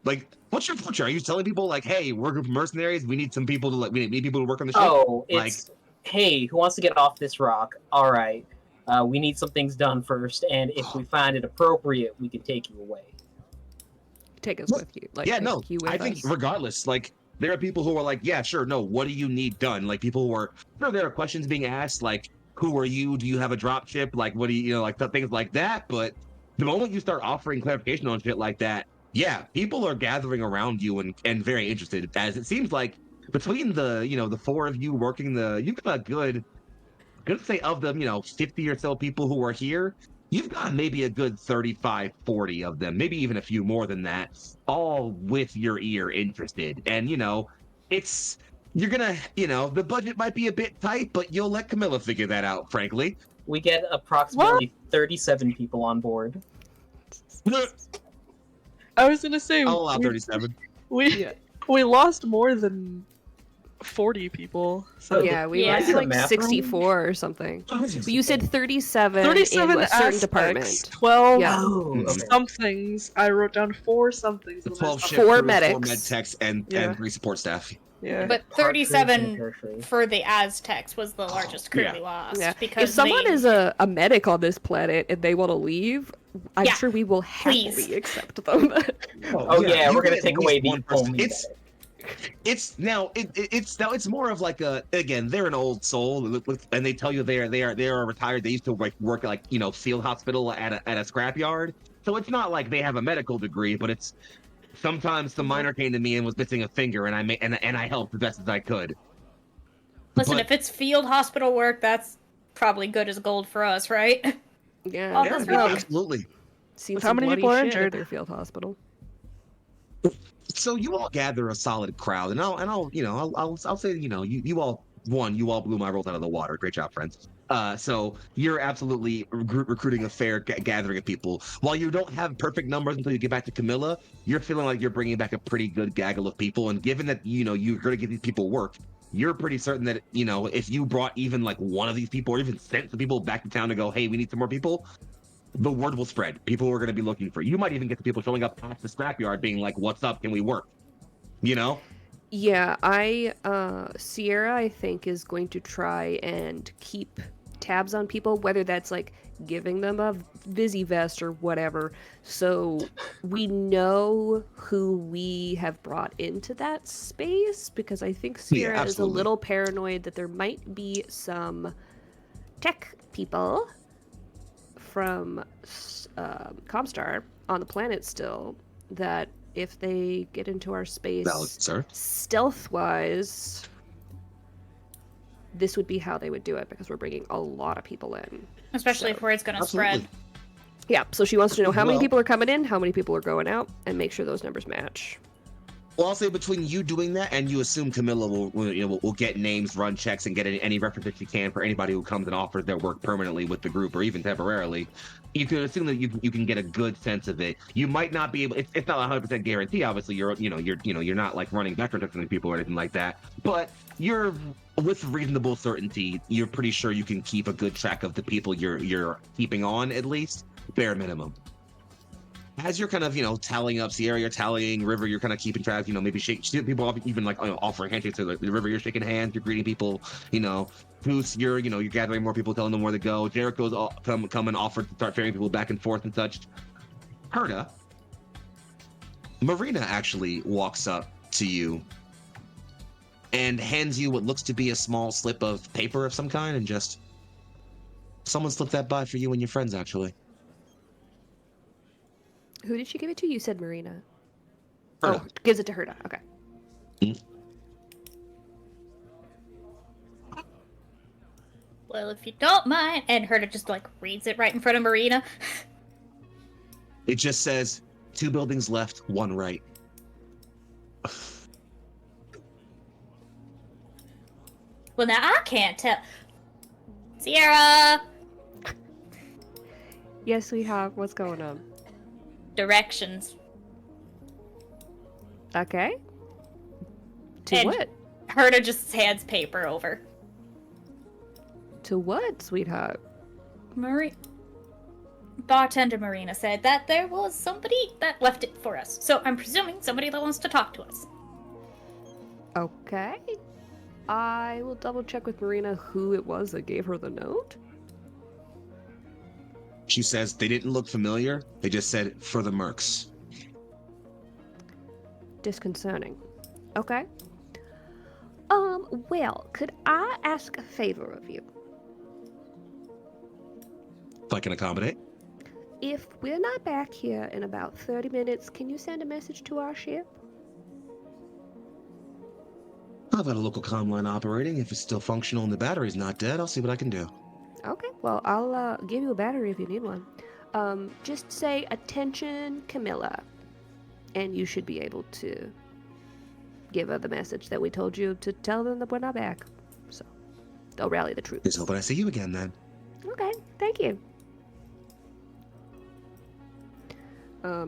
like, what's your future? Are you telling people, like, hey, we're a group of mercenaries. We need some people to, like, we need people to work on the ship? Oh, Like, it's hey, who wants to get off this rock? All right, we need some things done first, and if we find it appropriate, we can take you away. Take us with you. Like, yeah, no, take you with I think us. regardless, like, there are people who are like, yeah, sure, no, what do you need done? Like, people who are, sure, there are questions being asked, like, who are you? Do you have a drop ship? Like, what do you, like, things like that. But the moment you start offering clarification on shit like that, yeah, people are gathering around you and very interested, as it seems like between the four of you working you've got a good say of them, 50 or so people who are here, you've got maybe a good 35, 40 of them, maybe even a few more than that, all with your ear interested. And, it's, you're gonna, the budget might be a bit tight, but you'll let Camilla figure that out, frankly. We get approximately 37 people on board. I was gonna say I'll allow 37. we lost more than 40 people. So Yeah, we Yeah. lost Is it a like math 64 or something. But you said 37, 37 in a certain aspects, department. 12 Yeah. Oh, okay. somethings. I wrote down 4 somethings. The and 12 there's- ship Four crew, 4 medics. med techs, and Yeah. 3 support staff. Yeah. But Partridge and 37 Periphery. for the Aztecs was the largest crew Yeah. we lost. Yeah. Because If someone they... is a medic on this planet and they want to leave, I'm Yeah, sure we will happily please. accept them. Oh yeah, you we're gonna get take at least away the one person. only. It's now it's more of like again, they're an old soul and they tell you they are retired. They used to work at, like, field hospital at a scrapyard. So it's not like they have a medical degree, but it's sometimes the miner came to me and was missing a finger, and I helped the best as I could. Listen, But- if it's field hospital work, that's probably good as gold for us, right? Yeah, Oh, Yeah, that's no, right. absolutely. seen How some many bloody people are shit at injured? their field hospital. So you all gather a solid crowd, and I'll say, you all blew my rolls out of the water. Great job, friends. So you're absolutely recruiting a fair gathering of people. While you don't have perfect numbers until you get back to Camilla, you're feeling like you're bringing back a pretty good gaggle of people. And given that you're going to give these people work, you're pretty certain that if you brought even like one of these people, or even sent some people back to town to go, hey, we need some more people, the word will spread. People are going to be looking for you. You might even get the people showing up at the scrapyard being like, what's up? Can we work? Yeah, Sierra, I think, is going to try and keep tabs on people, whether that's like giving them a Visi vest or whatever. So we know who we have brought into that space, because I think Sierra is a absolutely. little paranoid that there might be some tech people from Comstar on the planet still, that if they get into our space Valid, sir. stealth-wise, this would be how they would do it, because we're bringing a lot of people in. Especially So, if word's gonna Absolutely. spread. Yeah, so she wants to know how many Well- people are coming in, how many people are going out, and make sure those numbers match. Well, I'll say between you doing that and you assume Camilla will get names, run checks, and get any references she can for anybody who comes and offers their work permanently with the group or even temporarily. You can assume that you can get a good sense of it. You might not be able. It's not a 100% guarantee. Obviously, you're not like running background checks on people or anything like that. But you're with reasonable certainty. You're pretty sure you can keep a good track of the people you're keeping on, at least bare minimum. As you're kind of, tallying up Sierra, you're tallying River, you're kind of keeping track, maybe people even like offering handshakes to the River, you're shaking hands, you're greeting people, Goose, you're gathering more people, telling them where to go. Jericho's come and offered to start ferrying people back and forth and such. Herta, Marina actually walks up to you and hands you what looks to be a small slip of paper of some kind, and just, someone slipped that by for you and your friends, actually. Who did she give it to? You said Marina. Herda. Oh, gives it to Herda. Okay. Well, if you don't mind, and Herda just like reads it right in front of Marina. It just says 2 buildings left, 1 right. Well, now I can't tell. Sierra, Yes, we have. What's going on? directions. Okay. To And- what? Herda just hands paper over. To what, sweetheart? Bartender Marina said that there was somebody that left it for us. So I'm presuming somebody that wants to talk to us. Okay. I will double check with Marina who it was that gave her the note. She says they didn't look familiar. They just said for the mercs. Disconcerting. Okay. Well, could I ask a favor of you? If I can accommodate. If we're not back here in about 30 minutes, can you send a message to our ship? I've got a local comm line operating. If it's still functional and the battery's not dead, I'll see what I can do. Okay, well, I'll give you a battery if you need one. Just say, attention, Camilla. And you should be able to give her the message that we told you to tell them that we're not back. So, they'll rally the troops. Just hoping I see you again then. Okay, thank you.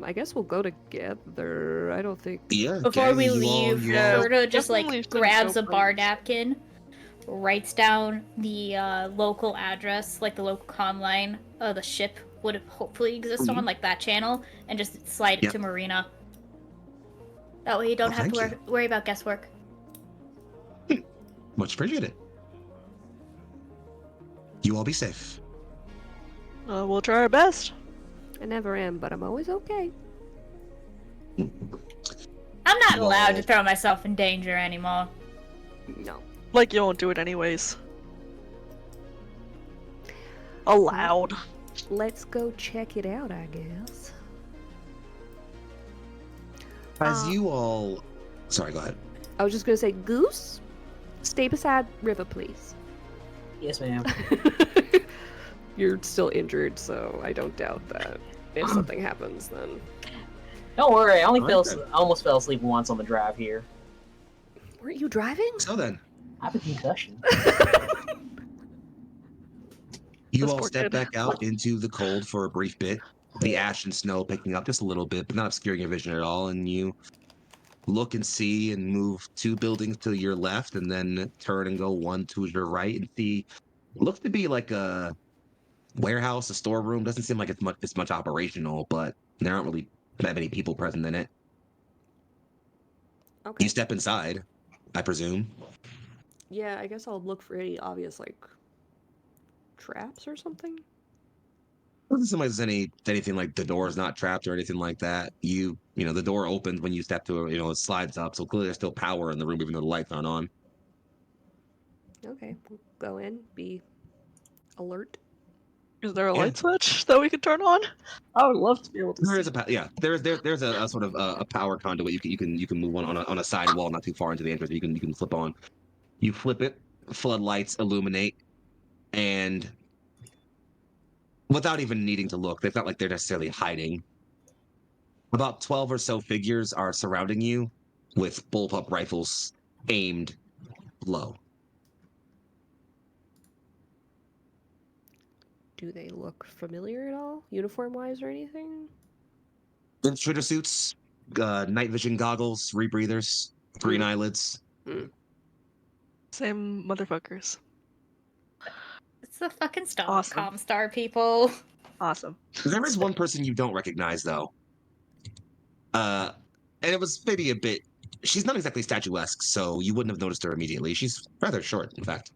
I guess we'll go together. I don't think... Yeah. Before okay, we you all- leave, you all- Herda just Definitely like should grabs go a bar first. napkin, writes down the local address, like the local comm line the ship would hopefully exist on, like that channel, and just slide it Yep. to Marina. That way you don't Oh, have to thank worry about guesswork. Much appreciated. You all be safe. We'll try our best. I never am, but I'm always okay. I'm not You allowed all- to throw myself in danger anymore. No. Like you won't do it anyways. Allowed. Let's go check it out, I guess. As Uh, you all... Sorry, go ahead. I was just gonna say, Goose, stay beside River, please. Yes, ma'am. You're still injured, so I don't doubt that. If something happens, then... Don't worry, I only Okay. almost fell asleep once on the drive here. Weren't you driving? So then, I have a concussion. you This all poor step kid. back out into the cold for a brief bit. The ash and snow picking up just a little bit, but not obscuring your vision at all. And you look and see and move 2 buildings to your left, and then turn and go 1 to your right, and see. Looks to be like a warehouse, a storeroom. Doesn't seem like it's much operational, but there aren't really that many people present in it. Okay. You step inside, I presume. Yeah, I guess I'll look for any obvious, like, traps or something. Doesn't seem like there's anything like the door is not trapped or anything like that. You know, the door opens when you step to it, it slides up. So clearly there's still power in the room, even though the lights aren't on. Okay, we'll go in, be alert. Is there a Yeah. light switch that we could turn on? I would love to be able to There see. is there's a sort of a power conduit you can move on a side wall, not too far into the entrance. You can flip on. You flip it, floodlights illuminate, and without even needing to look, it's not like they're necessarily hiding. About 12 or so figures are surrounding you with bullpup rifles aimed low. Do they look familiar at all, uniform-wise or anything? Intruder suits, night vision goggles, rebreathers, green eyelids. Same motherfuckers. It's the fucking Star Awesome. Comstar people. Awesome. There is one person you don't recognize, though. And it was maybe a bit. She's not exactly statuesque, so you wouldn't have noticed her immediately. She's rather short, in fact.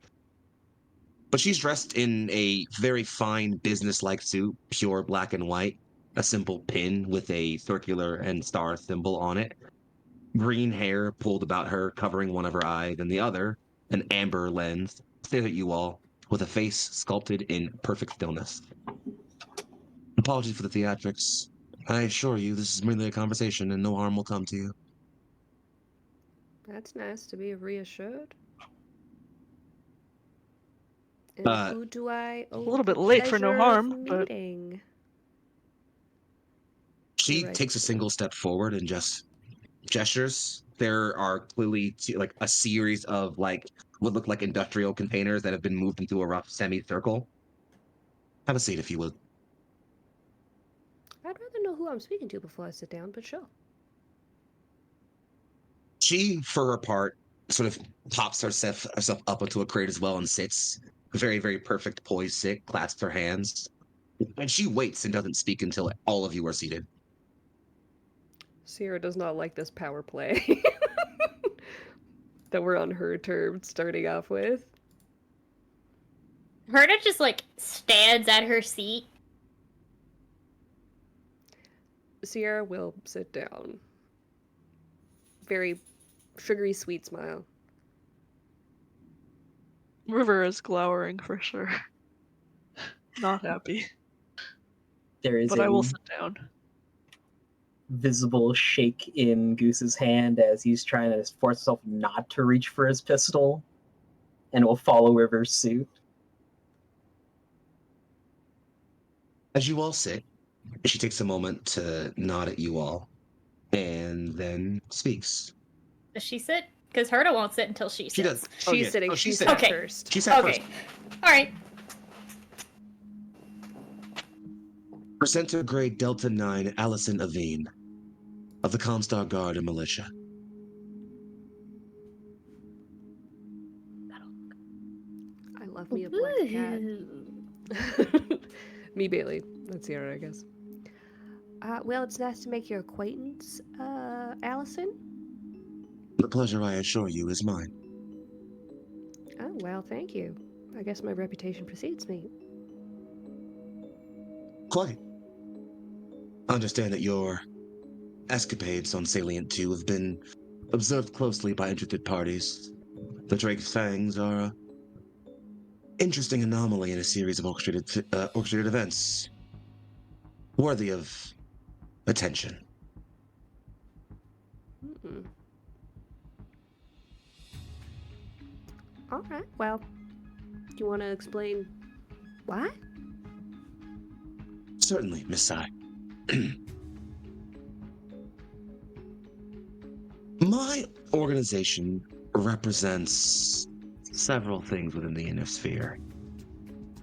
But she's dressed in a very fine business-like suit, pure black and white, a simple pin with a circular and star symbol on it, green hair pulled about her, covering one of her eyes, and the other, an amber lens, stares at you all with a face sculpted in perfect stillness. Apologies for the theatrics. I assure you this is merely a conversation and no harm will come to you. That's nice to be reassured. And who do I owe A little the bit late for no pleasure harm, of but meeting? She You're right, takes a it's single step forward and just gestures. There are clearly like a series of like what look like industrial containers that have been moved into a rough semicircle. Have a seat if you will. I'd rather know who I'm speaking to before I sit down, but sure. She, for her part, sort of pops herself up onto a crate as well and sits. Very, very perfect poise sit, clasps her hands. And she waits and doesn't speak until all of you are seated. Sierra does not like this power play that we're on her terms starting off with. Herta just like stands at her seat. Sierra will sit down. Very sugary sweet smile. River is glowering for sure. Not happy. There is But a I will sit down. visible shake in Goose's hand as he's trying to force himself not to reach for his pistol, and will follow River's suit. As you all sit, she takes a moment to nod at you all and then speaks. Does she sit? Because Herta won't sit until she sits. She does. She's Oh, yes. sitting. Oh, She she's sat sitting. Okay. first. She sat Okay. first. All right. Presenter grade Delta 9 Allison Aveen of the Comstar Guard and Militia. I love me a black cat. Ooh. Me, Bailey. That's Sierra, I guess. Well, it's nice to make your acquaintance, Allison. The pleasure, I assure you, is mine. Oh, well, thank you. I guess my reputation precedes me. Quite. I understand that your escapades on Salient 2 have been observed closely by interested parties. The Drake Fangs are an interesting anomaly in a series of orchestrated events. Worthy of attention. Mm-mm. All right. Well, do you want to explain why? Certainly, Miss Sai. My organization represents several things within the inner sphere.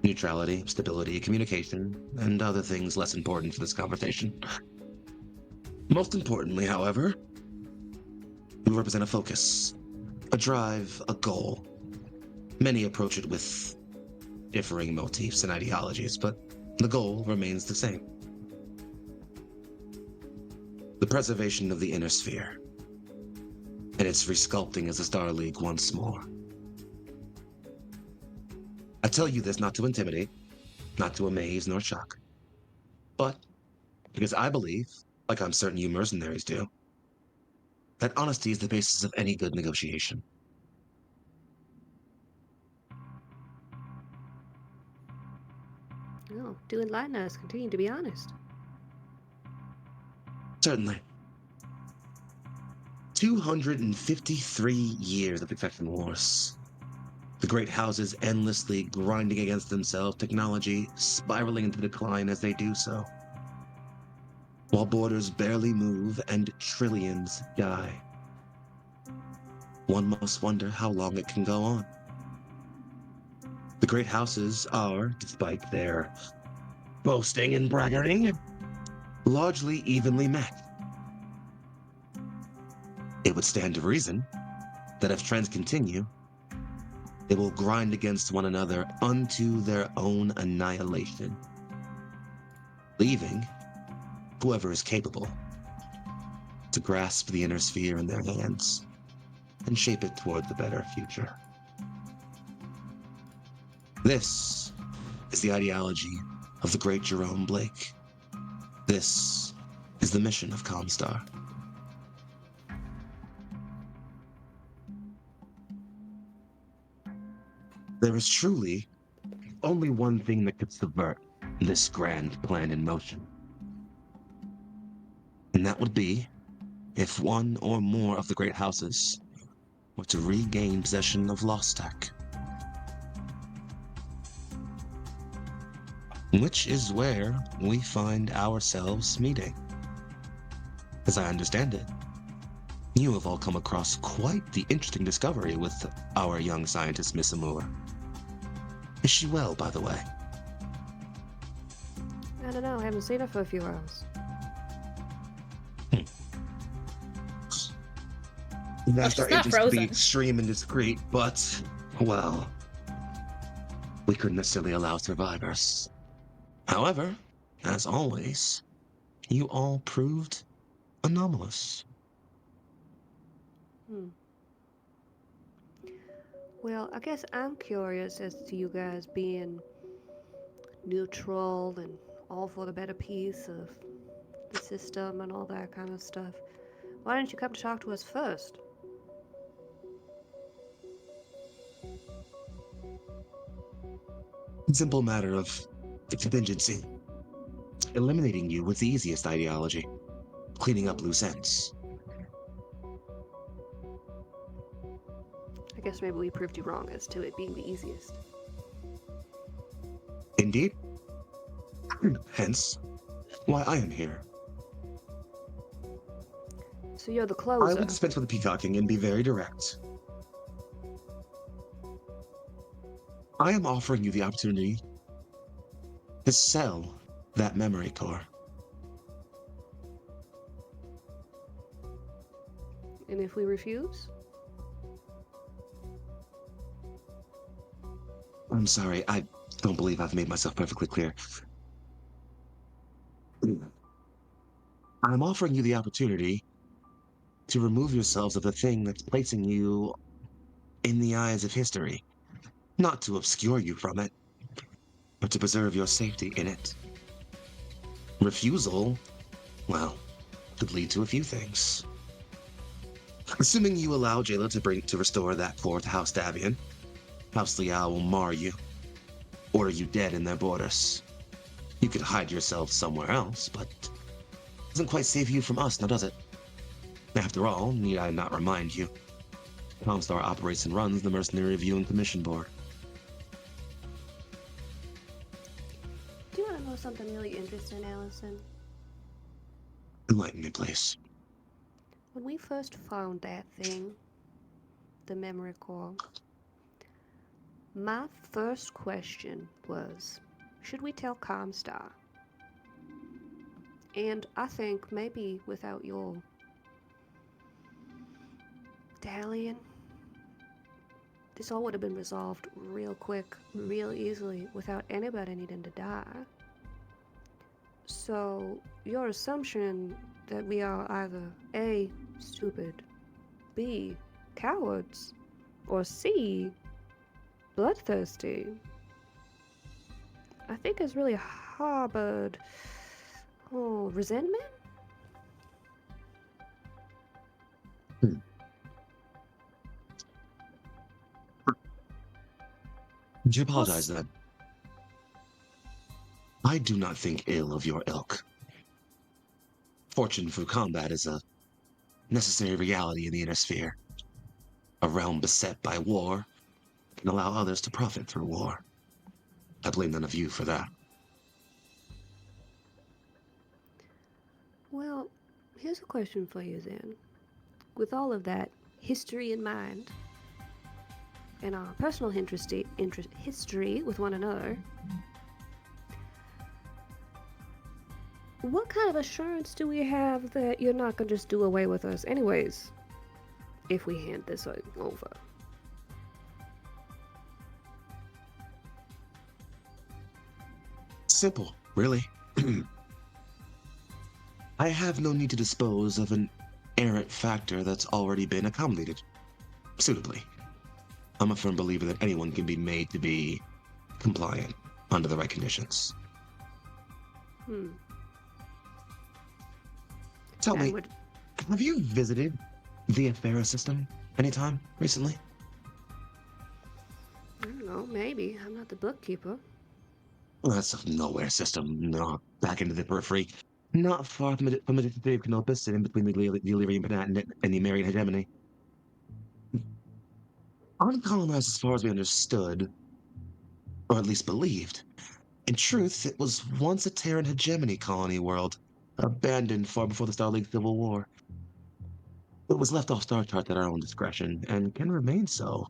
Neutrality, stability, communication, and other things less important for this conversation. Most importantly, however, we represent a focus, a drive, a goal. Many approach it with differing motifs and ideologies, but the goal remains the same. The preservation of the inner sphere, and its resculpting as a Star League once more. I tell you this not to intimidate, not to amaze nor shock, but because I believe, like I'm certain you mercenaries do, that honesty is the basis of any good negotiation. Oh, do enlighten us. Continue to be honest. Certainly. 253 years of succession wars. The great houses endlessly grinding against themselves, technology spiraling into decline as they do so. While borders barely move and trillions die. One must wonder how long it can go on. The great houses are, despite their boasting and braggarting, largely evenly matched. It would stand to reason that if trends continue, they will grind against one another unto their own annihilation, leaving whoever is capable to grasp the inner sphere in their hands and shape it towards a better future. This is the ideology of the great Jerome Blake. This is the mission of Comstar. There is truly only one thing that could subvert this grand plan in motion. And that would be if one or more of the great houses or to regain possession of lost tech. Which is where we find ourselves meeting. As I understand it, you have all come across quite the interesting discovery with our young scientist, Miss Amur. Is she well, by the way? I don't know, I haven't seen her for a few hours. That's she's our not interest to be frozen. extreme and discreet, but, well, we couldn't necessarily allow survivors. However, as always, you all proved anomalous. Well, I guess I'm curious as to you guys being neutral and all for the better peace of the system and all that kind of stuff. Why didn't you come to talk to us first? Simple matter of contingency. Eliminating you was the easiest ideology. Cleaning up loose ends. I guess maybe we proved you wrong as to it being the easiest. Indeed. Hence, why I am here. So you're the I closer. will dispense with the peacocking and be very direct. I am offering you the opportunity to sell that memory core. And if we refuse? I'm sorry, I don't believe I've made myself perfectly clear. I'm offering you the opportunity to remove yourselves of the thing that's placing you in the eyes of history. Not to obscure you from it, but to preserve your safety in it. Refusal, well, could lead to a few things. Assuming you allow Jayla to restore that core to House Davian, House Liao will mar you, order you dead in their borders. You could hide yourself somewhere else, but it doesn't quite save you from us, now does it? After all, need I not remind you, Comstar operates and runs the Mercenary Review and Commission Board. Do you want to know something really interesting, Allison? Enlighten me, please. When we first found that thing, the memory core, my first question was, should we tell Comstar? And I think maybe without your dallying, this all would have been resolved real quick, real easily, without anybody needing to die. So, your assumption that we are either A, stupid, B, cowards, or C, bloodthirsty, I think has really harbored, resentment? Would you apologize then? I do not think ill of your ilk. Fortune through combat is a necessary reality in the inner sphere. A realm beset by war can allow others to profit through war. I blame none of you for that. Well, here's a question for you then. With all of that history in mind, and our personal history with one another, what kind of assurance do we have that you're not gonna just do away with us anyways, if we hand this over? Simple, really. I have no need to dispose of an errant factor that's already been accommodated suitably. I'm a firm believer that anyone can be made to be compliant under the right conditions. Tell me, have you visited the Afera system anytime recently? I don't know, maybe. I'm not the bookkeeper. Well, that's a nowhere system, no, back into the periphery. Not far from the city of Canopus, and in between the Illyrian Panatinate and the Marian hegemony. Uncolonized as far as we understood, or at least believed. In truth, it was once a Terran hegemony colony world, abandoned far before the Starleague Civil War. It was left off Star Chart at our own discretion, and can remain so.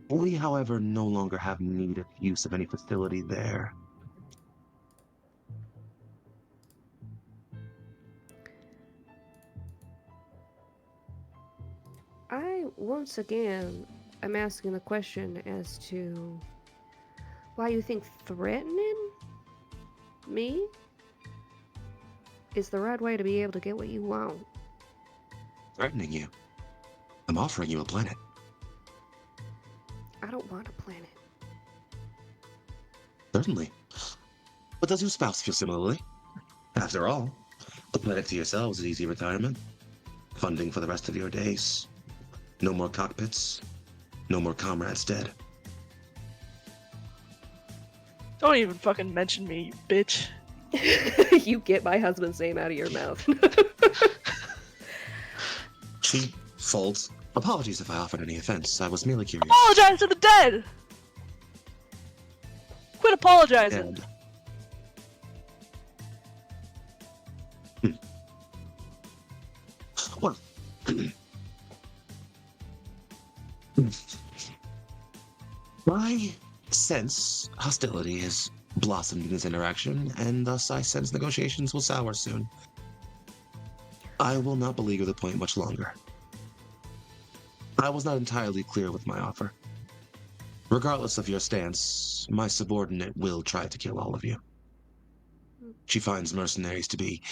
We, however, no longer have need of use of any facility there. I, once again, am asking the question as to why you think threatening me is the right way to be able to get what you want. Threatening you. I'm offering you a planet. I don't want a planet. Certainly. But does your spouse feel similarly? After all, a planet to yourselves is easy retirement. Funding for the rest of your days. No more cockpits. No more comrades dead. Don't even fucking mention me, you bitch. You get my husband's name out of your mouth. She folds. Apologies if I offered any offense. I was merely curious. Apologize to the dead! Quit apologizing. Dead. Well, I sense hostility has blossomed in this interaction, and thus I sense negotiations will sour soon. I will not beleaguer the point much longer. I was not entirely clear with my offer. Regardless of your stance, my subordinate will try to kill all of you. She finds mercenaries to be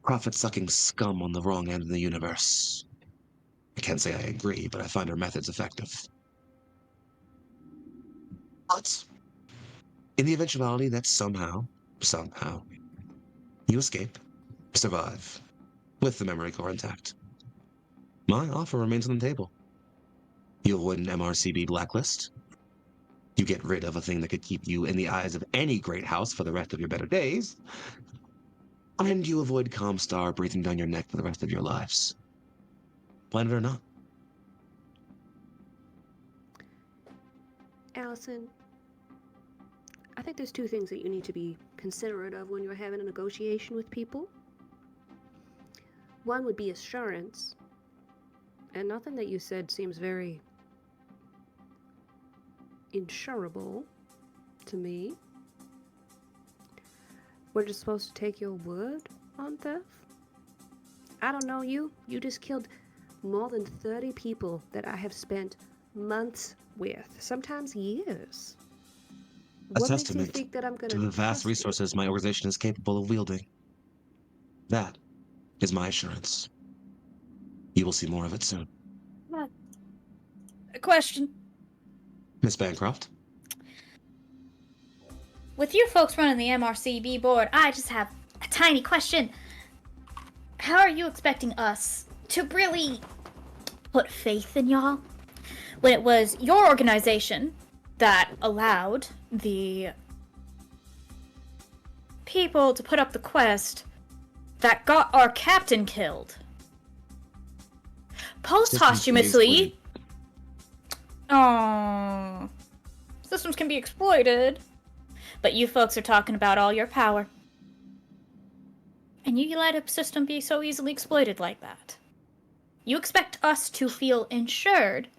profit-sucking scum on the wrong end of the universe. I can't say I agree, but I find her methods effective. But, in the eventuality that somehow, you escape, survive, with the memory core intact, my offer remains on the table. You avoid an MRCB blacklist. You get rid of a thing that could keep you in the eyes of any great house for the rest of your better days. And you avoid Comstar breathing down your neck for the rest of your lives. Planet or not. Allison, I think there's two things that you need to be considerate of when you're having a negotiation with people. One would be assurance, and nothing that you said seems very insurable to me. We're just supposed to take your word on theft? I don't know you. You just killed more than 30 people that I have spent months with, sometimes years. A What makes you testament think that I'm gonna to the vast trust you? resources my organization is capable of wielding. That is my assurance. You will see more of it soon. A question. Miss Bancroft? With you folks running the MRCB board, I just have a tiny question. How are you expecting us to really put faith in y'all when it was your organization that allowed the people to put up the quest that got our captain killed? Posthumously. Oh, systems can be exploited. But you folks are talking about all your power. And you let a system be so easily exploited like that. You expect us to feel insured.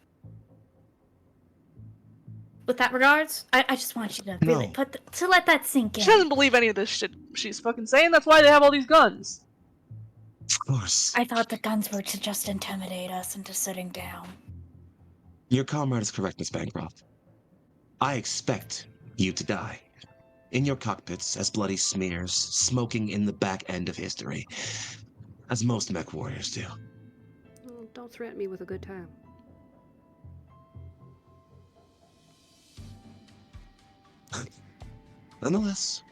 With that regards, I just want you to really No. to let that sink in. She doesn't believe any of this shit she's fucking saying. That's why they have all these guns. Of course. I thought the guns were to just intimidate us into sitting down. Your comrade is correct, Miss Bancroft. I expect you to die. In your cockpits, as bloody smears, smoking in the back end of history. As most Mechwarriors do. Oh, don't threaten me with a good time. Nonetheless,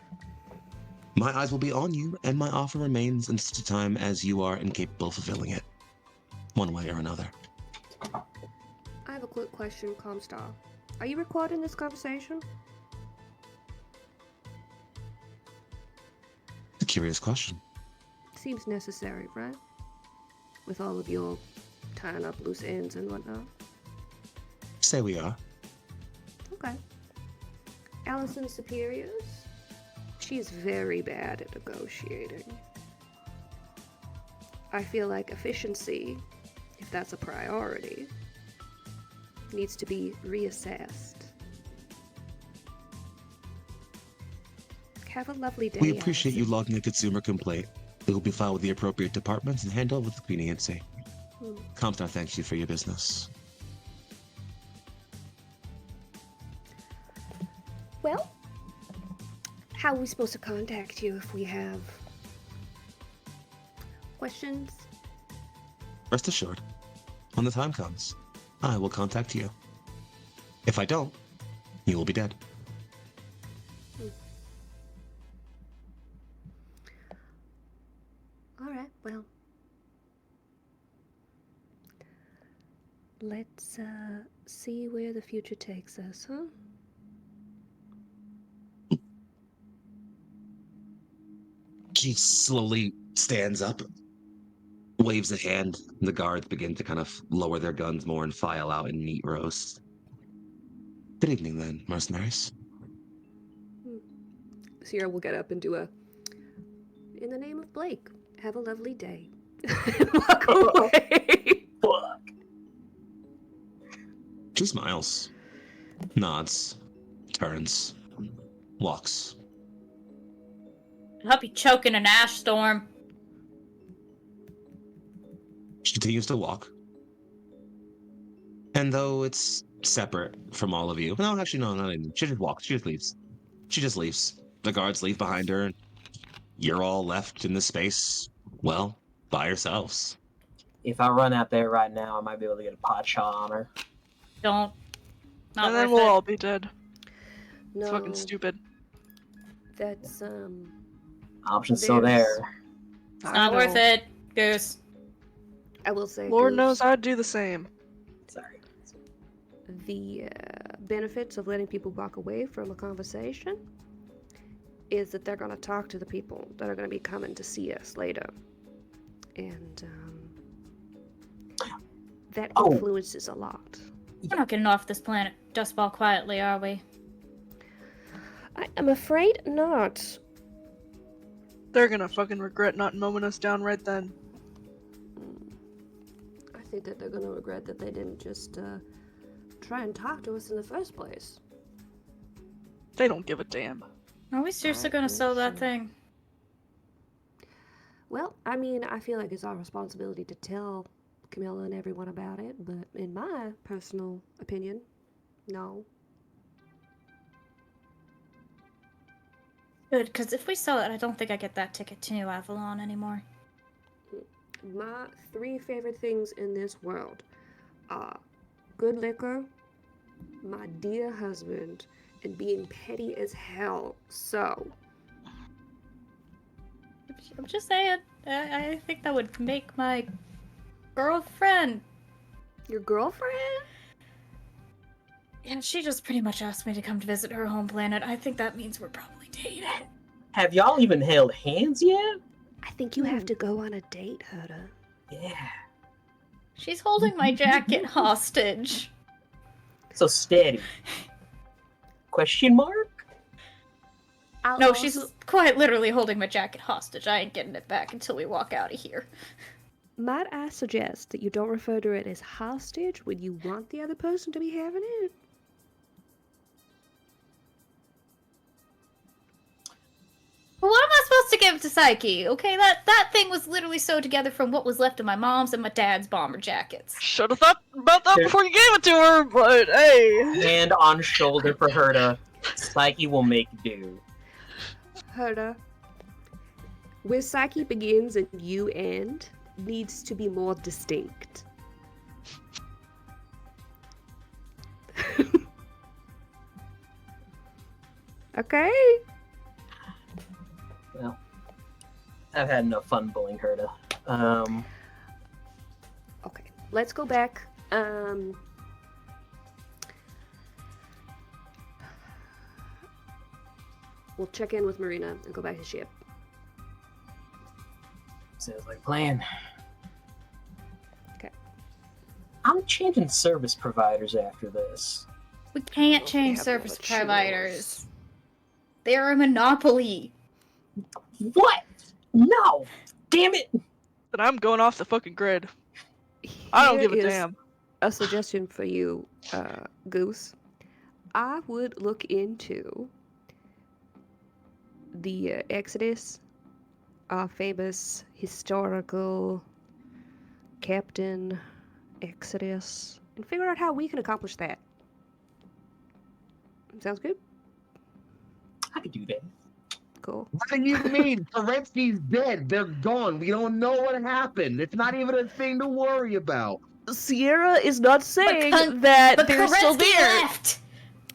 my eyes will be on you, and my offer remains in such a time as you are incapable of fulfilling it. One way or another. I have a quick question, Comstar. Are you recording this conversation? A curious question. Seems necessary, right? With all of your tying up loose ends and whatnot. say we are. Okay. Allison's superiors? She's very bad at negotiating. I feel like efficiency, if that's a priority, needs to be reassessed. Have a lovely day. We appreciate you Allison. logging a consumer complaint. It will be filed with the appropriate departments and handled with leniency. Comstar thanks you for your business. Well, how are we supposed to contact you if we have questions? Rest assured, when the time comes, I will contact you. If I don't, you will be dead. Alright, well. Let's see where the future takes us, huh? She slowly stands up, waves a hand, and the guards begin to kind of lower their guns more and file out in neat rows. Good evening, then, mercenaries. Sierra will get up and do a, in the name of Blake, have a lovely day. Walk away. Fuck. She smiles, nods, turns, walks. I'll be choking an ash storm. She continues to walk. And though it's separate from all of you, no, actually, no, not even. She just walks. She just leaves. She just leaves. The guards leave behind her, and you're all left in this space, well, by yourselves. If I run out there right now, I might be able to get a pot shot on her. Don't. Not And then worth we'll it. all be dead. No, It's fucking stupid. that's, Option's still There's- there. It's not worth it, Goose. I will say, Lord Goose, knows I'd do the same. Sorry. the benefits of letting people walk away from a conversation is that they're going to talk to the people that are going to be coming to see us later. And that Oh. influences a lot. We're not getting off this planet dustball quietly, are we? I am afraid not. They're gonna fucking regret not mowing us down right then. I think that they're going to regret that they didn't just try and talk to us in the first place. They don't give a damn. Are we seriously I gonna think sell that so. thing? Well, I mean, I feel like it's our responsibility to tell Camilla and everyone about it, but in my personal opinion, no. Good, because if we sell it, I don't think I get that ticket to New Avalon anymore. My 3 favorite things in this world are good liquor, my dear husband, and being petty as hell. So, I'm just saying, I think that would make my girlfriend. your girlfriend? Yeah, she just pretty much asked me to come to visit her home planet. I think that means we're probably dating. Have y'all even held hands yet? I think you have to go on a date, Herda. Yeah. She's holding my jacket hostage. So steady. Question mark? I'll No, also- she's quite literally holding my jacket hostage. I ain't getting it back until we walk out of here. Might I suggest that you don't refer to it as hostage when you want the other person to be having it? Well, what am I supposed to give to Psyche? Okay, that thing was literally sewed together from what was left of my mom's and my dad's bomber jackets. Should have thought about that before you gave it to her, but hey. Hand on shoulder for her to. Psyche will make do. Herda, where Psyche begins and you end needs to be more distinct. Okay? Well, I've had enough fun bullying her to. Okay, let's go back. We'll check in with Marina and go back to ship. Sounds like a plan. Okay. I'm changing service providers after this. We can't change have service no choice. providers. They are a monopoly. What? No! Damn it! Then I'm going off the fucking grid. I don't Here give a is damn. a suggestion for you, Goose. I would look into the Exodus, our famous historical Captain Exodus, and figure out how we can accomplish that. Sounds good? I could do that. Cool. What do you mean? Kerensky's dead. They're gone. We don't know what happened. It's not even a thing to worry about. Sierra is not saying Kon- that But they're still Kerensky there. left.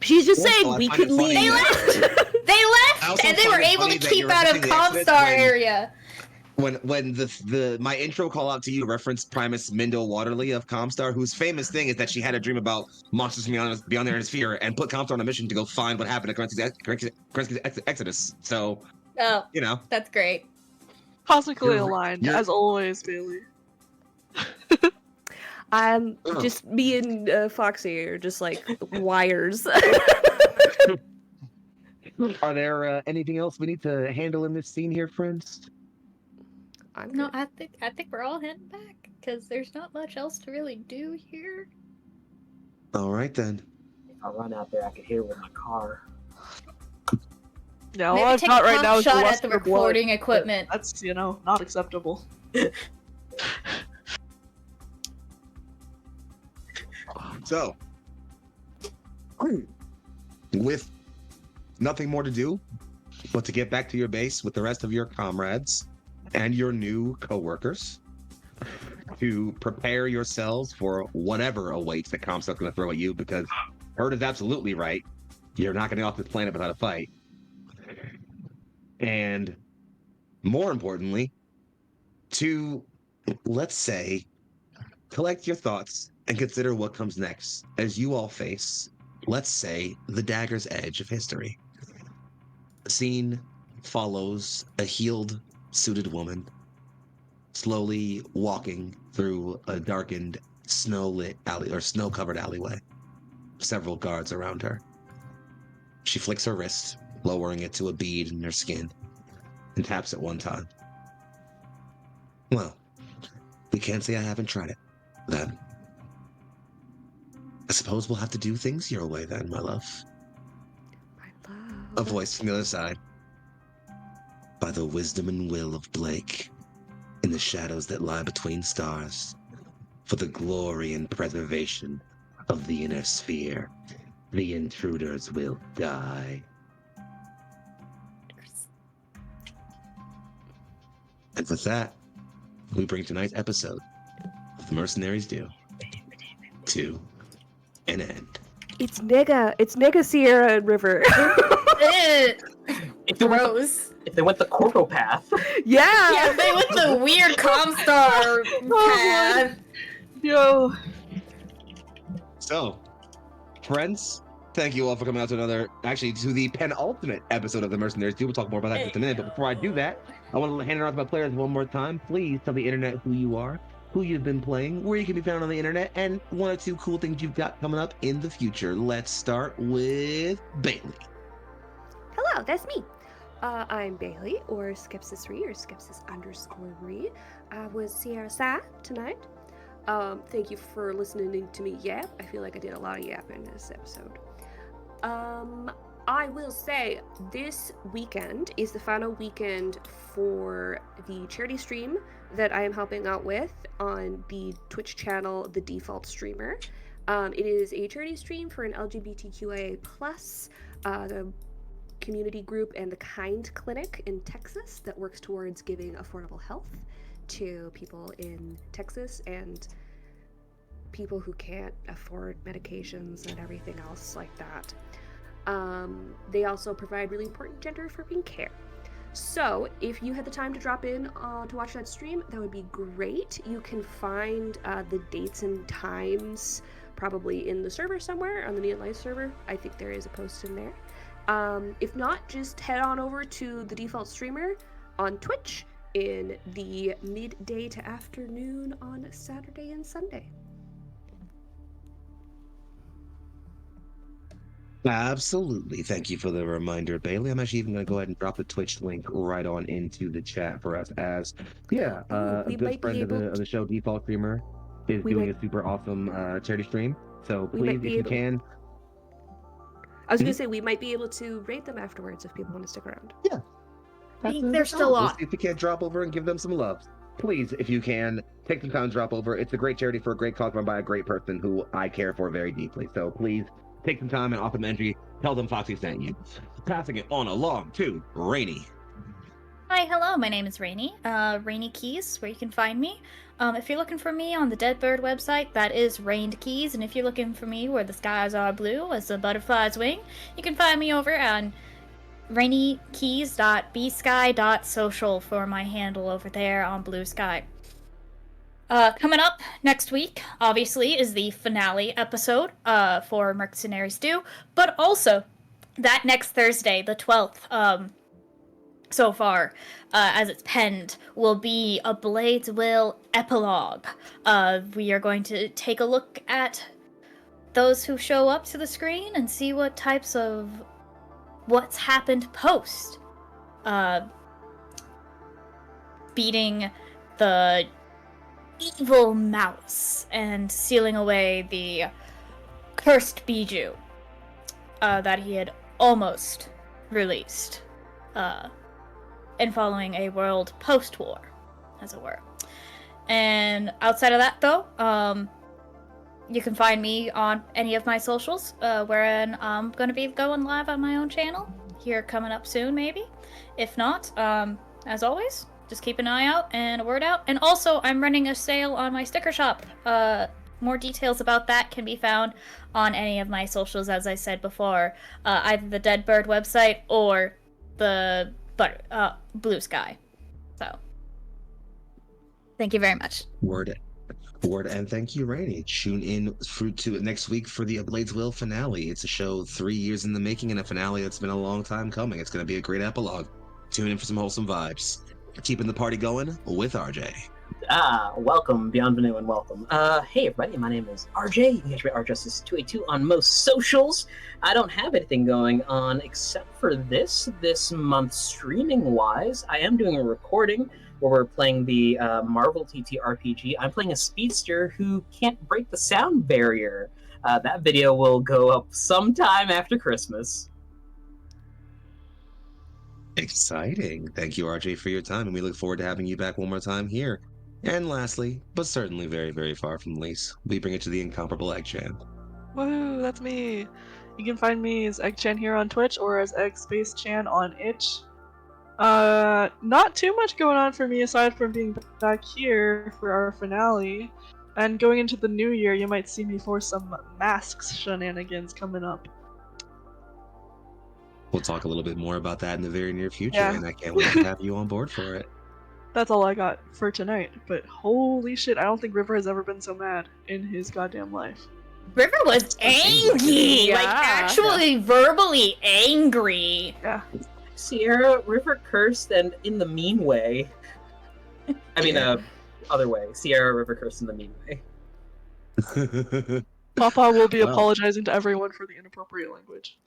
She's just Also, saying I we find could it funny leave. They left. They I left, also and they find were it able funny to that keep you're out of referencing the Exodus Comstar when- area. When my intro call out to you referenced Primus Mindel Waterly of Comstar, whose famous thing is that she had a dream about monsters from beyond their sphere and put Comstar on a mission to go find what happened to Kerensky's Exodus. So, Oh, you know. that's great. Cosmically You're- aligned, you're- as always, Bailey. I'm Oh. just me and Foxy are just like wires. Are there anything else we need to handle in this scene here, friends? I'm No, good. I think we're all heading back because there's not much else to really do here. All right, then. If I run out there, I could hit it with my car. Yeah, all Maybe I've take got a right pump now is shot lust at the for blood. recording equipment. That's, not acceptable. So, with nothing more to do but to get back to your base with the rest of your comrades and your new co-workers to prepare yourselves for whatever awaits that Comstock's going to throw at you, because Herd is absolutely right. You're not going to get off this planet without a fight. And more importantly, to, let's say, collect your thoughts and consider what comes next as you all face, let's say, the dagger's edge of history. The scene follows a healed, suited woman slowly walking through a darkened, snow-lit alley or snow-covered alleyway. Several guards around her. She flicks her wrist, lowering it to a bead in her skin, and taps it one time. Well, we can't say I haven't tried it, then. I suppose we'll have to do things your way then, my love. My love. A voice from the other side. By the wisdom and will of Blake, in the shadows that lie between stars, for the glory and preservation of the inner sphere, the intruders will die. And with that, we bring tonight's episode of The Mercenaries Do to an end. It's Nega Sierra and River. If they went the, Gross. if they went the Corpo path, yeah. Yeah, they went the weird Comstar path. Yo. So, friends, thank you all for coming out to to the penultimate episode of The Mercenaries 2. We'll talk more about that in just a minute, but before I do that, I want to hand it off to my players one more time. Please tell the internet who you are, who you've been playing, where you can be found on the internet, and one or two cool things you've got coming up in the future. Let's start with Bailey. Hello, that's me. I'm Bailey, or Skepsis3, or Skepsis_Re. I was Sierra Sai tonight. Thank you for listening to me yap. I feel like I did a lot of yapping in this episode. I will say this weekend is the final weekend for the charity stream that I am helping out with on the Twitch channel, The Default Streamer. It is a charity stream for an LGBTQIA+, the community group and the Kind Clinic in Texas that works towards giving affordable health to people in Texas and people who can't afford medications and everything else like that. They also provide really important gender-affirming care. So if you had the time to drop in to watch that stream, that would be great. You can find the dates and times probably in the server somewhere, on the Neon Light server. I think there is a post in there. If not, just head on over to the Default Streamer on Twitch in the midday to afternoon on Saturday and Sunday. Absolutely. Thank you for the reminder, Bailey. I'm actually even going to go ahead and drop the Twitch link right on into the chat for us as, yeah, Ooh, a we good might be friend of able the show, Default Streamer, is we doing might a super awesome charity stream. So we please, might if be you able can, I was gonna Mhm. say we might be able to rate them afterwards if people want to stick around. Yeah, that's They're that's still fine. We'll on. see if we can't drop over and give them some love. Please, if you can, take some time to drop over. It's a great charity for a great cause run by a great person who I care for very deeply. So please take some time and offer them entry. Tell them Foxy sent you. Passing it on along to Rainy. Hi, hello, my name is Rainy. Rainy Keys, where you can find me. If you're looking for me on the Deadbird website, that is Rained Keys, and if you're looking for me where the skies are blue as a butterfly's wing, you can find me over on rainykeys.bsky.social for my handle over there on Blue Sky. Coming up next week, obviously, is the finale episode for Mercenary Stew, but also that next Thursday, the 12th, so far, as it's penned, will be a Blades Will epilogue. We are going to take a look at those who show up to the screen and see what types of what's happened post beating the evil mouse and sealing away the cursed Bijou that he had almost released. And following a world post-war, as it were. And outside of that, though, you can find me on any of my socials, wherein I'm going to be going live on my own channel here coming up soon, maybe. If not, as always, just keep an eye out and a word out. And also, I'm running a sale on my sticker shop. More details about that can be found on any of my socials, as I said before, either the Deadbird website or the Blue Sky. So, thank you very much. Word, and thank you, Rainy. Tune in to next week for the Blades Will finale. It's a show 3 years in the making and a finale that's been a long time coming. It's going to be a great epilogue. Tune in for some wholesome vibes. Keeping the party going with RJ. Welcome, Bienvenue, and welcome. Hey everybody, my name is RJ. You can catch me at RJustice282 on most socials. I don't have anything going on except for this month streaming-wise. I am doing a recording where we're playing the Marvel TTRPG. I'm playing a speedster who can't break the sound barrier. That video will go up sometime after Christmas. Exciting. Thank you, RJ, for your time, and we look forward to having you back one more time here. And lastly, but certainly very, very far from least, we bring it to the incomparable Eggchan. Woo, that's me. You can find me as Eggchan here on Twitch or as EggSpaceChan on itch. Not too much going on for me aside from being back here for our finale. And going into the new year, you might see me for some masks shenanigans coming up. We'll talk a little bit more about that in the very near future, Yeah. and I can't wait to have you on board for it. That's all I got for tonight, but holy shit, I don't think River has ever been so mad in his goddamn life. River was angry, like actually verbally angry. Yeah. Sierra, River cursed and in the mean way. I mean, Yeah. other way. Sierra, River cursed in the mean way. Papa will be Well. apologizing to everyone for the inappropriate language.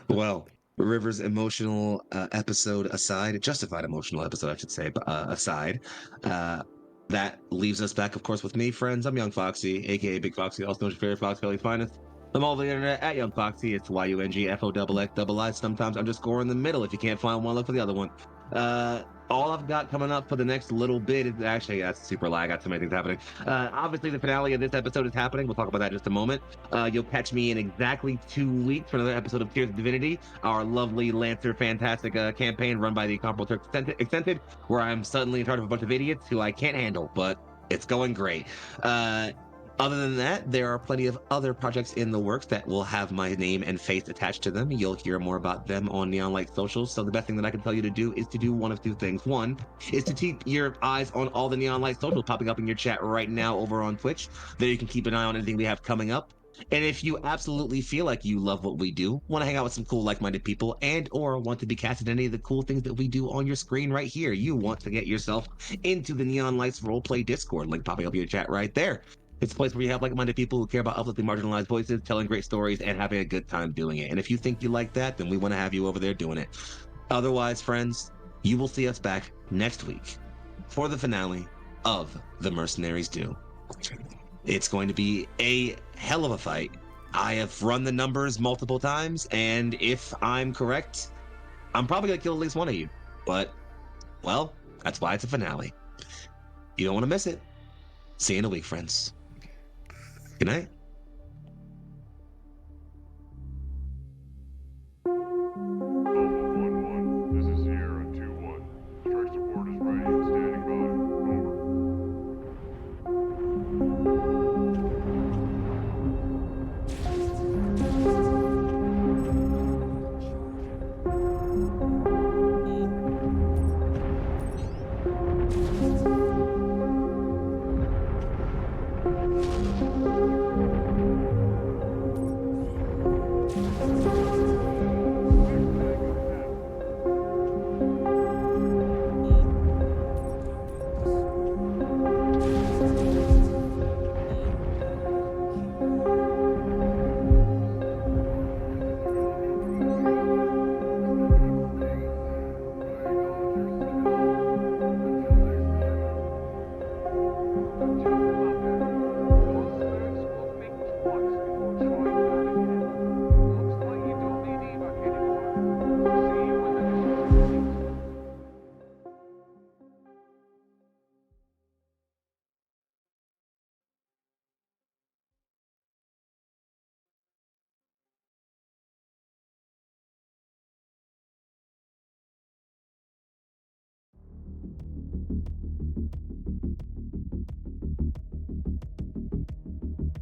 Well, River's emotional episode aside, justified emotional episode, I should say, aside, that leaves us back, of course, with me, friends. I'm Young Foxy, aka Big Foxy, also known as your favorite Fox Kelly's finest. I'm all over the internet at Young Foxy. It's YUNGFOXXII. Sometimes I'm just score in the middle. If you can't find one, look for the other one. All I've got coming up for the next little bit is actually, that's super lag. I got so many things happening. Obviously, the finale of this episode is happening. We'll talk about that in just a moment. You'll catch me in exactly 2 weeks for another episode of Tears of Divinity, our lovely Lancer fantastic campaign run by the Incomparable Turk Extended, where I'm suddenly in charge of a bunch of idiots who I can't handle, but it's going great. Other than that, there are plenty of other projects in the works that will have my name and face attached to them. You'll hear more about them on Neon Light socials. So the best thing that I can tell you to do is to do one of two things. One is to keep your eyes on all the Neon Light socials popping up in your chat right now over on Twitch. There you can keep an eye on anything we have coming up. And if you absolutely feel like you love what we do, want to hang out with some cool like-minded people, and or want to be casted in any of the cool things that we do on your screen right here, you want to get yourself into the Neon Lights Roleplay Discord, link popping up in your chat right there. It's a place where you have like-minded people who care about uplifting marginalized voices, telling great stories, and having a good time doing it. And if you think you like that, then we want to have you over there doing it. Otherwise, friends, you will see us back next week for the finale of The Mercenaries Do. It's going to be a hell of a fight. I have run the numbers multiple times, and if I'm correct, I'm probably going to kill at least one of you. But, well, that's why it's a finale. You don't want to miss it. See you in a week, friends. Good night.